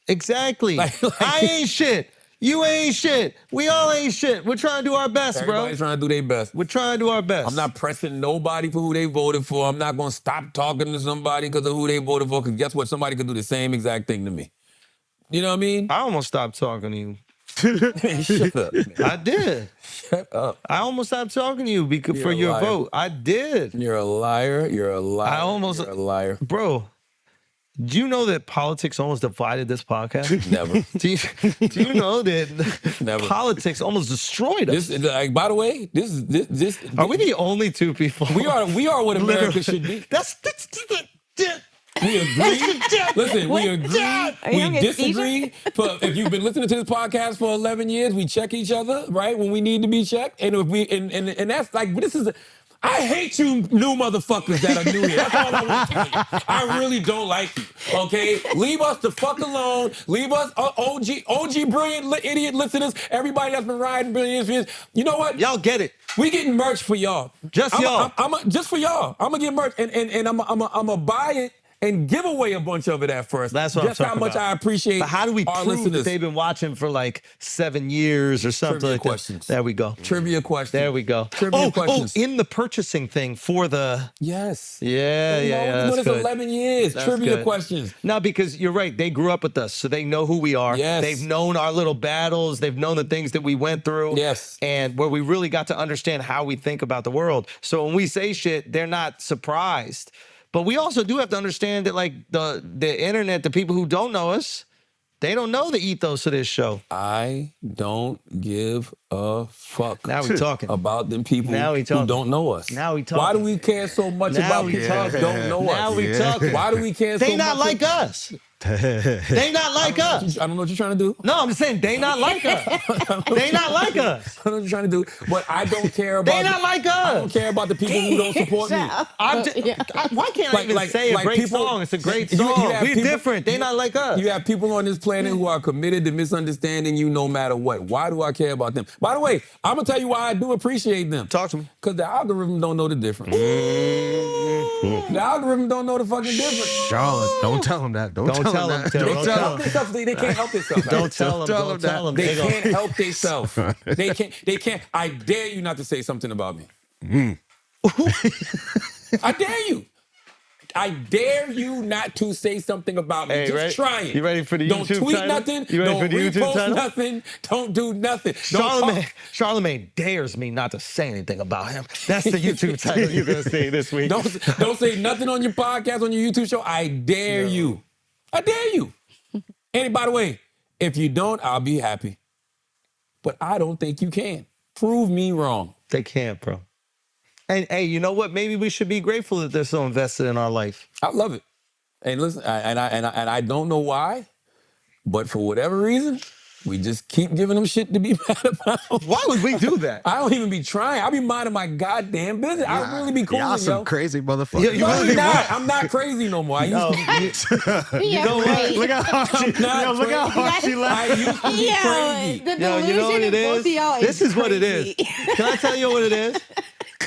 Exactly. I ain't shit. You ain't shit. We all ain't shit. We're trying to do our best, Everybody's trying to do their best. We're trying to do our best. I'm not pressing nobody for who they voted for. I'm not going to stop talking to somebody because of who they voted for, because guess what? Somebody could do the same exact thing to me. You know what I mean? I almost stopped talking to you. Shut up, man. I did. Shut up. I almost stopped talking to you for your vote. I did. You're a liar. You're a liar. You're a liar. Bro. Do you know that politics almost divided this podcast? Never. Do you know that politics almost destroyed us? By the way, this are we the only two people? We are what America should be. We agree. Listen, we agree. We disagree. If you've been listening to this podcast for 11 years, we check each other, right, when we need to be checked. And if we and that's like, this is I hate you new motherfuckers that are new here. That's all I want to tell you. I really don't like you, okay? Leave us the fuck alone. Leave us OG brilliant idiot listeners, everybody that's been riding brilliant years. You know what? Y'all get it. We getting merch for y'all. Just y'all. Just for y'all. I'm going to get merch, and I'm going to buy it and give away a bunch of it at first. That's what Just I'm how talking much about. I appreciate But how do we our prove listeners. that they've been watching for like 7 years or something Trivia like questions. that? There we go. Trivia questions. There we go. Trivia questions. In the purchasing thing for the... Yes. Yeah, You know, yeah, we've been that's doing this good. 11 years. That's Trivia good. questions. No, because you're right. They grew up with us, so they know who we are. Yes. They've known our little battles. They've known the things that we went through. Yes. And where we really got to understand how we think about the world. So when we say shit, they're not surprised. But we also do have to understand that, like, the internet, the people who don't know us, they don't know the ethos of this show. I don't give a fuck. Now we talking about them people Now we who talking. don't know us. Now we talking. Why do we care so much Now about we people talking. who don't know Now us? we talking. Why do we care so They much? not like us. They not like us. I don't know what you're trying to do. No, I'm just saying they not like us. They not like us. I don't know what you're trying to do, but I don't care about. They not like us. I don't care about the people who don't support me. Why can't I even say a great song? It's a great song. We're different. They not like us. You have people on this planet who are committed to misunderstanding you no matter what. Why do I care about them? By the way, I'm gonna tell you why I do appreciate them. Talk to me. Because the algorithm don't know the difference. The algorithm don't know the fucking difference. Charlotte, don't tell them that. Don't tell them that. Don't tell them. They can't help themselves. Don't tell them. Don't tell them. They can't help themselves. They can't. I dare you not to say something about me. I dare you. I dare you not to say something about me. Hey, Just try it. You ready for the Don't YouTube tweet title? nothing. You ready Don't for the YouTube repost title? nothing. Don't do nothing. Don't Charlamagne dares me not to say anything about him. That's the YouTube title you're gonna see this week. Don't say nothing on your podcast, on your YouTube show. I dare you. I dare you. And by the way, if you don't, I'll be happy. But I don't think you can. Prove me wrong. They can't, bro. And hey, you know what? Maybe we should be grateful that they're so invested in our life. I love it. And listen, I don't know why, but for whatever reason, we just keep giving them shit to be mad about. Why would we do that? I don't even be trying. I be minding my goddamn business. I really be cool. Y'all some crazy motherfuckers. Yeah, you really not. I'm not crazy no more. I used to be. You know what? Look at how she, look at how she left. I used to be crazy. The you know what it delusion of both is? of y'all This is what it crazy. is. Can I tell you what it is?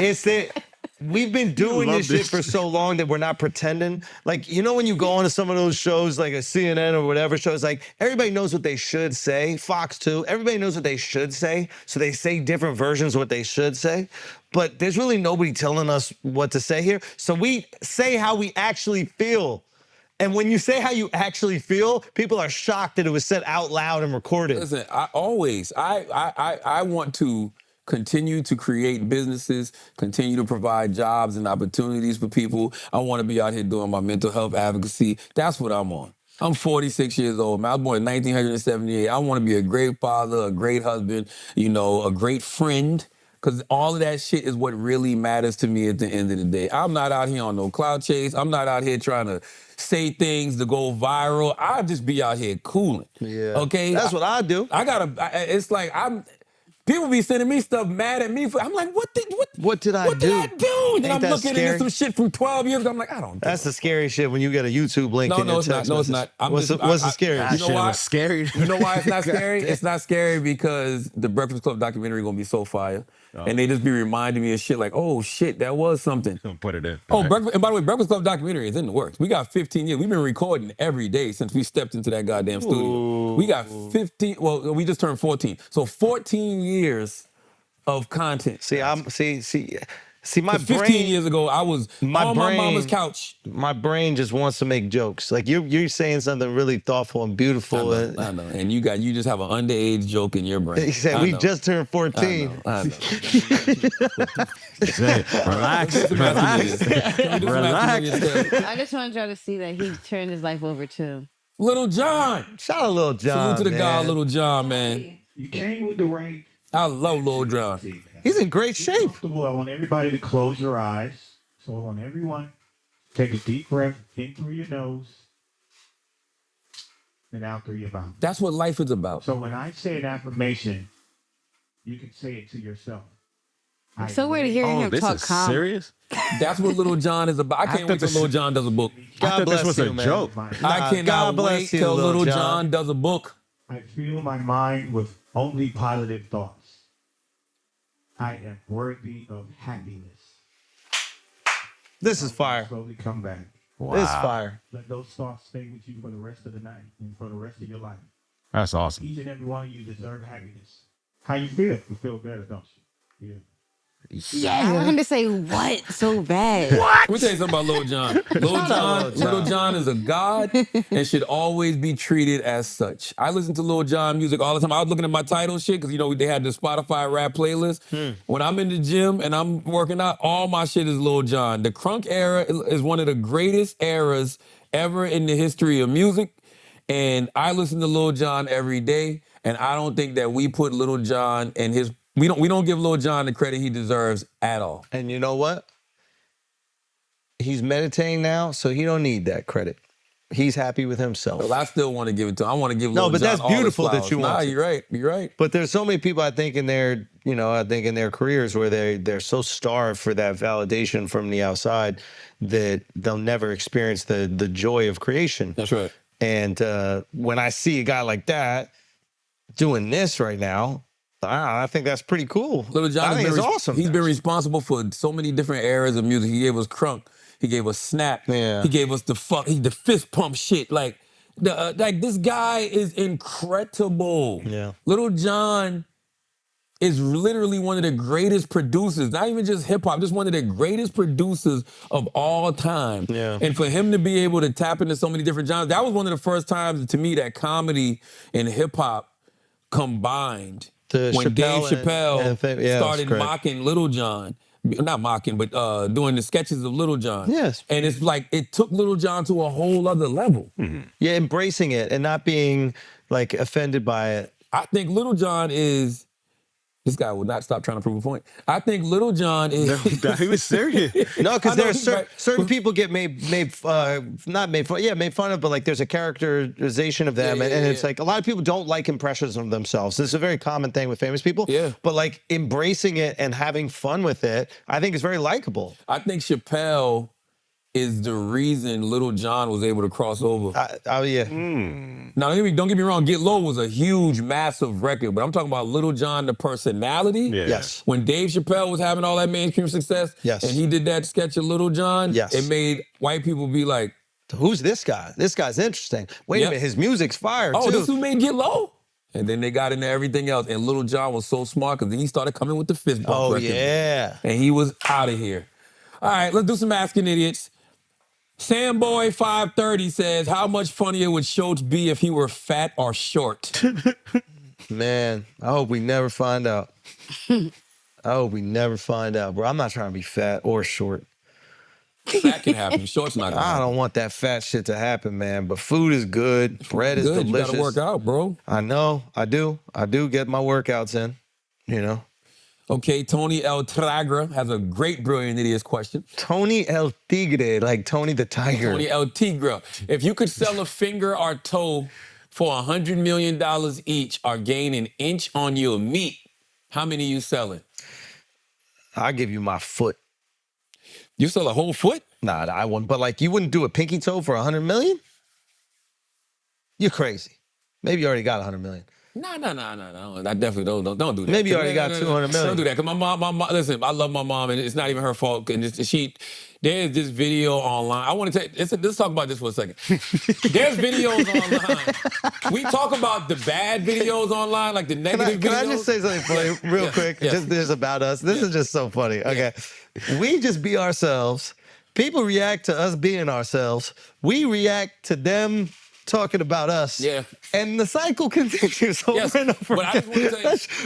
It's that we've been doing this shit for so long that we're not pretending. Like, you know when you go on to some of those shows, like a CNN or whatever shows, like everybody knows what they should say. Fox too. Everybody knows what they should say. So they say different versions of what they should say. But there's really nobody telling us what to say here. So we say how we actually feel. And when you say how you actually feel, people are shocked that it was said out loud and recorded. Listen, I want to continue to create businesses, continue to provide jobs and opportunities for people. I want to be out here doing my mental health advocacy. That's what I'm on. I'm 46 years old, man. I was born in 1978. I want to be a great father, a great husband, a great friend. Because all of that shit is what really matters to me at the end of the day. I'm not out here on no clout chase. I'm not out here trying to say things to go viral. I'll just be out here cooling. Yeah. Okay? That's what I do. It's like people be sending me stuff mad at me for. I'm like, what did I do? What did I do? And Ain't I'm that looking scary? at some shit from 12 years ago. I'm like, I don't. That's the scary shit when you get a YouTube link in No, your it's not. text No, it's message. not. What's the scary? You know why? Scary. You know why it's not scary? It's not scary because the Breakfast Club documentary gonna be so fire, and they just be reminding me of shit like, oh shit, that was something. Put it in. Oh, and by the way, Breakfast Club documentary is in the works. We got 15 years. We've been recording every day since we stepped into that goddamn studio. We got 15. Well, we just turned 14. So 14 years of content. See, my 15 brain. years ago, I was on my mama's couch. My brain just wants to make jokes. Like you're saying something really thoughtful and beautiful. I know. And you just have an underage joke in your brain. He said we just turned 14. I know. Relax. Relax. I just wanted y'all to see that he turned his life over too. Lil Jon. Shout out Lil Jon. Salute to the man. guy, Lil Jon, man. You came with the right. I love Lil Jon. He's in great shape. I want everybody to close your eyes. So I want everyone take a deep breath in through your nose and out through your mouth. That's what life is about. So when I say an affirmation, you can say it to yourself. It's so weird to hear him this talk is calm. serious? That's what Lil Jon is about. I can't wait till Lil Jon does a book. God bless this was you, a man. joke. I cannot wait till Lil Jon does a book. I fill my mind with only positive thoughts. I am worthy of happiness. This is fire. Slowly come back. It's fire. Let those thoughts stay with you for the rest of the night and for the rest of your life. That's awesome. Each and every one of you deserve happiness. How you feel? You feel better, don't you? Yeah. Yeah, I want him to say what so bad. Let me tell you something about Lil Jon. Lil Jon is a god and should always be treated as such. I listen to Lil Jon music all the time. I was looking at my title shit because, you know, they had the Spotify rap playlist. When I'm in the gym and I'm working out, all my shit is Lil Jon. The crunk era is one of the greatest eras ever in the history of music. And I listen to Lil Jon every day. And I don't think that we put Lil Jon and his we don't give Lil Jon the credit he deserves at all. And you know what? He's meditating now, so he don't need that credit. He's happy with himself. Well, I still want to give it to him. I want to give Lil Jon but that's all his beautiful that flowers. you want to. You're right. You're right. But there's so many people I think in their careers where they're so starved for that validation from the outside that they'll never experience the joy of creation. That's right. And when I see a guy like that doing this right now, I think that's pretty cool. Lil Jon, I think it's awesome. He's been responsible for so many different eras of music. He gave us crunk. He gave us snap. Yeah. He gave us the fist pump shit. Like this guy is incredible. Yeah. Lil Jon is literally one of the greatest producers, not even just hip hop, just one of the greatest producers of all time. Yeah. And for him to be able to tap into so many different genres, that was one of the first times to me that comedy and hip hop combined. When Dave Chappelle started mocking Lil Jon, not mocking, but doing the sketches of Lil Jon. Yes. And it's like, it took Lil Jon to a whole other level. Yeah, embracing it and not being like offended by it. I think Lil Jon is, this guy will not stop trying to prove a point. I think Lil Jon is. He was serious. No, because there's certain people get made fun of, but like there's a characterization of them, and it's like a lot of people don't like impressions of themselves. This is a very common thing with famous people. Yeah. But like embracing it and having fun with it, I think is very likable. I think Chappelle is the reason Lil Jon was able to cross over. Oh yeah. Now don't get me wrong. Get Low was a huge, massive record, but I'm talking about Lil Jon, the personality. Yeah. Yes. When Dave Chappelle was having all that mainstream success, Yes. and he did that sketch of Lil Jon, Yes. it made white people be like, Who's this guy? This guy's interesting. Wait a minute, his music's fire oh, too. this who made Get Low? And then they got into everything else. And Lil Jon was so smart because then he started coming with the fist bump Oh record. yeah. And he was out of here. All right, let's do some Asking Idiots. Samboy530 says, how much funnier would Schulz be if he were fat or short? Man, I hope we never find out. I hope we never find out, bro. I'm not trying to be fat or short. Fat can happen. Short's not gonna I happen. don't want that fat shit to happen, man. But food is good. Bread is Good, delicious. you gotta work out, bro. I know. I do. I do get my workouts in, you know. Okay, Tony El Tragra has a great Brilliant Idiots question. Tony El Tigre, like Tony the Tiger. Tony El Tigre. If you could sell a finger or toe for $100 million each or gain an inch on your meat, how many you selling? I'll give you my foot. You sell a whole foot? Nah, I wouldn't. But like, you wouldn't do a pinky toe for $100 million? You're crazy. Maybe you already got $100 million. No. I definitely don't do that. Maybe you already got $200 million. Don't do that. Because my mom, listen, I love my mom, and it's not even her fault. And there's this video online. I want to let's talk about this for a second. There's videos online. We talk about the bad videos online, like the negative videos. Can I just say something funny real quick? Yes. Just this about us. This is just so funny. Okay. We just be ourselves. People react to us being ourselves. We react to them talking about us. Yeah. And the cycle continues over and over But I just want to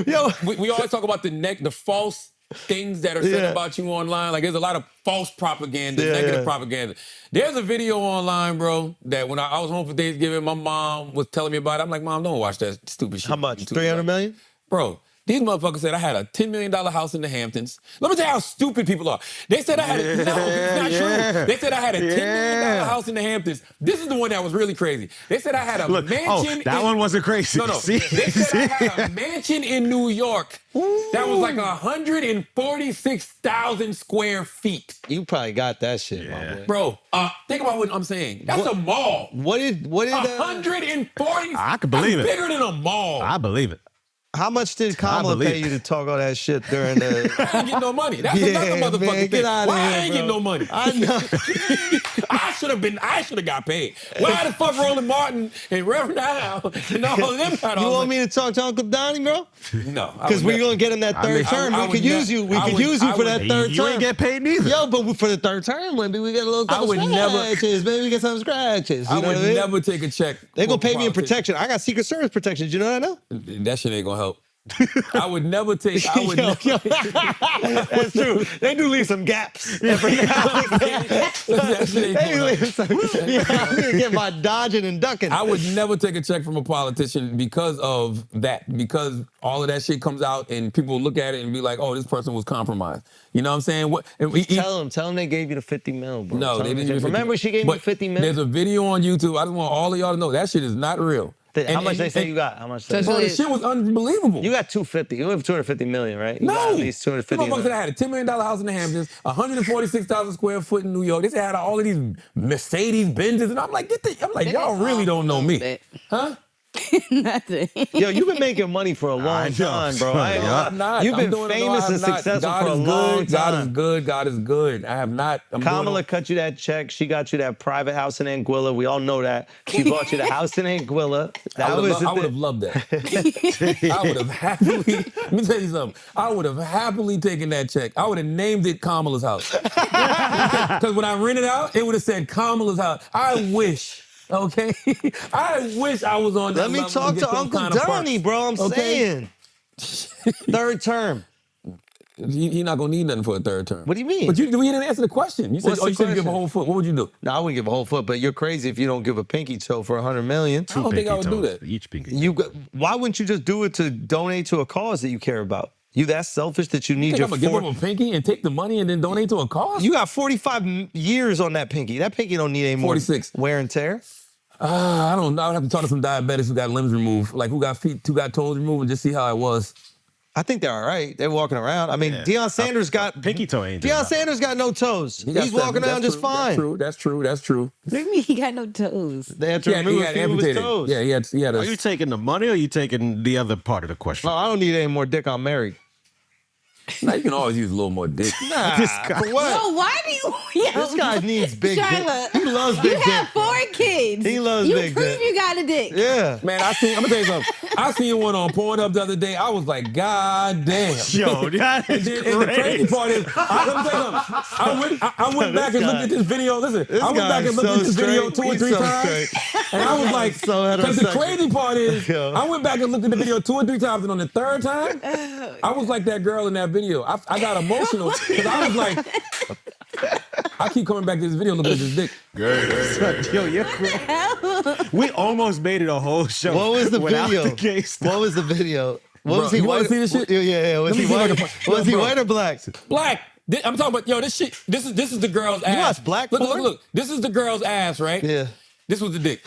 tell you, we always talk about the false things that are said about you online. Like, there's a lot of false propaganda, negative propaganda. There's a video online, bro, that when I was home for Thanksgiving, my mom was telling me about it. I'm like, Mom, don't watch that stupid shit. How much? 300 million? Bro, these motherfuckers said I had a $10 million house in the Hamptons. Let me tell you how stupid people are. They said I had it's not true. They said I had a $10 million house in the Hamptons. This is the one that was really crazy. They said I had a mansion. That one wasn't crazy. No. They said I had a mansion in New York that was like 146,000 square feet. You probably got that shit, my boy. Bro, think about what I'm saying. That's a mall. What did 140? I can believe it. Bigger than a mall. I believe it. How much did Kamala pay you to talk all that shit during the... I ain't getting no money. That's another motherfucking man, thing. get out of Why here, I ain't getting bro. no money? I know. I should have got paid. Why the fuck Roland Martin and Reverend Al and all of them got all You want money? me to talk to Uncle Donnie, bro? No. Because we're going to get him that third term. We could use you. We could use you for that third term. You ain't get paid neither. Yo, but for the third term, maybe we get a little couple scratches. Maybe we get some scratches. You I know would what I mean? never take a check. They for gonna pay me in politics. protection. I got Secret Service protection. Did you know that now? That shit ain't gonna help. I would never take. I would. Yo. That's true. They do leave some gaps. Every now and then. That shit ain't They gonna leave help. some. Yeah, I'm gonna get my dodging and ducking. I would never take a check from a politician because of that. Because all of that shit comes out and people look at it and be like, "Oh, this person was compromised." You know what I'm saying? What? Tell them they gave you the 50 mil, bro. No, Tell they them didn't. Give me 50 Remember, she gave me But 50 mil. There's a video on YouTube. I just want all of y'all to know that shit is not real. How much they say you got? How much? Bro, the shit was unbelievable. You got 250. You have 250 million, right? You got No. at least 250 Motherfuckers million. that had a $10 million house in the Hamptons, 146,000 square foot in New York. They had all of these Mercedes Benzes, and I'm like, y'all really don't know me, huh? Nothing. Yo, you've been making money for a long time, bro. I'm not. You've I'm been doing it. famous No, and I'm not. successful God for a is long good. God is time. good. God is good. I have not. Kamala cut you that check. She got you that private house in Anguilla. We all know that. She bought you the house in Anguilla. I would have loved that. I would have happily, let me tell you something. I would have happily taken that check. I would have named it Kamala's house. Because when I rented out, it would have said Kamala's house. I wish. Okay, I wish I was on that Let me level talk get to those Uncle kind of Donnie, perks. bro. I'm saying. Third term. He's not gonna need nothing for a third term. What do you mean? But you didn't answer the question. You said, What's the you said you give a question? whole foot. What would you do? No, I wouldn't give a whole foot, but you're crazy if you don't give a pinky toe for 100 million. I don't think I would do that. Each pinky. Why wouldn't you just do it to donate to a cause that you care about? You that selfish that you need I'm your gonna give him a pinky and take the money and then donate to a cause? You got 45 years on that pinky. That pinky don't need any more 46. wear and tear. I don't know. I would have to talk to some diabetics who got limbs removed, like who got feet, who got toes removed, and just see how it was. I think they're all right. They're walking around. I mean, Deion Sanders got pinky toe ain't. Deion Sanders got no toes. He got He's seven. walking around That's just true. fine. That's true. What do you mean he got no toes? They had to remove a few of his toes. Yeah, he had Are you taking the money or are you taking the other part of the question? No, I don't need any more dick. I'm married. Now you can always use a little more dick. Nah, for what? No, why do you? Yo, This guy needs big Charla, dick. He loves big you dick. have 4 kids. He loves you big prove dick. you got a dick. Yeah. Man, I'm gonna tell you something. I seen one on Pornhub the other day. I was like, God damn. Yo, that is And the crazy crazy. part is, let me tell you something. I went back and looked at this video. Listen, This I went guy back and is looked so at this video straight. 2 or He's 3 so times. straight. And I was like, So because the heterosexual. crazy part is, Yo. I went back and looked at the video 2 or 3 times, and on the third time, I was like that girl in that video. I got emotional because I was like, I keep coming back to this video looking at this dick. Yo, you're crazy. We almost made it a whole show. What was the without video? The case. What was the video? What Bro, was he you wanna white? see this shit? Yeah. Was Let me he see if I white? can- Was he Bro. white or black? Black. I'm talking about, yo, this shit, this is the girl's ass. watch black look, porn? look. This is the girl's ass, right? Yeah. This was the dick.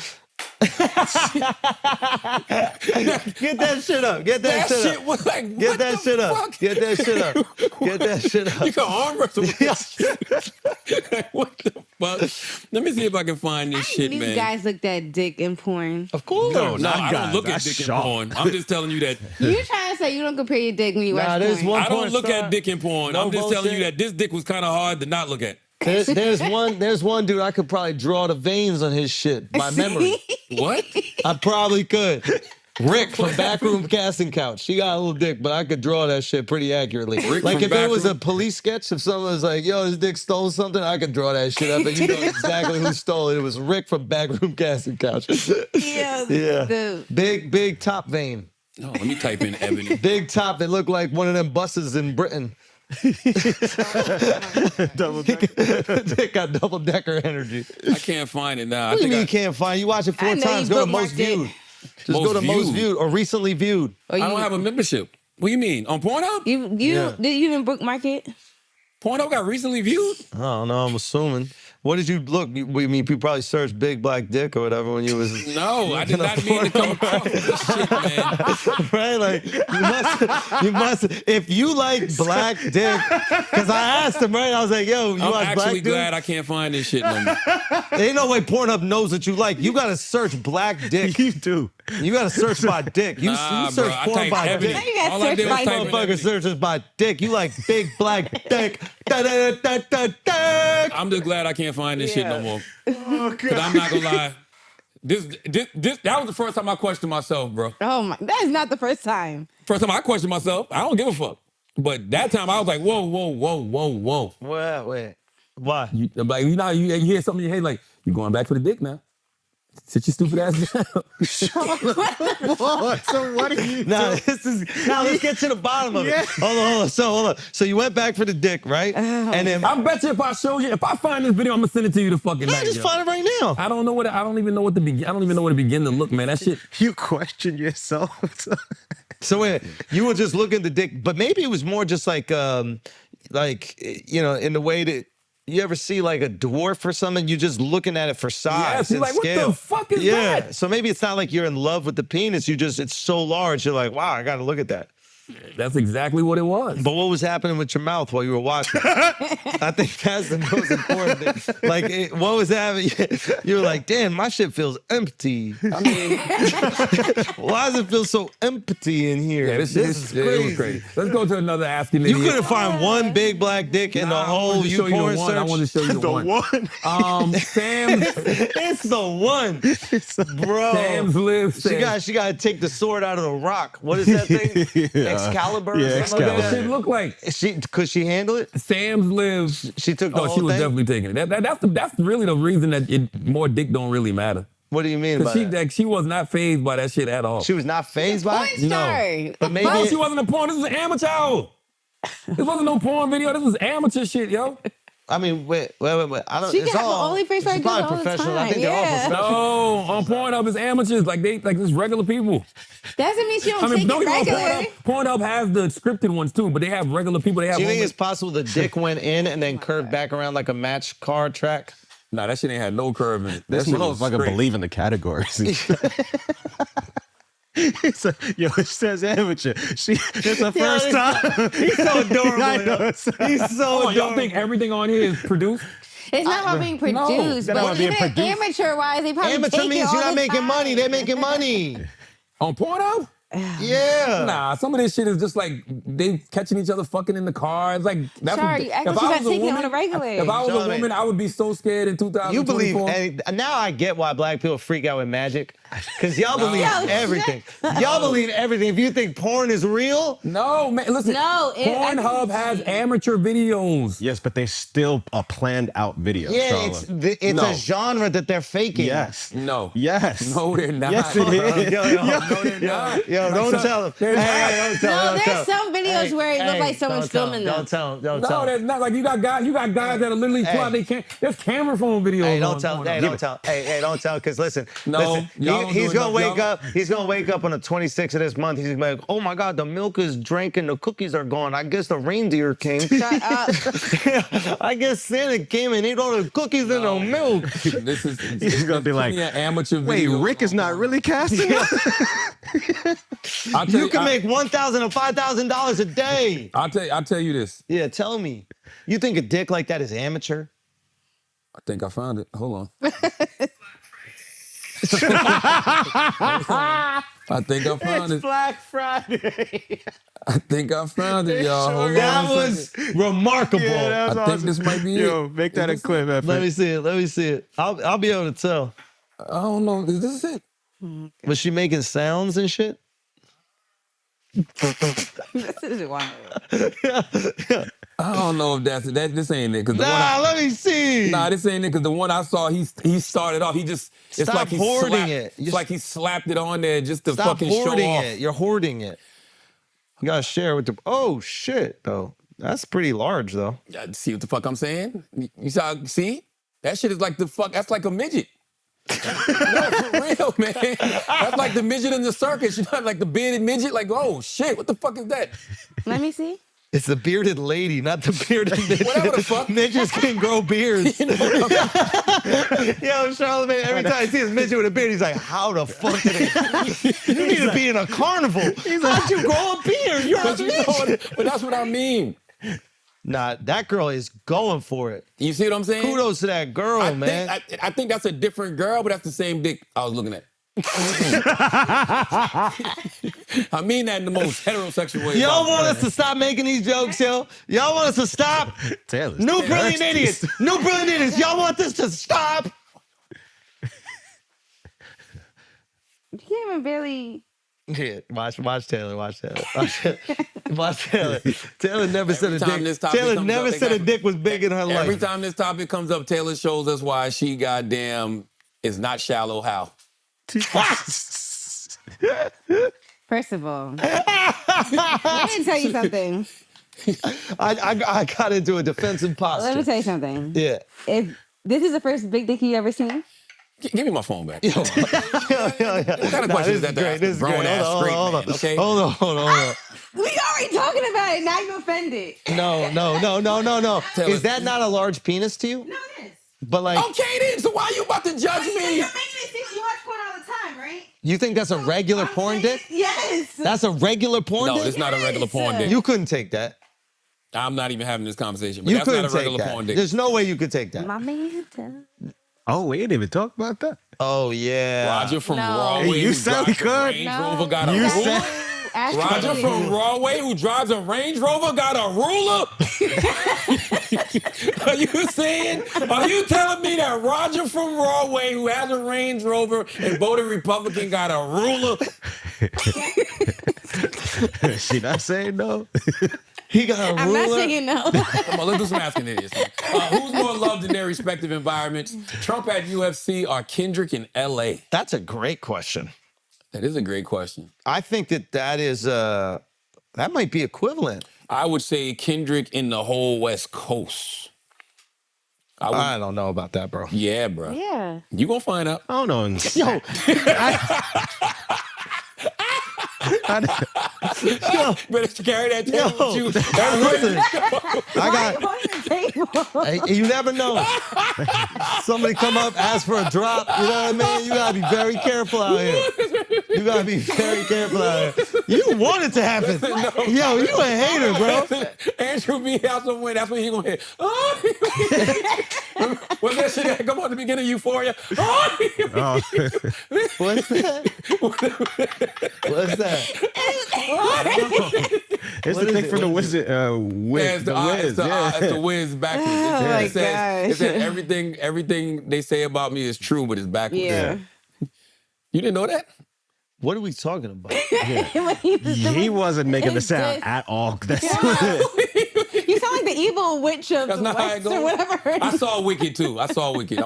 Get that shit up. Get that, That shit shit up. was like, Get what that the shit up. fuck? Get that shit up. Get that shit up. You can arm wrestle with this shit. What the fuck? Let me see if I can find this shit, These man. guys looked at dick in porn. Of course. No, not I guys. don't look at That's dick in shock. porn. I'm just telling you that. You trying to say you don't compare your dick when you watch there's porn? one I don't porn look star. at dick in porn. No I'm just telling you bullshit. that this dick was kind of hard to not look at. There's one dude I could probably draw the veins on his shit by memory. What? I probably could. Rick from Backroom Casting Couch. She got a little dick, but I could draw that shit pretty accurately. Rick Like from if it was a Backroom- police sketch, if someone was like, yo, his dick stole something, I could draw that shit up and you know exactly who stole it. It was Rick from Backroom Casting Couch. Yeah. Yeah. Big top vein. No, let me type in Ebony. Big top that looked like one of them buses in Britain. Double decker. Dick got double decker energy. I can't find it now. What do you mean I you can't find? You watch it 4 I know times. you Go to bookmarked most it. viewed. Just Most go to most viewed. viewed or recently viewed. Or I you, don't have a membership. What do you mean? On Pornhub? You Yeah. did you even bookmark it? Pornhub got recently viewed? I don't know. I'm assuming. What did you look? I mean, you probably searched big black dick or whatever when you was. No, I did not mean to come across this shit, man. Right? Like, you must, if you like black dick, because I asked him, right? I was like, yo, you I'm watch actually black dick? glad I can't find this shit no more. Ain't no way Pornhub knows what you like. You got to search black dick. You do. You gotta search by dick. You search bro, I porn typed by evidence. dick. gotta All I search did was by type in Motherfucker evidence. searches by dick. You like big black dick. Da, da, da, da, da. I'm just glad I can't find this shit no Yeah. more. Because I'm not gonna lie. That was the first time I questioned myself, bro. Oh my, that is not the first time. First time I questioned myself. I don't give a fuck. But that time I was like, whoa. Wait. Why? Like, you hear something in your head like, you going back for the dick now. Sit your stupid ass down. What? So what are you Now let's get to the bottom of it. Yeah. Hold on. So you went back for the dick, right? And then I bet you if I showed you, if I find this video, I'm gonna send it to you the fucking night. just yo. find it right now. I don't even know what to begin. I don't even know where to begin to look, man. That shit. You question yourself. So wait, you were just looking at the dick, but maybe it was more just like in the way that you ever see like a dwarf or something, you're just looking at it for size you're and like, what scale. the fuck is yeah. that? So maybe it's not like you're in love with the penis. It's so large. You're like, wow, I got to look at that. That's exactly what it was. But what was happening with your mouth while you were watching? I think that's the most important thing. Like, what was happening? You were like, damn, my shit feels empty. I mean, why does it feel so empty in here? yeah, this is crazy. It was crazy. Let's go to another asking You idiot. couldn't find one big black dick in the whole porn search? I wanted to show you the one. Sam's. It's the one, bro. Sam's lives. She got to take the sword out of the rock. What is that thing? Excalibur? Yeah, or something What like that shit look like? Could she handle it? Sam's lives. She took the whole she was thing? definitely taking it. That's really the reason that more dick don't really matter. What do you mean by that? She was not fazed by that shit at all. She was not fazed by it? No. But maybe No, she wasn't a porn. This was an amateur hour. This wasn't no porn video. This was amateur shit, yo. I mean, wait. I don't. She It's can have all. an OnlyFans She's right probably all the professional. I time, think they're all yeah. professional. No, on Pornhub it's amateurs, like just regular people. Doesn't mean she don't take don't it get me wrong, regular. Pornhub has the scripted ones too, but they have regular people. They have. Do you think homies. it's possible the dick went in and then curved back around like a match car track? Nah, that shit ain't had no curve in it. This That shit was motherfucker straight. believe in the categories. It says amateur. It's the first time. He's so adorable. I know. He's so adorable. Y'all think everything on here is produced? It's not about being produced, that's not but being even produced. amateur-wise, they probably Amateur take means it all you're not the making time. money. They're making money. On Pornhub? Yeah. Nah, some of this shit is just like they catching each other fucking in the car. It's like that's Sorry, you act like you got taken on a regular. If I was a woman, I would be so scared in 2024. You believe, and now I get why black people freak out with magic. Because y'all believe everything. Y'all believe everything. If you think porn is real, no, man, listen. No, Pornhub has amateur videos. Yes, but they still a planned out video. yeah, Charla. it's a genre that they're faking. Yes. No. Yes. No, they're not. Yes, it is. No, they're not. Yo, don't tell them. Hey, don't tell No, them. there's some videos where it looks like someone's filming them. Don't tell them. Don't No, tell them. that's not like you got guys that are literally plot. They can't. There's camera phone videos. Hey, on don't tell. Pornhub. Hey, don't tell. Hey, don't tell. Because listen, No, y'all don't he's do gonna enough. wake Y'all- up. He's gonna wake up on the 26th of this month. He's gonna be like, oh my God, the milk is drank and the cookies are gone. I guess the reindeer came. Shut up. I guess Santa came and ate all the cookies and the milk. This is. He's gonna be like, an amateur wait, video. Rick is not really casting? I'll tell You can make $1,000 or $5,000 a day. I'll tell you this. Yeah, tell me. You think a dick like that is amateur? I think I found it. Hold on. I think I found it. Black Friday. I think I found it, y'all. Hold on That a was second. remarkable. Yeah, that was I think this might be Yo, it. make that a clip, Let me see it. Let me see it. I'll be able to tell. I don't know. Is this it? Was she making sounds and shit? This is wild. I don't know if that's it. This ain't it. Let me see. Nah, this ain't it. Because the one I saw, he started off. It's Stop like he hoarding slapped, it. It's like he slapped it on there just to Stop fucking show hoarding off. it. You're hoarding it. You gotta share with the. Oh shit, though. That's pretty large, though. Yeah, see what the fuck I'm saying? You saw? See? That shit is like the fuck. That's like a midget. No, for real, man. That's like the midget in the circus. You know, like the bearded midget. Like, oh shit, what the fuck is that? Let me see. It's the bearded lady, not the bearded midget. Whatever the fuck. Midgets can grow beards. You know what I'm Yo, Charlamagne, every time I see this midget with a beard, he's like, how the fuck did it? You need to be in a carnival. How'd you grow a beard? You're a midget. But that's what I mean. Nah, that girl is going for it. You see what I'm saying? Kudos to that girl, man. I think that's a different girl, but that's the same dick I was looking at. I mean that in the most heterosexual way. Y'all want us to stop making these jokes, yo? Y'all want us to stop? Taylor's New brilliant thirsty. idiots. New brilliant idiots. Y'all want this to stop? You can't even barely. Yeah, watch Taylor. Watch Taylor. Taylor never said a time dick. this topic Taylor comes never up, they said a got- dick was big in her life. Every time this topic comes up, Taylor shows us why she goddamn is not shallow how. First of all, let me tell you something. I got into a defensive posture. Let me tell you something. Yeah. If this is the first big dick you ever seen, Give me my phone back. Yo. What kind of question is that? Great. This is great. Grown ass straight man, okay? Hold on. we already talking about it. Now you offended. No. Tell Is us. that not a large penis to you? No, it is. But like, Okay then, so why you about to judge me? You watch porn all the time, right? you think that's a regular porn dick? Yes. That's a regular porn No, dick? it's not a regular porn dick. You couldn't take that. I'm not even having this conversation, but You that's not couldn't a take regular that. porn dick. There's no way you could take that. My man. Oh, we didn't even talk about that. Oh yeah. Roger from No. Rawway, Hey, you who said we drives a could. Range No. Rover, got a You ruler. said- Roger from Rawway, who drives a Range Rover, got a ruler. Are you saying? Are you telling me that Roger from Rawway, who has a Range Rover and voted Republican, got a ruler? She not saying no. He got a I'm ruler. not saying no. Come on, let's do some asking idiots. Who's more loved in their respective environments? Trump at UFC or Kendrick in LA? That's a great question. That is a great question. I think that is that might be equivalent. I would say Kendrick in the whole West Coast. I don't know about that, bro. Yeah, bro. Yeah. You gonna find out. Hold on. Yo, Better carry that tail with you. listen, I got. On the table. Hey, you never know. Somebody come up, ask for a drop. You know what I mean? You gotta be very careful out here. You gotta be very careful out here. You want it to happen. Yo, you a hater, bro. Andrew be out somewhere. That's when he gonna hit. Oh, was that shit that come on at the beginning of Euphoria? Oh, What's that? What's that? It's What the is thing it? from the What is Wizard. Wiz, the Wiz. it's the Wiz backwards. Oh, my It says gosh. everything they say about me is true, but it's backwards. Yeah. You didn't know that? What are we talking about? When he was He doing- wasn't making the It's sound just- at all. That's You sound like the evil witch of That's the not how it West goes. or whatever. I saw Wicked too. I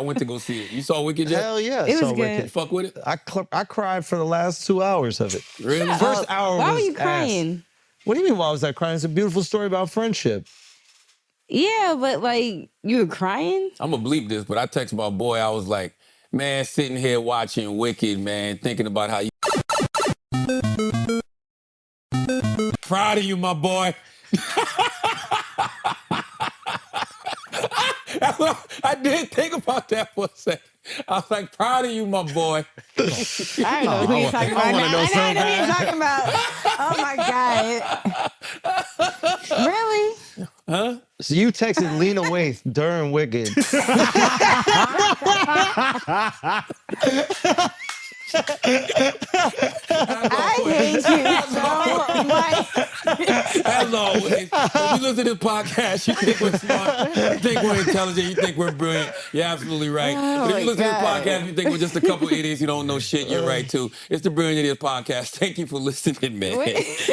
went to go see it. You saw Wicked yet? Hell yeah. It was so good. wicked. Fuck with it? I cried for the last 2 hours of it. Really? First hour Why was were you ass. crying? What do you mean why was I crying? It's a beautiful story about friendship. Yeah, but like you were crying. I'm gonna bleep this, but I text my boy. I was like, man, sitting here watching Wicked, man, thinking about how you. Proud of you, my boy. I did think about that for a second. I was like, proud of you, my boy. I don't know who you're talking about. wanna Now. know I know who you're talking about. Oh my god! Really? So you texted Lena Waithe during Wicked. I hate you so much. As always, if you listen to this podcast, you think we're smart, you think we're intelligent, you think we're brilliant. You're absolutely right. Oh But if you my listen to this God. podcast, you think we're just a couple idiots, you don't know shit, you're right too. It's the Brilliant Idiots Podcast. Thank you for listening, man. Wait.